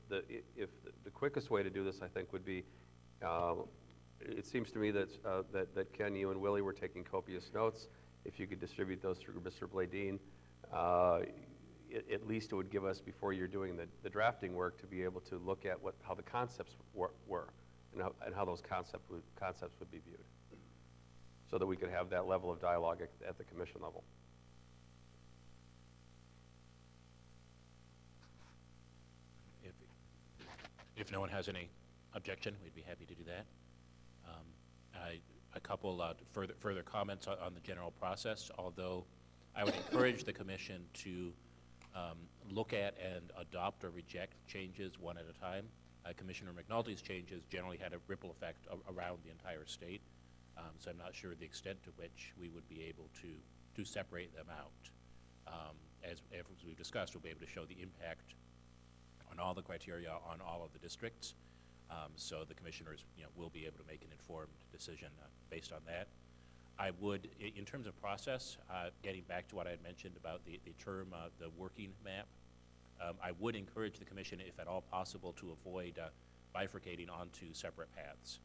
the quickest way to do this, I think, would be, it seems to me that Ken, you and Willie were taking copious notes. If you could distribute those through Mr. Bladine, at least it would give us, before you're doing the drafting work, to be able to look at how the concepts were and how those concepts would be viewed, so that we could have that level of dialogue at the commission level. If no one has any objection, we'd be happy to do that. A couple further comments on the general process, although I would encourage the commission to look at and adopt or reject changes one at a time. Commissioner McNulty's changes generally had a ripple effect around the entire state, so I'm not sure the extent to which we would be able to separate them out. As we've discussed, we'll be able to show the impact on all the criteria on all of the districts, so the commissioners will be able to make an informed decision based on that. I would, in terms of process, getting back to what I had mentioned about the term, the working map, I would encourage the commission, if at all possible, to avoid bifurcating onto separate paths.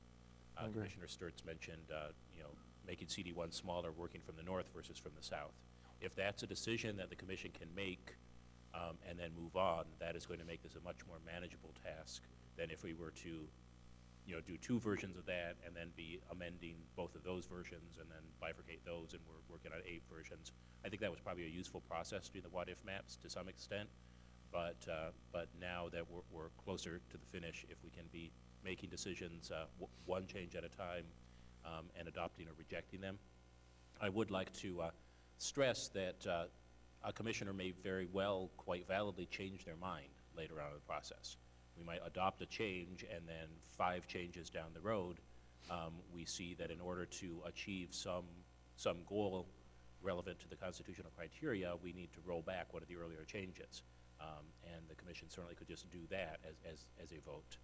Commissioner Sturts mentioned, making CD1 smaller, working from the north versus from the south. If that's a decision that the commission can make and then move on, that is going to make this a much more manageable task than if we were to do two versions of that and then be amending both of those versions and then bifurcate those, and we're working on 8 versions. I think that was probably a useful process doing the what-if maps to some extent, but now that we're closer to the finish, if we can be making decisions one change at a time and adopting or rejecting them. I would like to stress that a commissioner may very well quite validly change their mind later on in the process. We might adopt a change, and then 5 changes down the road, we see that in order to achieve some goal relevant to the constitutional criteria, we need to roll back one of the earlier changes. And the commission certainly could just do that as a vote,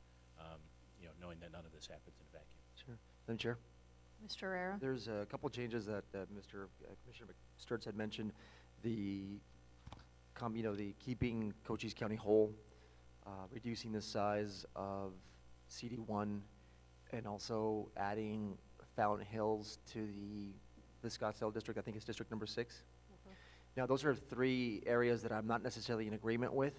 knowing that none of this happens in a vacuum. Sure. Madam Chair? Mr. Herrera? There's a couple changes that Commissioner Sturts had mentioned. The the keeping Cochise County whole, reducing the size of CD1, and also adding Fountain Hills to the Scottsdale district. I think it's district number 6. Now, those are 3 areas that I'm not necessarily in agreement with,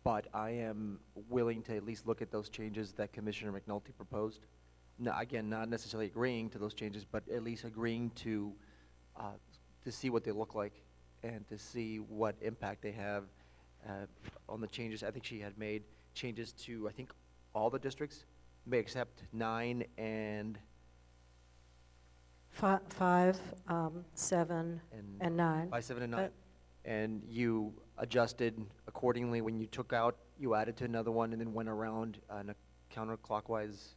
but I am willing to at least look at those changes that Commissioner McNulty proposed. Now, again, not necessarily agreeing to those changes, but at least agreeing to see what they look like and to see what impact they have on the changes. I think she had made changes to, I think, all the districts, except 9 and 5, 7, and 9. 5, 7, and 9. And you adjusted accordingly. When you took out, you added to another one and then went around in a counterclockwise.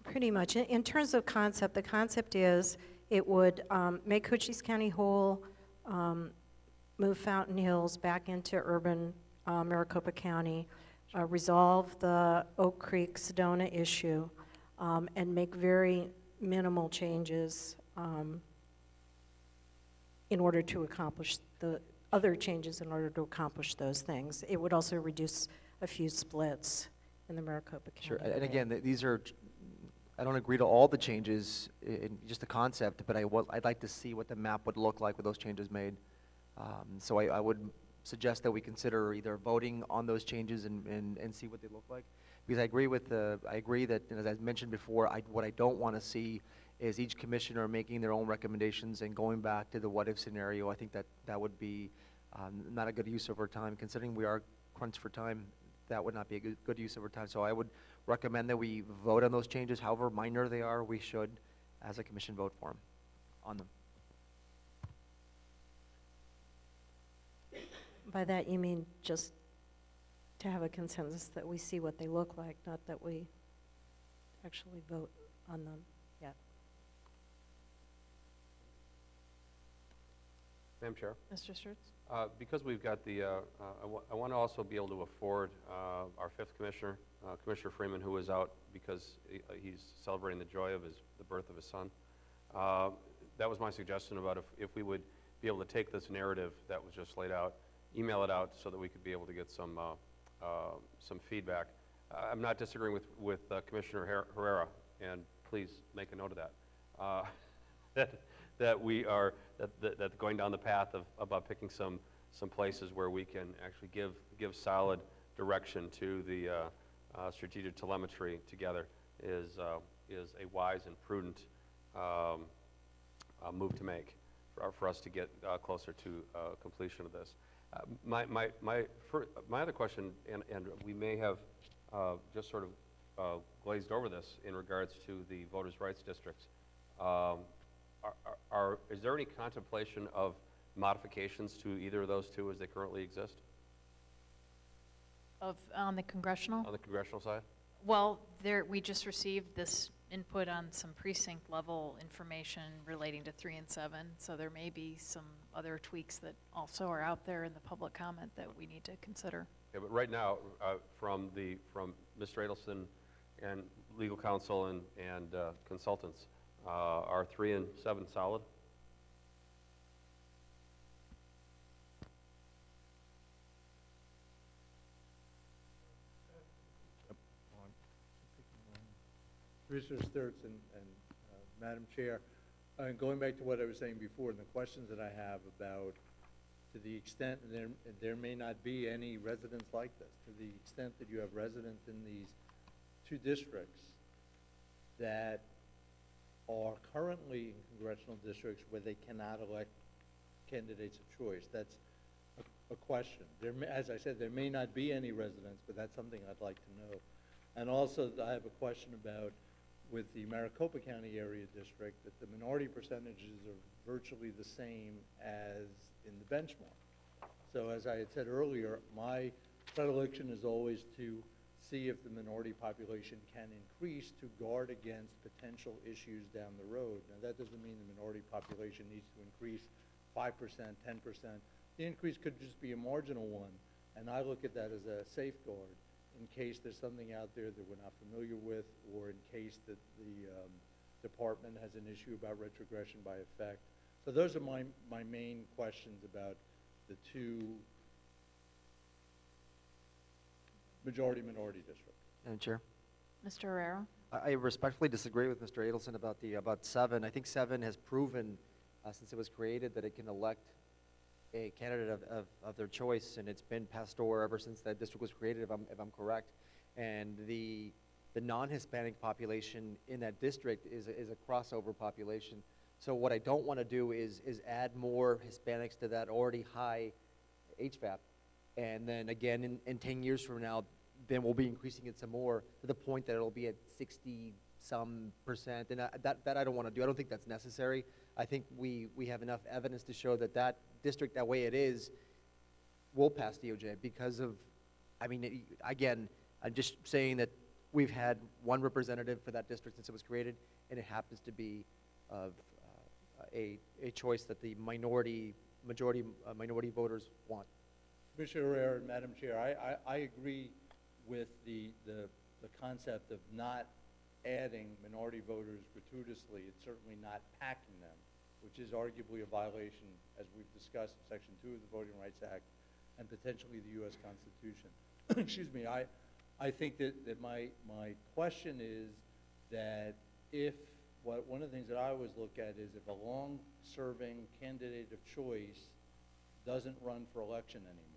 Pretty much. In terms of concept, the concept is it would make Cochise County whole, move Fountain Hills back into urban Maricopa County, resolve the Oak Creek Sedona issue, and make very minimal changes in order to accomplish the other changes in order to accomplish those things. It would also reduce a few splits in the Maricopa County. Sure, and again, these are, I don't agree to all the changes in just the concept, but I'd like to see what the map would look like with those changes made. So I would suggest that we consider either voting on those changes and see what they look like. Because I agree that, as I mentioned before, what I don't want to see is each commissioner making their own recommendations and going back to the what-if scenario. I think that would be not a good use of our time. Considering we are crunched for time, that would not be a good use of our time. So I would recommend that we vote on those changes. However minor they are, we should, as a commission, vote for them, on them. By that you mean just to have a consensus that we see what they look like, not that we actually vote on them yet. Madam Chair? Mr. Sturts? Because we've got the, I want to also be able to afford our 5th commissioner, Commissioner Freeman, who is out because he's celebrating the joy of the birth of his son. That was my suggestion about if we would be able to take this narrative that was just laid out, email it out so that we could be able to get some feedback. I'm not disagreeing with Commissioner Herrera, and please make a note of that. That we are that going down the path of about picking some places where we can actually give solid direction to the strategic telemetry together is a wise and prudent move to make for us to get closer to completion of this. My other question, and we may have just sort of glazed over this in regards to the voters' rights districts. Is there any contemplation of modifications to either of those two as they currently exist? On the congressional? On the congressional side? Well, we just received this input on some precinct level information relating to 3 and 7, so there may be some other tweaks that also are out there in the public comment that we need to consider. Yeah, but right now, from Mr. Adelson and legal counsel and consultants, are 3 and 7 solid? Commissioner Sturts and Madam Chair, going back to what I was saying before and the questions that I have about, to the extent, and there may not be any residents like this, to the extent that you have residents in these 2 districts that are currently in congressional districts where they cannot elect candidates of choice. That's a question. As I said, there may not be any residents, but that's something I'd like to know. And also, I have a question about, with the Maricopa County Area District, that the minority percentages are virtually the same as in the benchmark. So as I had said earlier, my predilection is always to see if the minority population can increase to guard against potential issues down the road. Now, that doesn't mean the minority population needs to increase 5%, 10%. The increase could just be a marginal one, and I look at that as a safeguard in case there's something out there that we're not familiar with, or in case that the department has an issue about retrogression by effect. So those are my main questions about the two majority-minority districts. Madam Chair? Mr. Herrera? I respectfully disagree with Mr. Adelson about 7. I think 7 has proven, since it was created, that it can elect a candidate of their choice, and it's been pastor ever since that district was created, if I'm correct. And the non-Hispanic population in that district is a crossover population. So what I don't want to do is add more Hispanics to that already high HVAP. And then again, in 10 years from now, then we'll be increasing it some more to the point that it'll be at 60-some%. And that I don't want to do. I don't think that's necessary. I think we have enough evidence to show that that district, that way it is, will pass DOJ because of, I mean, again, I'm just saying that we've had one representative for that district since it was created, and it happens to be of a choice that the minority voters want. Commissioner Herrera and Madam Chair, I agree with the concept of not adding minority voters gratuitously. It's certainly not packing them, which is arguably a violation, as we've discussed, in Section 2 of the Voting Rights Act and potentially the U.S. Constitution. Excuse me. I think that my question is that one of the things that I always look at is if a long-serving candidate of choice doesn't run for election anymore,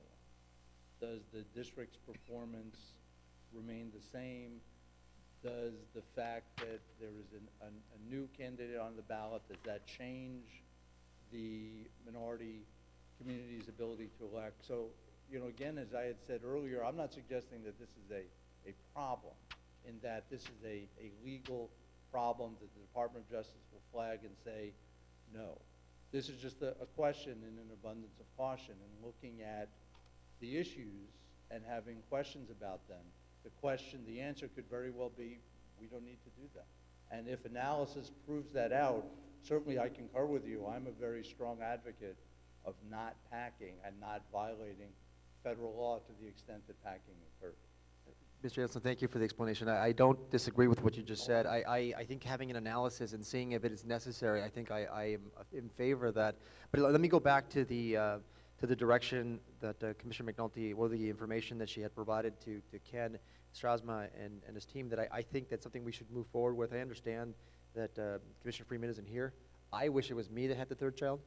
does the district's performance remain the same? Does the fact that there is a new candidate on the ballot, does that change the minority community's ability to elect? So, you know, again, as I had said earlier, I'm not suggesting that this is a problem, in that this is a legal problem that the Department of Justice will flag and say, no. This is just a question in an abundance of caution, and looking at the issues and having questions about them. The answer could very well be, we don't need to do that. And if analysis proves that out, certainly I concur with you. I'm a very strong advocate of not packing and not violating federal law to the extent that packing occurs. Mr. Adelson, thank you for the explanation. I don't disagree with what you just said. I think having an analysis and seeing if it is necessary, I think I am in favor of that. But let me go back to the direction that Commissioner McNulty, or the information that she had provided to Ken Strasma and his team, that I think that's something we should move forward with. I understand that Commissioner Freeman isn't here. I wish it was me that had the third child,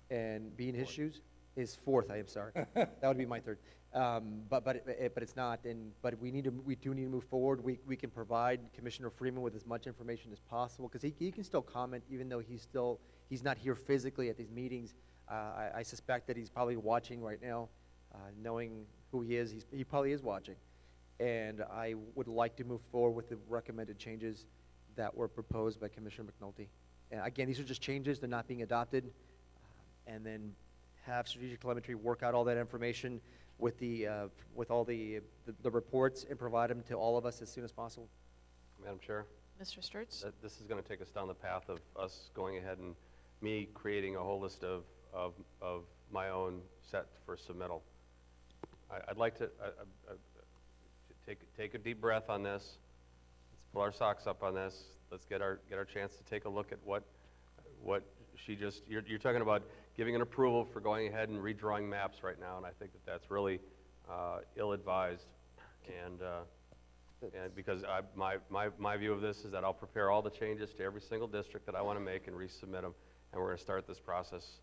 and being his shoes is fourth. I am sorry. That would be my third. But it's not. But we do need to move forward. We can provide Commissioner Freeman with as much information as possible, because he can still comment even though he's not here physically at these meetings. I suspect that he's probably watching right now, knowing who he is. He probably is watching. And I would like to move forward with the recommended changes that were proposed by Commissioner McNulty. And again, these are just changes. They're not being adopted. And then have Strategic Telemetry work out all that information with all the reports and provide them to all of us as soon as possible. Madam Chair? Mr. Sturts? This is going to take us down the path of us going ahead and me creating a whole list of my own set for submittal. I'd like to take a deep breath on this. Let's pull our socks up on this. Let's get our chance to take a look at what she just, you're talking about giving an approval for going ahead and redrawing maps right now, and I think that's really ill-advised. And because my view of this is that I'll prepare all the changes to every single district that I want to make and resubmit them, and we're going to start this process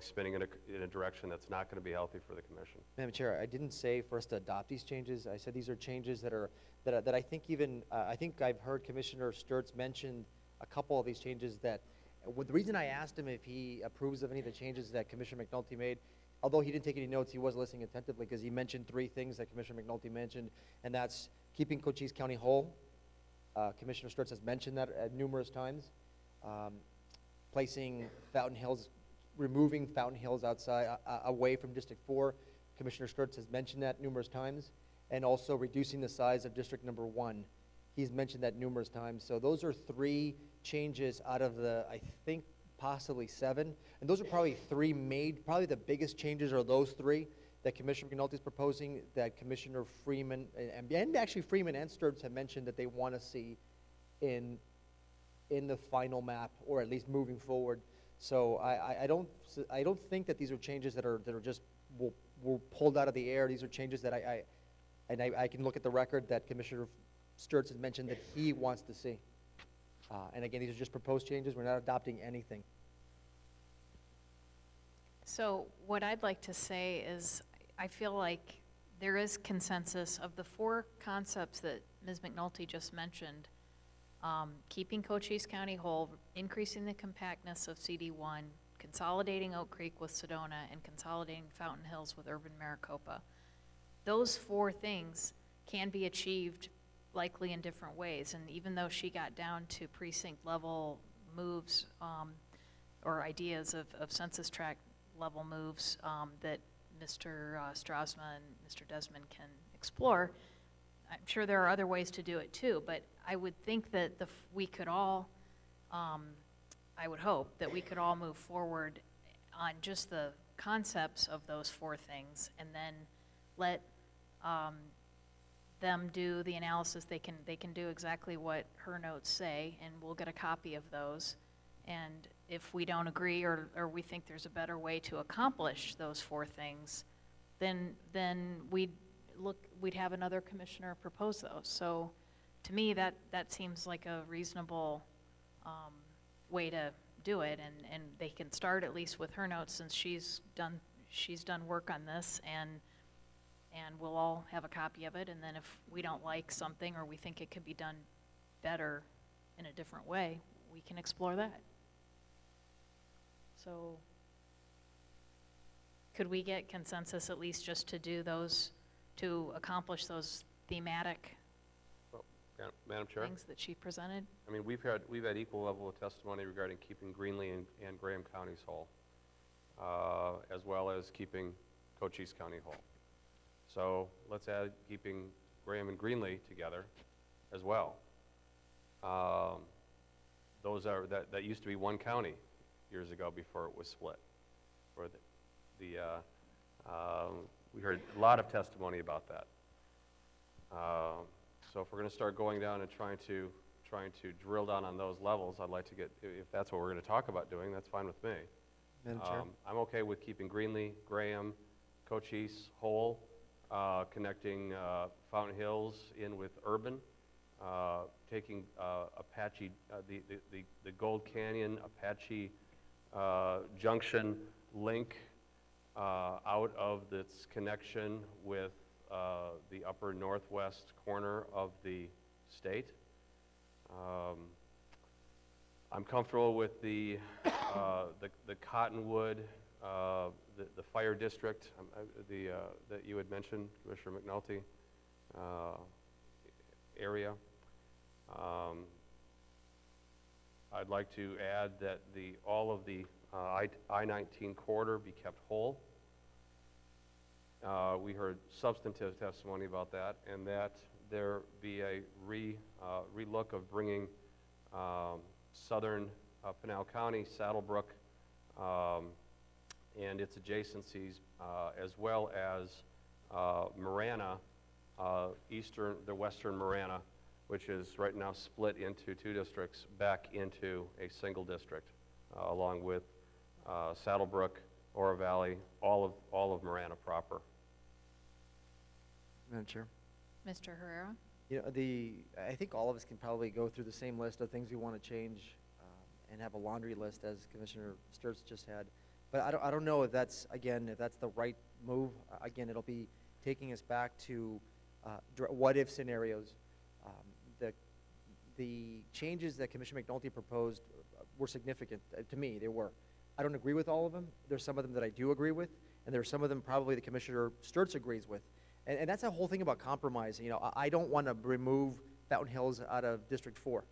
spinning in a direction that's not going to be healthy for the commission. Madam Chair, I didn't say for us to adopt these changes. I said these are changes that I think even, I think I've heard Commissioner Sturts mention a couple of these changes that, the reason I asked him if he approves of any of the changes that Commissioner McNulty made, although he didn't take any notes, he was listening attentively, because he mentioned 3 things that Commissioner McNulty mentioned, and that's keeping Cochise County whole. Commissioner Sturts has mentioned that numerous times. Placing Fountain Hills, removing Fountain Hills outside, away from District 4. Commissioner Sturts has mentioned that numerous times. And also reducing the size of District Number 1. He's mentioned that numerous times. So those are 3 changes out of the, I think, possibly 7. And those are probably 3 probably the biggest changes are those 3 that Commissioner McNulty is proposing, that Commissioner Freeman, and actually Freeman and Sturts have mentioned that they want to see in the final map, or at least moving forward. So I don't think that these are changes that are just were pulled out of the air. These are changes that I can look at the record that Commissioner Sturts has mentioned that he wants to see. And again, these are just proposed changes. We're not adopting anything. So what I'd like to say is, I feel like there is consensus of the 4 concepts that Ms. McNulty just mentioned. Keeping Cochise County whole, increasing the compactness of CD1, consolidating Oak Creek with Sedona, and consolidating Fountain Hills with urban Maricopa. Those 4 things can be achieved likely in different ways, and even though she got down to precinct level moves or ideas of census tract level moves that Mr. Strasma and Mr. Desmond can explore, I'm sure there are other ways to do it too, but I would think that we could all, I would hope that we could all move forward on just the concepts of those 4 things, and then let them do the analysis. They can do exactly what her notes say, and we'll get a copy of those. And if we don't agree, or we think there's a better way to accomplish those 4 things, then we'd have another commissioner propose those. So to me, that seems like a reasonable way to do it, and they can start at least with her notes, since she's done work on this, and we'll all have a copy of it. And then if we don't like something, or we think it could be done better in a different way, we can explore that. So could we get consensus at least just to do those, to accomplish those thematic Well, Madam Chair? things that she presented? I mean, we've had equal level of testimony regarding keeping Greenlee and Graham counties whole, as well as keeping Cochise County whole. So let's add keeping Graham and Greenlee together as well. That used to be one county years ago before it was split. We heard a lot of testimony about that. So if we're going to start going down and trying to drill down on those levels, I'd like to get, if that's what we're going to talk about doing, that's fine with me. Madam Chair? I'm okay with keeping Greenlee, Graham, Cochise whole, connecting Fountain Hills in with urban, taking Apache, the Gold Canyon Apache Junction link out of this connection with the upper northwest corner of the state. I'm comfortable with the Cottonwood, the fire district that you had mentioned, Commissioner McNulty, area. I'd like to add that all of the I-19 corridor be kept whole. We heard substantive testimony about that, and that there be a relook of bringing southern Pinal County, Saddlebrook, and its adjacencies, as well as Marana, the western Marana, which is right now split into 2 districts, back into a single district, along with Saddlebrook, Oro Valley, all of Marana proper. Madam Chair? Mr. Herrera? You know, I think all of us can probably go through the same list of things we want to change and have a laundry list, as Commissioner Sturts just had. But I don't know if that's the right move. Again, it'll be taking us back to what-if scenarios. The changes that Commissioner McNulty proposed were significant. To me, they were. I don't agree with all of them. There's some of them that I do agree with, and there's some of them probably that Commissioner Sturts agrees with. And that's the whole thing about compromise. You know, I don't want to remove Fountain Hills out of District 4.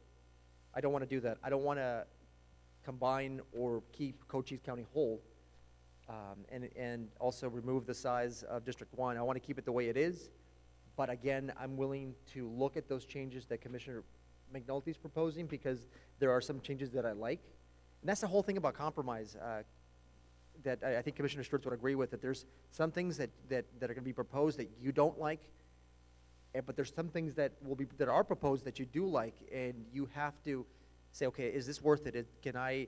I don't want to do that. I don't want to combine or keep Cochise County whole, and also remove the size of District 1. I want to keep it the way it is. But again, I'm willing to look at those changes that Commissioner McNulty's proposing, because there are some changes that I like. And that's the whole thing about compromise. That I think Commissioner Sturts would agree with, that there's some things that are going to be proposed that you don't like, but there's some things that are proposed that you do like, and you have to say, okay, is this worth it? Can I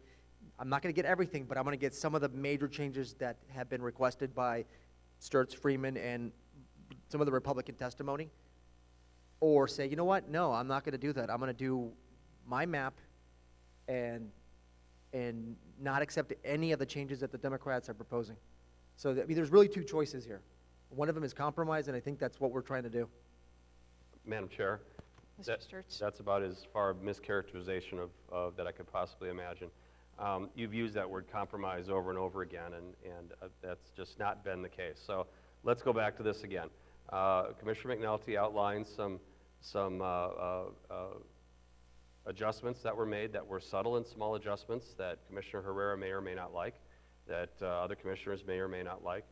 I'm not going to get everything, but I'm going to get some of the major changes that have been requested by Sturts, Freeman, and some of the Republican testimony. Or say, you know what, no, I'm not going to do that. I'm going to do my map and not accept any of the changes that the Democrats are proposing. So, I mean, there's really two choices here. One of them is compromise, and I think that's what we're trying to do. Madam Chair, Mr. Sturts? that's about as far mischaracterization of that I could possibly imagine. You've used that word compromise over and over again, and that's just not been the case. So let's go back to this again. Commissioner McNulty outlined some adjustments that were made that were subtle and small adjustments that Commissioner Herrera may or may not like, that other commissioners may or may not like.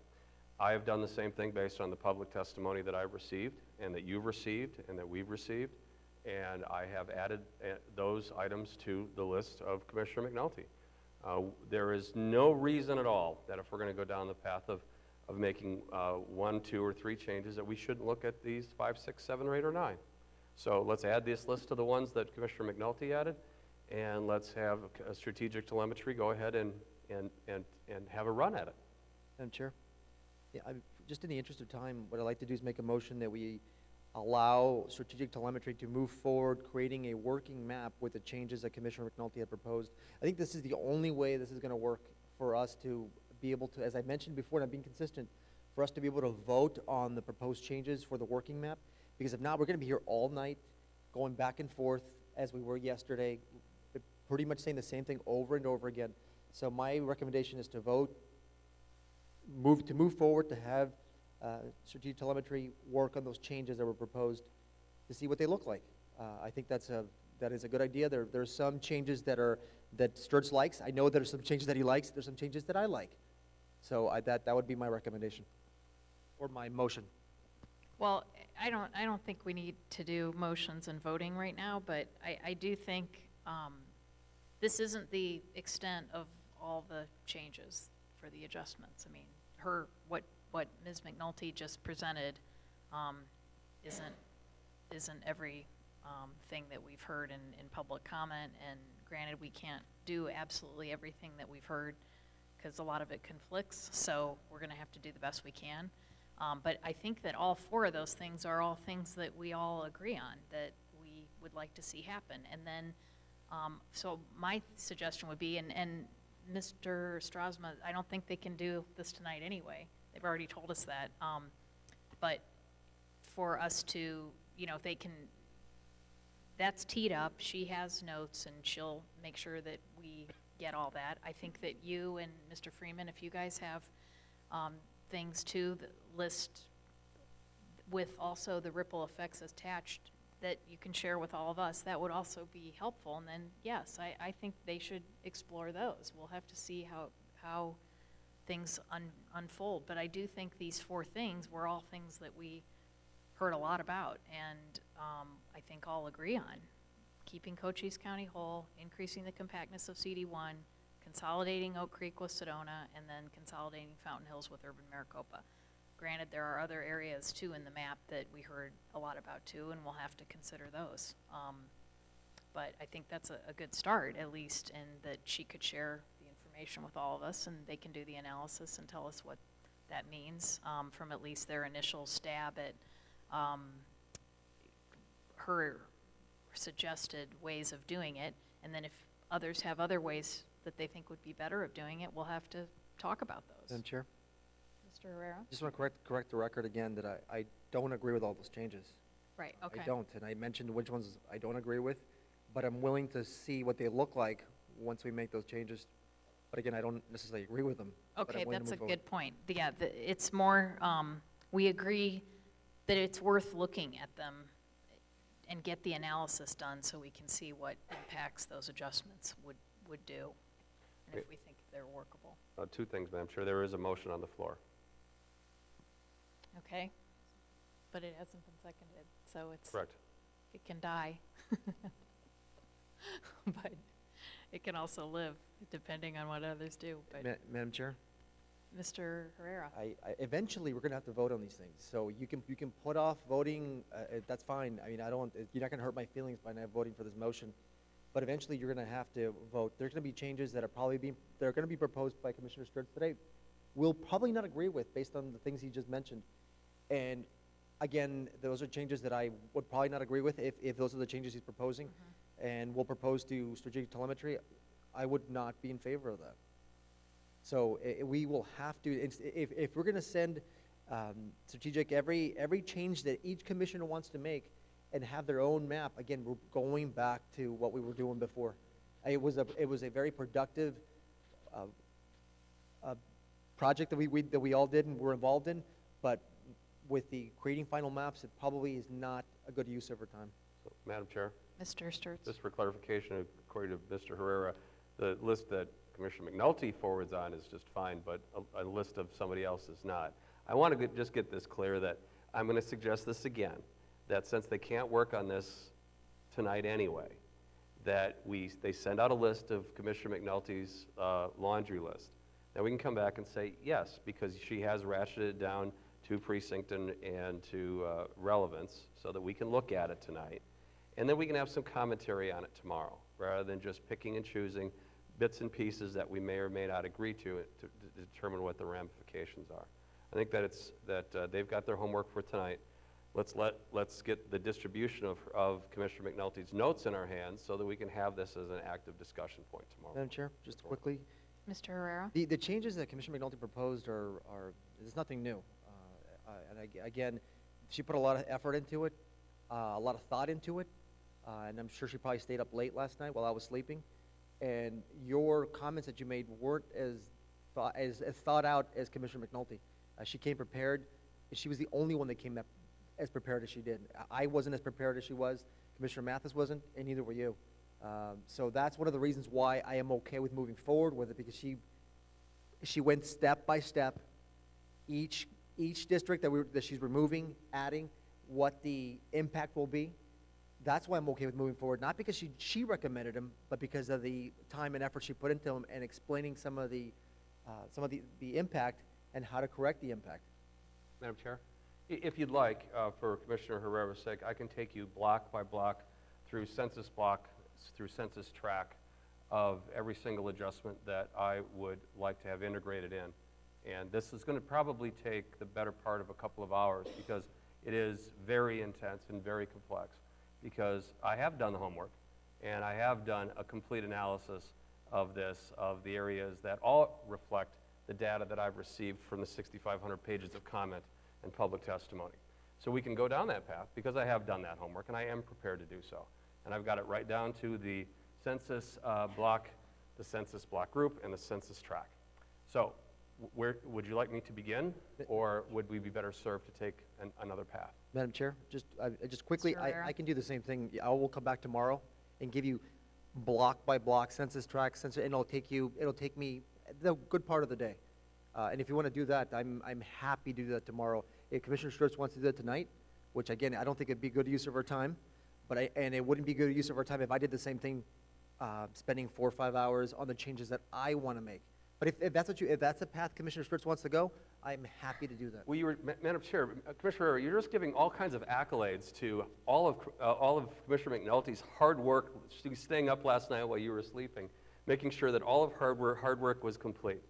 I have done the same thing based on the public testimony that I've received and that you've received and that we've received, and I have added those items to the list of Commissioner McNulty. There is no reason at all that if we're going to go down the path of making 1, 2, or 3 changes that we shouldn't look at these 5, 6, 7, or 8, or 9. So let's add this list to the ones that Commissioner McNulty added, and let's have a strategic telemetry go ahead and have a run at it. Madam Chair? Yeah, just in the interest of time, what I'd like to do is make a motion that we allow strategic telemetry to move forward, creating a working map with the changes that Commissioner McNulty had proposed. I think this is the only way this is going to work for us to be able to, as I mentioned before, and I'm being consistent, for us to be able to vote on the proposed changes for the working map. Because if not, we're going to be here all night, going back and forth as we were yesterday, pretty much saying the same thing over and over again. So my recommendation is to vote, move forward, to have strategic telemetry work on those changes that were proposed to see what they look like. I think that is a good idea. There's some changes that Sturts likes. I know there's some changes that he likes. There's some changes that I like. So that would be my recommendation, or my motion. Well, I don't think we need to do motions and voting right now, but I do think this isn't the extent of all the changes for the adjustments. I mean, what Ms. McNulty just presented isn't every thing that we've heard in public comment, and granted, we can't do absolutely everything that we've heard because a lot of it conflicts, so we're going to have to do the best we can. But I think that all 4 of those things are all things that we all agree on, that we would like to see happen. And then, so my suggestion would be, and Mr. Strasma, I don't think they can do this tonight anyway. They've already told us that. But for us to, if they can, that's teed up. She has notes, and she'll make sure that we get all that. I think that you and Mr. Freeman, if you guys have things too, the list with also the ripple effects attached that you can share with all of us, that would also be helpful. And then, yes, I think they should explore those. We'll have to see how things unfold. But I do think these 4 things were all things that we heard a lot about, and I think all agree on. Keeping Cochise County whole, increasing the compactness of CD1, consolidating Oak Creek with Sedona, and then consolidating Fountain Hills with urban Maricopa. Granted, there are other areas too in the map that we heard a lot about too, and we'll have to consider those. But I think that's a good start, at least, and that she could share the information with all of us, and they can do the analysis and tell us what that means from at least their initial stab at her suggested ways of doing it. And then if others have other ways that they think would be better of doing it, we'll have to talk about those. Madam Chair? Mr. Herrera? Just want to correct the record again that I don't agree with all those changes. Right, okay. I don't, and I mentioned which ones I don't agree with, but I'm willing to see what they look like once we make those changes. But again, I don't necessarily agree with them. Okay, that's a good point. Yeah, it's more, we agree that it's worth looking at them and get the analysis done so we can see what impacts those adjustments would do, and if we think they're workable. 2 things, Madam Chair. There is a motion on the floor. Okay, but it hasn't been seconded, so it's Correct. It can die, but it can also live depending on what others do. But Madam Chair? Mr. Herrera? Eventually, we're going to have to vote on these things. So you can put off voting. That's fine. I mean, you're not going to hurt my feelings by not voting for this motion. but eventually you're going to have to vote. There's going to be changes that are going to be proposed by Commissioner Sturts today. We'll probably not agree with based on the things he just mentioned. And again, those are changes that I would probably not agree with if those are the changes he's proposing. And we'll propose to strategic telemetry. I would not be in favor of that. So we will have to, if we're going to send strategic, every change that each commissioner wants to make and have their own map, again, we're going back to what we were doing before. It was a very productive project that we all did and were involved in, but with the creating final maps, it probably is not a good use of our time. So, Madam Chair, Mr. Sturts? just for clarification, according to Mr. Herrera, the list that Commissioner McNulty forwards on is just fine, but a list of somebody else is not. I want to just get this clear that I'm going to suggest this again, that since they can't work on this tonight anyway, that they send out a list of Commissioner McNulty's laundry list. Now we can come back and say yes, because she has ratcheted it down to precinct and to relevance so that we can look at it tonight. And then we can have some commentary on it tomorrow, rather than just picking and choosing bits and pieces that we may or may not agree to determine what the ramifications are. I think that they've got their homework for tonight. Let's get the distribution of Commissioner McNulty's notes in our hands so that we can have this as an active discussion point tomorrow. Madam Chair, just quickly, Mr. Herrera? the changes that Commissioner McNulty proposed there's nothing new. Again, she put a lot of effort into it, a lot of thought into it, and I'm sure she probably stayed up late last night while I was sleeping. And your comments that you made weren't as thought out as Commissioner McNulty. She came prepared. She was the only one that came up as prepared as she did. I wasn't as prepared as she was. Commissioner Mathis wasn't, and neither were you. So that's one of the reasons why I am okay with moving forward with it, because she went step by step, each district that she's removing, adding, what the impact will be. That's why I'm okay with moving forward, not because she recommended them, but because of the time and effort she put into them and explaining some of the impact and how to correct the impact. Madam Chair, if you'd like, for Commissioner Herrera's sake, I can take you block by block through census track of every single adjustment that I would like to have integrated in. And this is going to probably take the better part of a couple of hours, because it is very intense and very complex. Because I have done the homework, and I have done a complete analysis of this, of the areas that all reflect the data that I've received from the 6,500 pages of comment and public testimony. So we can go down that path, because I have done that homework, and I am prepared to do so. And I've got it right down to the census block, the census block group, and the census track. So where would you like me to begin, or would we be better served to take another path? Madam Chair, just quickly, I can do the same thing. I will come back tomorrow and give you block by block census track, and it'll take me the good part of the day. And if you want to do that, I'm happy to do that tomorrow. If Commissioner Sturts wants to do that tonight, which again, I don't think it'd be good use of our time, and it wouldn't be good use of our time if I did the same thing, spending 4 or 5 hours on the changes that I want to make. But if that's the path Commissioner Sturts wants to go, I'm happy to do that. Well, Madam Chair, Commissioner Herrera, you're just giving all kinds of accolades to all of Commissioner McNulty's hard work, staying up last night while you were sleeping, making sure that all of hard work was complete.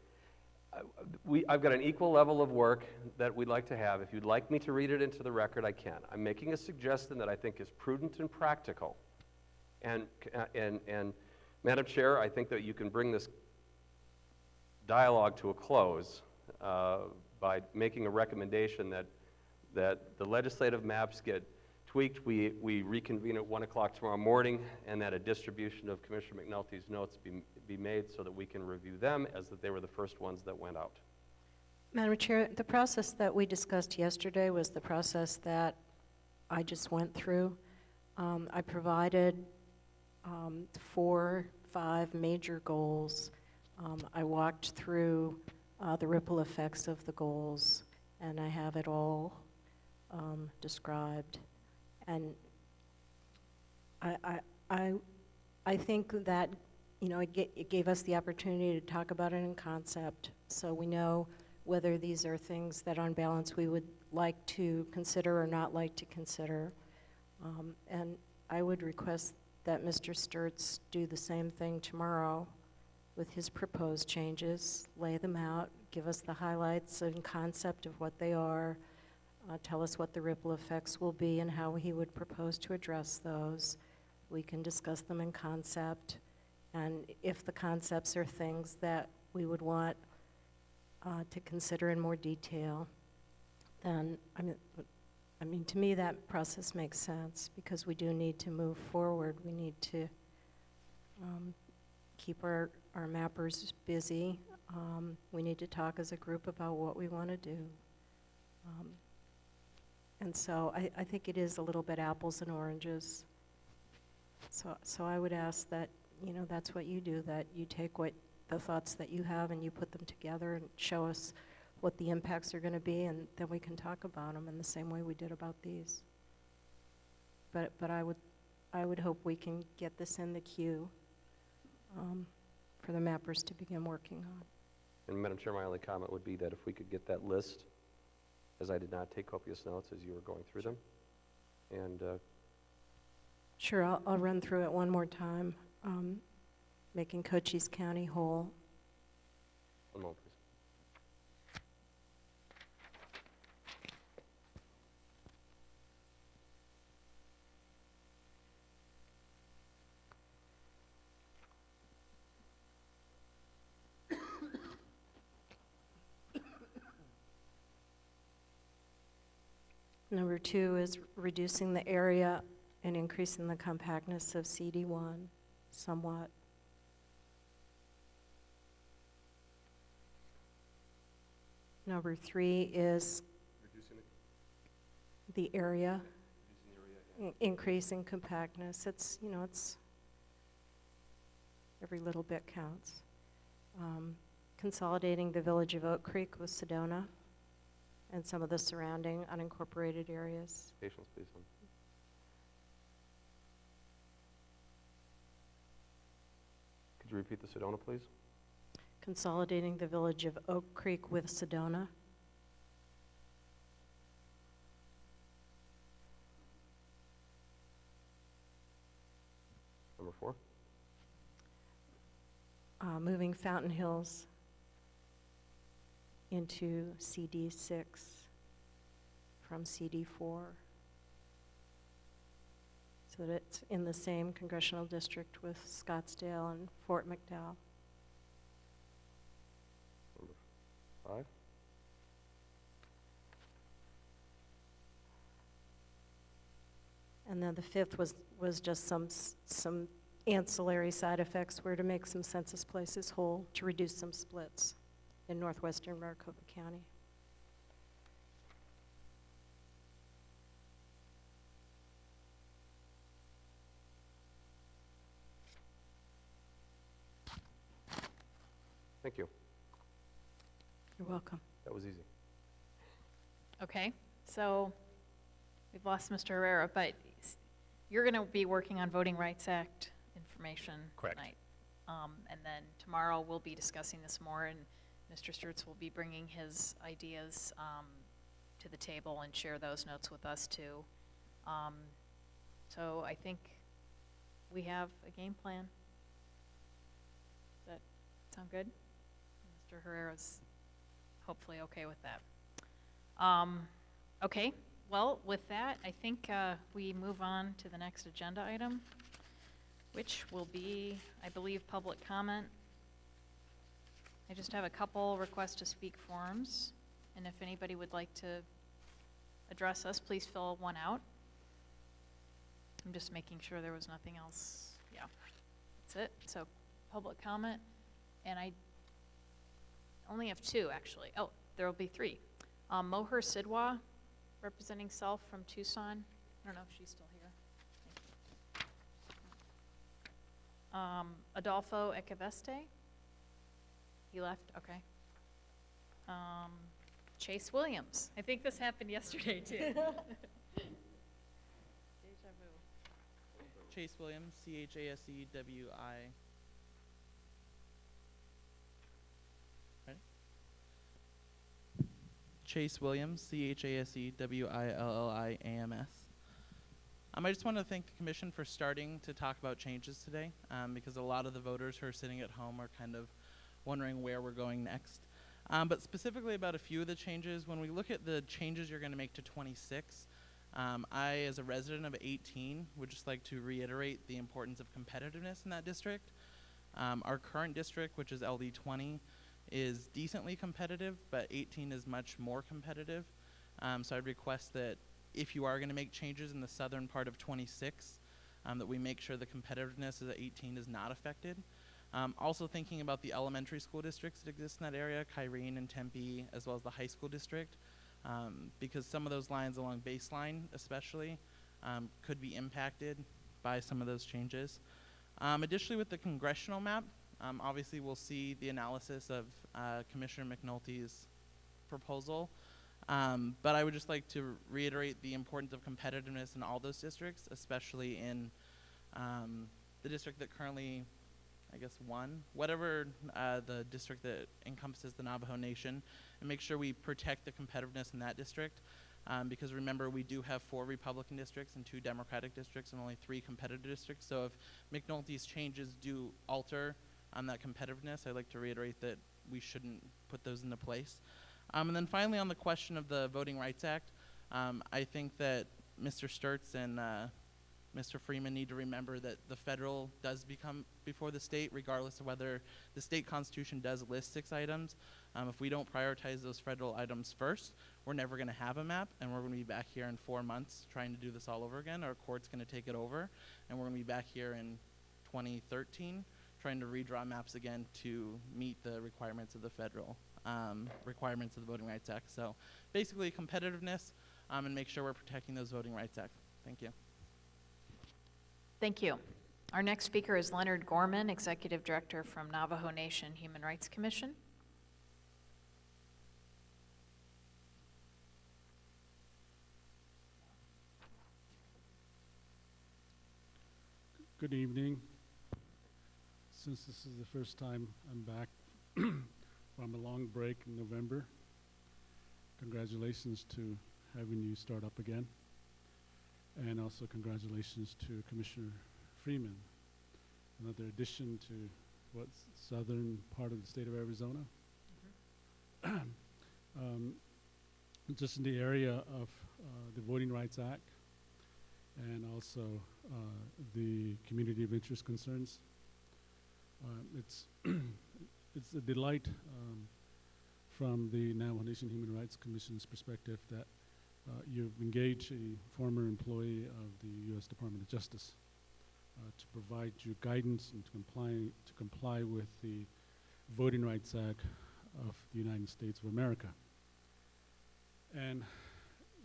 I've got an equal level of work that we'd like to have. If you'd like me to read it into the record, I can. I'm making a suggestion that I think is prudent and practical. And Madam Chair, I think that you can bring this dialogue to a close by making a recommendation that the legislative maps get tweaked. We reconvene at 1 o'clock tomorrow morning, and that a distribution of Commissioner McNulty's notes be made so that we can review them, as that they were the first ones that went out. Madam Chair, the process that we discussed yesterday was the process that I just went through. I provided 4, 5 major goals. I walked through the ripple effects of the goals, and I have it all described. And I think that, it gave us the opportunity to talk about it in concept, so we know whether these are things that on balance we would like to consider or not like to consider. And I would request that Mr. Sturts do the same thing tomorrow with his proposed changes, lay them out, give us the highlights and concept of what they are, tell us what the ripple effects will be and how he would propose to address those. We can discuss them in concept, and if the concepts are things that we would want to consider in more detail, then, I mean, to me, that process makes sense, because we do need to move forward. We need to keep our mappers busy. We need to talk as a group about what we want to do. And so I think it is a little bit apples and oranges. So I would ask that, you know, that's what you do, that you take the thoughts that you have and you put them together and show us what the impacts are going to be, and then we can talk about them in the same way we did about these. But I would hope we can get this in the queue for the mappers to begin working on. And Madam Chair, my only comment would be that if we could get that list, as I did not take copious notes as you were going through them, and Sure, I'll run through it one more time. Making Cochise County whole. one moment, please. Number 2 is reducing the area and increasing the compactness of CD1 somewhat. Number 3 is the area, increasing compactness. It's, you know, it's every little bit counts. Consolidating the village of Oak Creek with Sedona and some of the surrounding unincorporated areas. Patience, please. Could you repeat the Sedona, please? Consolidating the village of Oak Creek with Sedona. Number 4. Moving Fountain Hills into CD6 from CD4, so that it's in the same congressional district with Scottsdale and Fort McDowell. Number 5. And then the 5th was just some ancillary side effects, were to make some census places whole, to reduce some splits in northwestern Maricopa County. Thank you. You're welcome. That was easy. Okay, so we've lost Mr. Herrera, but you're going to be working on Voting Rights Act information Correct. tonight. And then tomorrow we'll be discussing this more, and Mr. Sturts will be bringing his ideas to the table and share those notes with us too. So I think we have a game plan. Does that sound good? Mr. Herrera's hopefully okay with that. Okay, well, with that, I think we move on to the next agenda item, which will be, I believe, public comment. I just have a couple request to speak forms, and if anybody would like to address us, please fill one out. I'm just making sure there was nothing else. Yeah, that's it. So public comment, and I only have 2 actually. Oh, there will be 3. Moher Sidwa, representing self from Tucson. I don't know if she's still here. Adolfo Echeveste. He left, okay. Chase Williams. I think this happened yesterday too. Deja vu. Chase Williams, C-H-A-S-E-W-I. Ready? Chase Williams, C-H-A-S-E-W-I-L-L-I-A-M-S. I just want to thank the commission for starting to talk about changes today, because a lot of the voters who are sitting at home are kind of wondering where we're going next. But specifically about a few of the changes, when we look at the changes you're going to make to 26, I, as a resident of 18, would just like to reiterate the importance of competitiveness in that district. Our current district, which is LD 20, is decently competitive, but 18 is much more competitive. So I'd request that if you are going to make changes in the southern part of 26, that we make sure the competitiveness of 18 is not affected. Also thinking about the elementary school districts that exist in that area, Kyrene and Tempe, as well as the high school district, because some of those lines along baseline especially could be impacted by some of those changes. Additionally, with the congressional map, obviously we'll see the analysis of Commissioner McNulty's proposal, but I would just like to reiterate the importance of competitiveness in all those districts, especially in the district that currently, I guess, won, whatever the district that encompasses the Navajo Nation, and make sure we protect the competitiveness in that district. Because remember, we do have 4 Republican districts and 2 Democratic districts and only 3 competitive districts. So if McNulty's changes do alter that competitiveness, I'd like to reiterate that we shouldn't put those into place. And then finally, on the question of the Voting Rights Act, I think that Mr. Sturts and Mr. Freeman need to remember that the federal does become before the state, regardless of whether the state constitution does list 6 items. If we don't prioritize those federal items first, we're never going to have a map, and we're going to be back here in 4 months trying to do this all over again. Our court's going to take it over, and we're going to be back here in 2013 trying to redraw maps again to meet the requirements of the federal requirements of the Voting Rights Act. So basically competitiveness and make sure we're protecting those Voting Rights Act. Thank you. Thank you. Our next speaker is Leonard Gorman, Executive Director from Navajo Nation Human Rights Commission. Good evening. Since this is the first time I'm back from a long break in November, congratulations to having you start up again. And also congratulations to Commissioner Freeman, another addition to what's southern part of the state of Arizona. Just in the area of the Voting Rights Act and also the community of interest concerns. It's a delight from the Navajo Nation Human Rights Commission's perspective that you've engaged a former employee of the U.S. Department of Justice to provide you guidance and to comply with the Voting Rights Act of the United States of America. And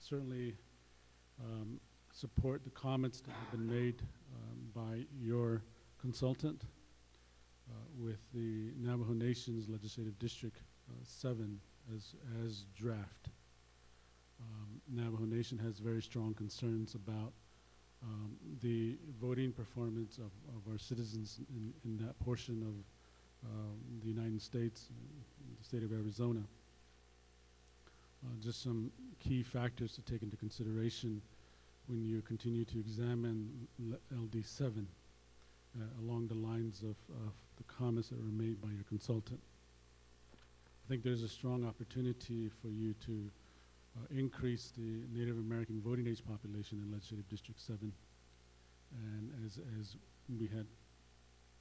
certainly support the comments that have been made by your consultant with the Navajo Nation's Legislative District 7 as draft. Navajo Nation has very strong concerns about the voting performance of our citizens in that portion of the United States, the state of Arizona. Just some key factors to take into consideration when you continue to examine LD 7 along the lines of the comments that were made by your consultant. I think there's a strong opportunity for you to increase the Native American voting age population in Legislative District 7. And as we had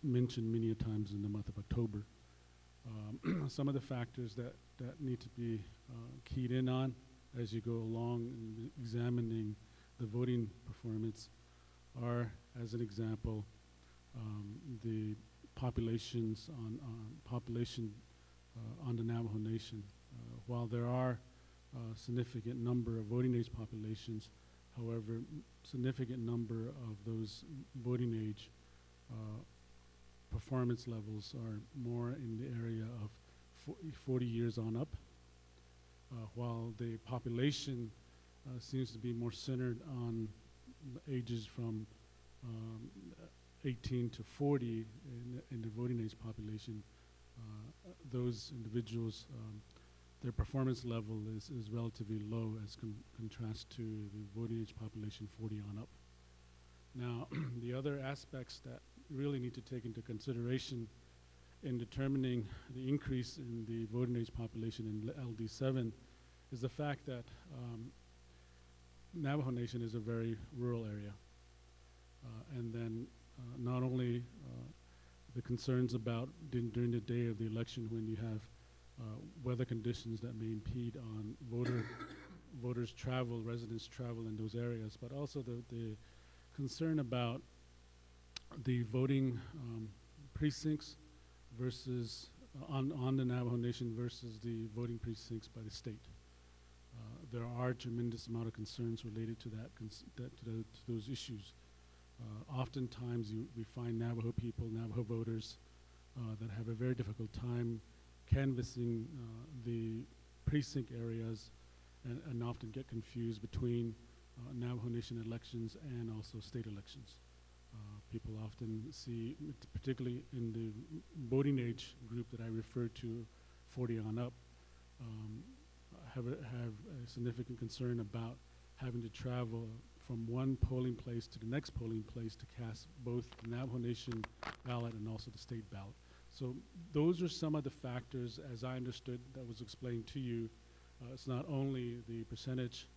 mentioned many a times in the month of October, some of the factors that need to be keyed in on as you go along in examining the voting performance are, as an example, the populations on the Navajo Nation. While there are a significant number of voting age populations, however, significant number of those voting age performance levels are more in the area of 40 years on up, while the population seems to be more centered on ages from 18 to 40 in the voting age population. Those individuals, their performance level is relatively low as contrast to the voting age population 40 on up. Now, the other aspects that really need to take into consideration in determining the increase in the voting age population in LD7 is the fact that Navajo Nation is a very rural area. And then not only the concerns about during the day of the election when you have weather conditions that may impede on voters' travel, residents' travel in those areas, but also the concern about the voting precincts versus on the Navajo Nation versus the voting precincts by the state. There are a tremendous amount of concerns related to to those issues. Oftentimes we find Navajo people, Navajo voters that have a very difficult time canvassing the precinct areas and often get confused between Navajo Nation elections and also state elections. People often see, particularly in the voting age group that I referred to, 40 on up, have a significant concern about having to travel from one polling place to the next polling place to cast both the Navajo Nation ballot and also the state ballot. So those are some of the factors, as I understood, that was explained to you. It's not only the percentage,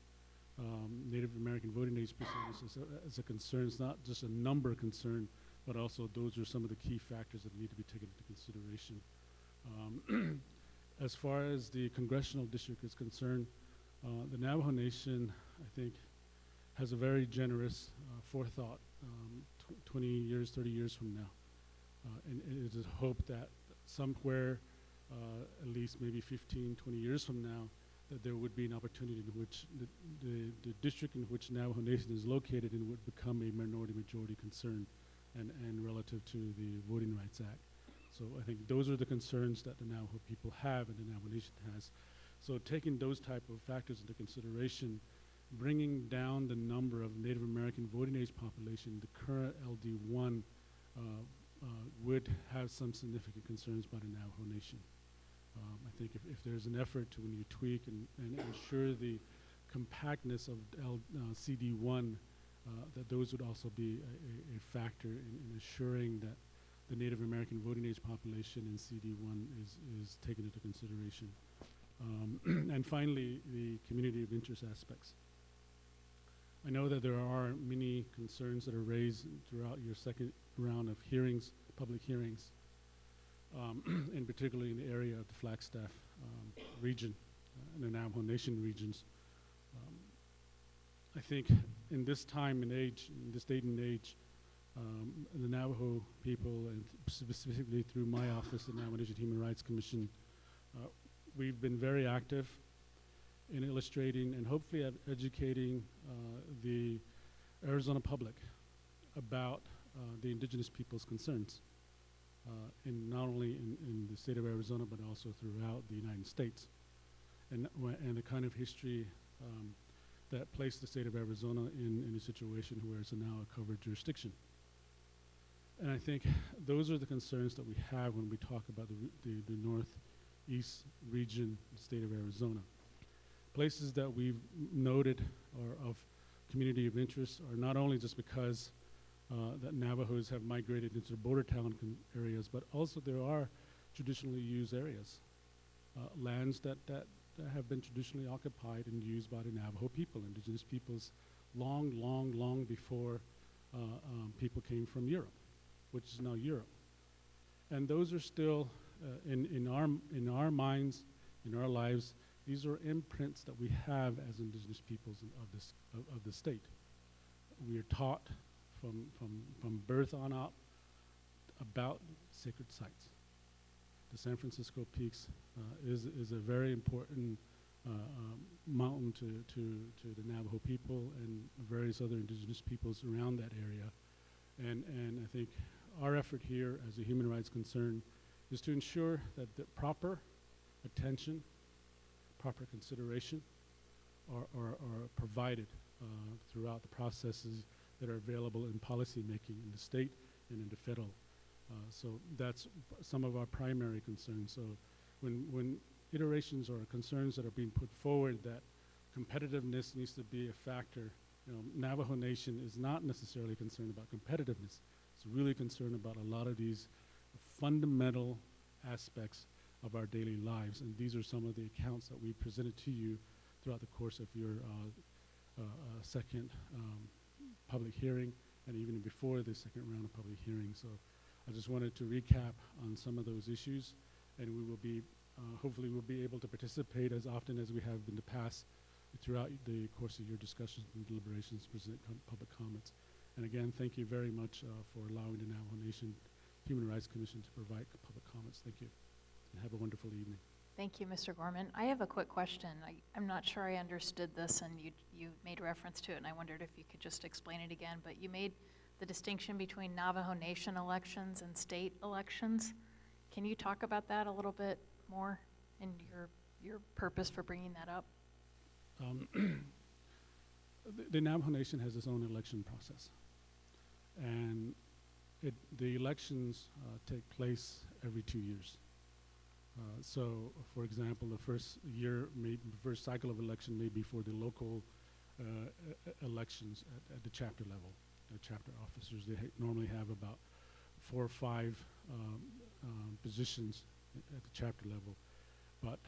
Native American voting age percentage as a concern. It's not just a number concern, but also those are some of the key factors that need to be taken into consideration. As far as the congressional district is concerned, the Navajo Nation, I think, has a very generous forethought 20 years, 30 years from now. And it is a hope that somewhere, at least maybe 15, 20 years from now, that there would be an opportunity in which the district in which Navajo Nation is located in would become a minority-majority concern and relative to the Voting Rights Act. So I think those are the concerns that the Navajo people have and the Navajo Nation has. So taking those type of factors into consideration, bringing down the number of Native American voting age population, the current LD1 would have some significant concerns by the Navajo Nation. I think if there's an effort to, when you tweak and ensure the compactness of CD1, that those would also be a factor in assuring that the Native American voting age population in CD1 is taken into consideration. And finally, the community of interest aspects. I know that there are many concerns that are raised throughout your second round of hearings, public hearings, and particularly in the area of the Flagstaff region and the Navajo Nation regions. I think in this time and age, in this date and age, the Navajo people, and specifically through my office, the Navajo Nation Human Rights Commission, we've been very active in illustrating and hopefully educating the Arizona public about the indigenous people's concerns, not only in the state of Arizona, but also throughout the United States, and the kind of history that placed the state of Arizona in a situation where it's now a covered jurisdiction. And I think those are the concerns that we have when we talk about the northeast region, the state of Arizona. Places that we've noted are of community of interest are not only just because that Navajos have migrated into the border town areas, but also there are traditionally used areas, lands that have been traditionally occupied and used by the Navajo people, indigenous peoples, long before people came from Europe, which is now Europe. And those are still in our minds, in our lives. These are imprints that we have as indigenous peoples of the state. We are taught from birth on up about sacred sites. The San Francisco Peaks is a very important mountain to the Navajo people and various other indigenous peoples around that area. And I think our effort here as a human rights concern is to ensure that the proper attention, proper consideration are provided throughout the processes that are available in policy making in the state and in the federal. So that's some of our primary concerns. So when iterations or concerns that are being put forward that competitiveness needs to be a factor Navajo Nation is not necessarily concerned about competitiveness. It's really concerned about a lot of these fundamental aspects of our daily lives. And these are some of the accounts that we presented to you throughout the course of your second public hearing, and even before the second round of public hearings. So I just wanted to recap on some of those issues, and we will be, hopefully we'll be able to participate as often as we have in the past throughout the course of your discussions and deliberations, present public comments. And again, thank you very much for allowing the Navajo Nation Human Rights Commission to provide public comments. Thank you, and have a wonderful evening. Thank you, Mr. Gorman. I have a quick question. I'm not sure I understood this, and you made reference to it, and I wondered if you could just explain it again. But you made the distinction between Navajo Nation elections and state elections. Can you talk about that a little bit more and your purpose for bringing that up? The Navajo Nation has its own election process, and the elections take place every 2 years. So, for example, the first cycle of election may be for the local elections at the chapter level. The chapter officers, they normally have about 4 or 5 positions at the chapter level, but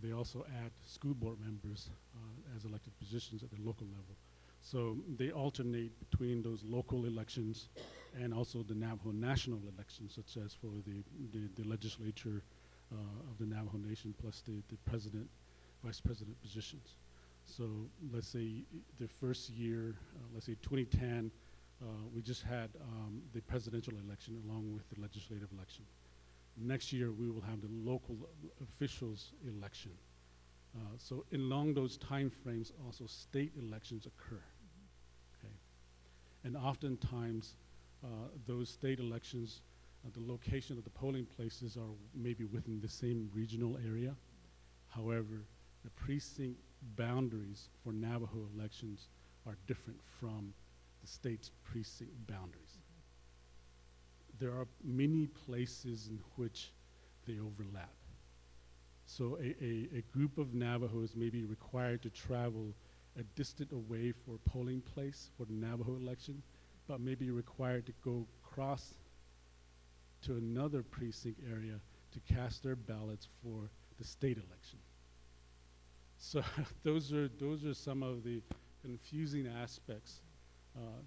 they also add school board members as elected positions at the local level. So they alternate between those local elections and also the Navajo national elections, such as for the legislature of the Navajo Nation, plus the president, vice president positions. So let's say the first year, let's say 2010, we just had the presidential election along with the legislative election. Next year, we will have the local officials election. So along those time frames, also state elections occur. Okay. And oftentimes, those state elections, the location of the polling places are maybe within the same regional area. However, the precinct boundaries for Navajo elections are different from the state's precinct boundaries. There are many places in which they overlap. So a group of Navajos may be required to travel a distance away for a polling place for the Navajo election, but may be required to go cross to another precinct area to cast their ballots for the state election. So those are some of the confusing aspects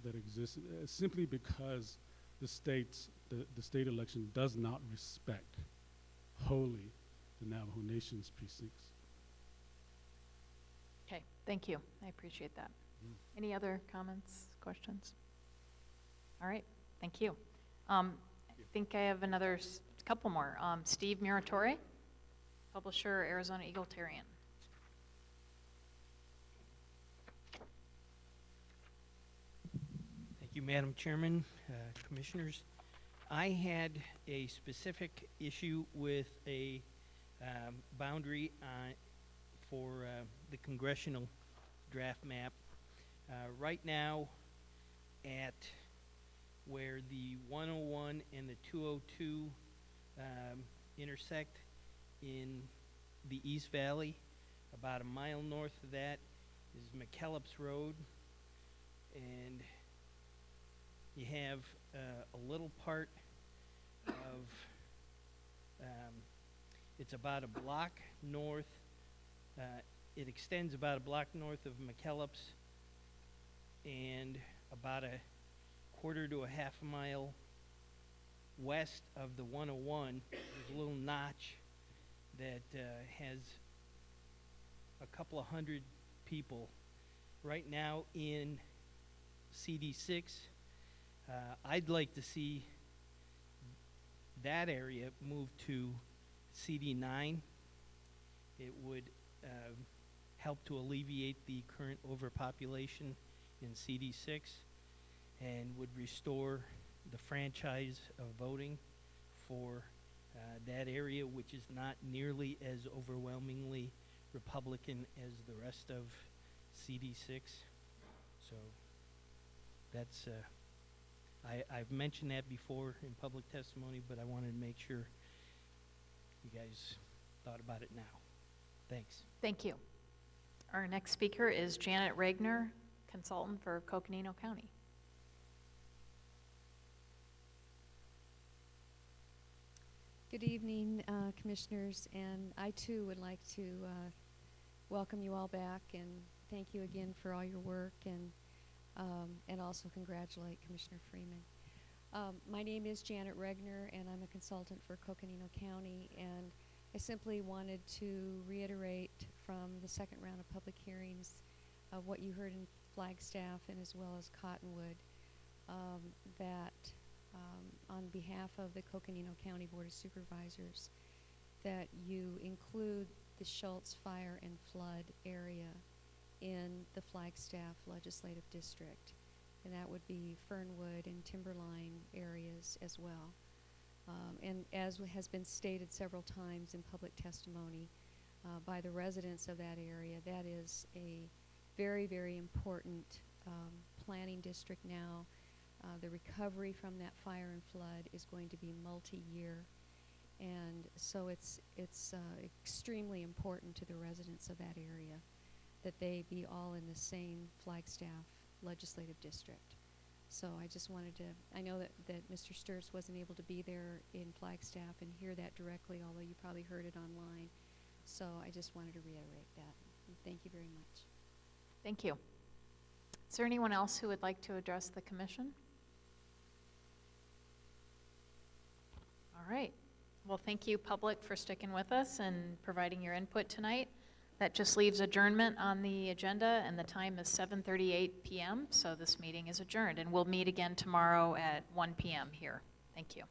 that exist, simply because the state election does not respect wholly the Navajo Nation's precincts. Okay, thank you. I appreciate that. Any other comments, questions? All right, thank you. I think I have another couple more. Steve Muratore, publisher, Arizona Egalitarian. Thank you, Madam Chairman, Commissioners. I had a specific issue with a boundary for the congressional draft map. Right now, at where the 101 and the 202 intersect in the East Valley, about a mile north of that is McKellips Road, and you have a little part of, it's about a block north, it extends about a block north of McKellips and about a quarter to a half a mile west of the 101. There's a little notch that has a couple of hundred people right now in CD6. I'd like to see that area move to CD9. It would help to alleviate the current overpopulation in CD6 and would restore the franchise of voting for that area, which is not nearly as overwhelmingly Republican as the rest of CD6. So that's, I've mentioned that before in public testimony, but I wanted to make sure you guys thought about it now. Thanks. Thank you. Our next speaker is Janet Regner, consultant for Coconino County. Good evening, Commissioners, and I too would like to welcome you all back and thank you again for all your work, and also congratulate Commissioner Freeman. My name is Janet Regner, and I'm a consultant for Coconino County, and I simply wanted to reiterate from the second round of public hearings of what you heard in Flagstaff and as well as Cottonwood, that on behalf of the Coconino County Board of Supervisors, that you include the Schultz Fire and Flood area in the Flagstaff Legislative District, and that would be Fernwood and Timberline areas as well. And as has been stated several times in public testimony by the residents of that area, that is a very, very important planning district now. The recovery from that fire and flood is going to be multi-year, and so it's extremely important to the residents of that area that they be all in the same Flagstaff legislative district. So I just wanted to, I know that Mr. Sturts wasn't able to be there in Flagstaff and hear that directly, although you probably heard it online. So I just wanted to reiterate that. And thank you very much. Thank you. Is there anyone else who would like to address the commission? All right. Well, thank you, public, for sticking with us and providing your input tonight. That just leaves adjournment on the agenda, and the time is 7:38 p.m., so this meeting is adjourned. And we'll meet again tomorrow at 1 p.m. here. Thank you.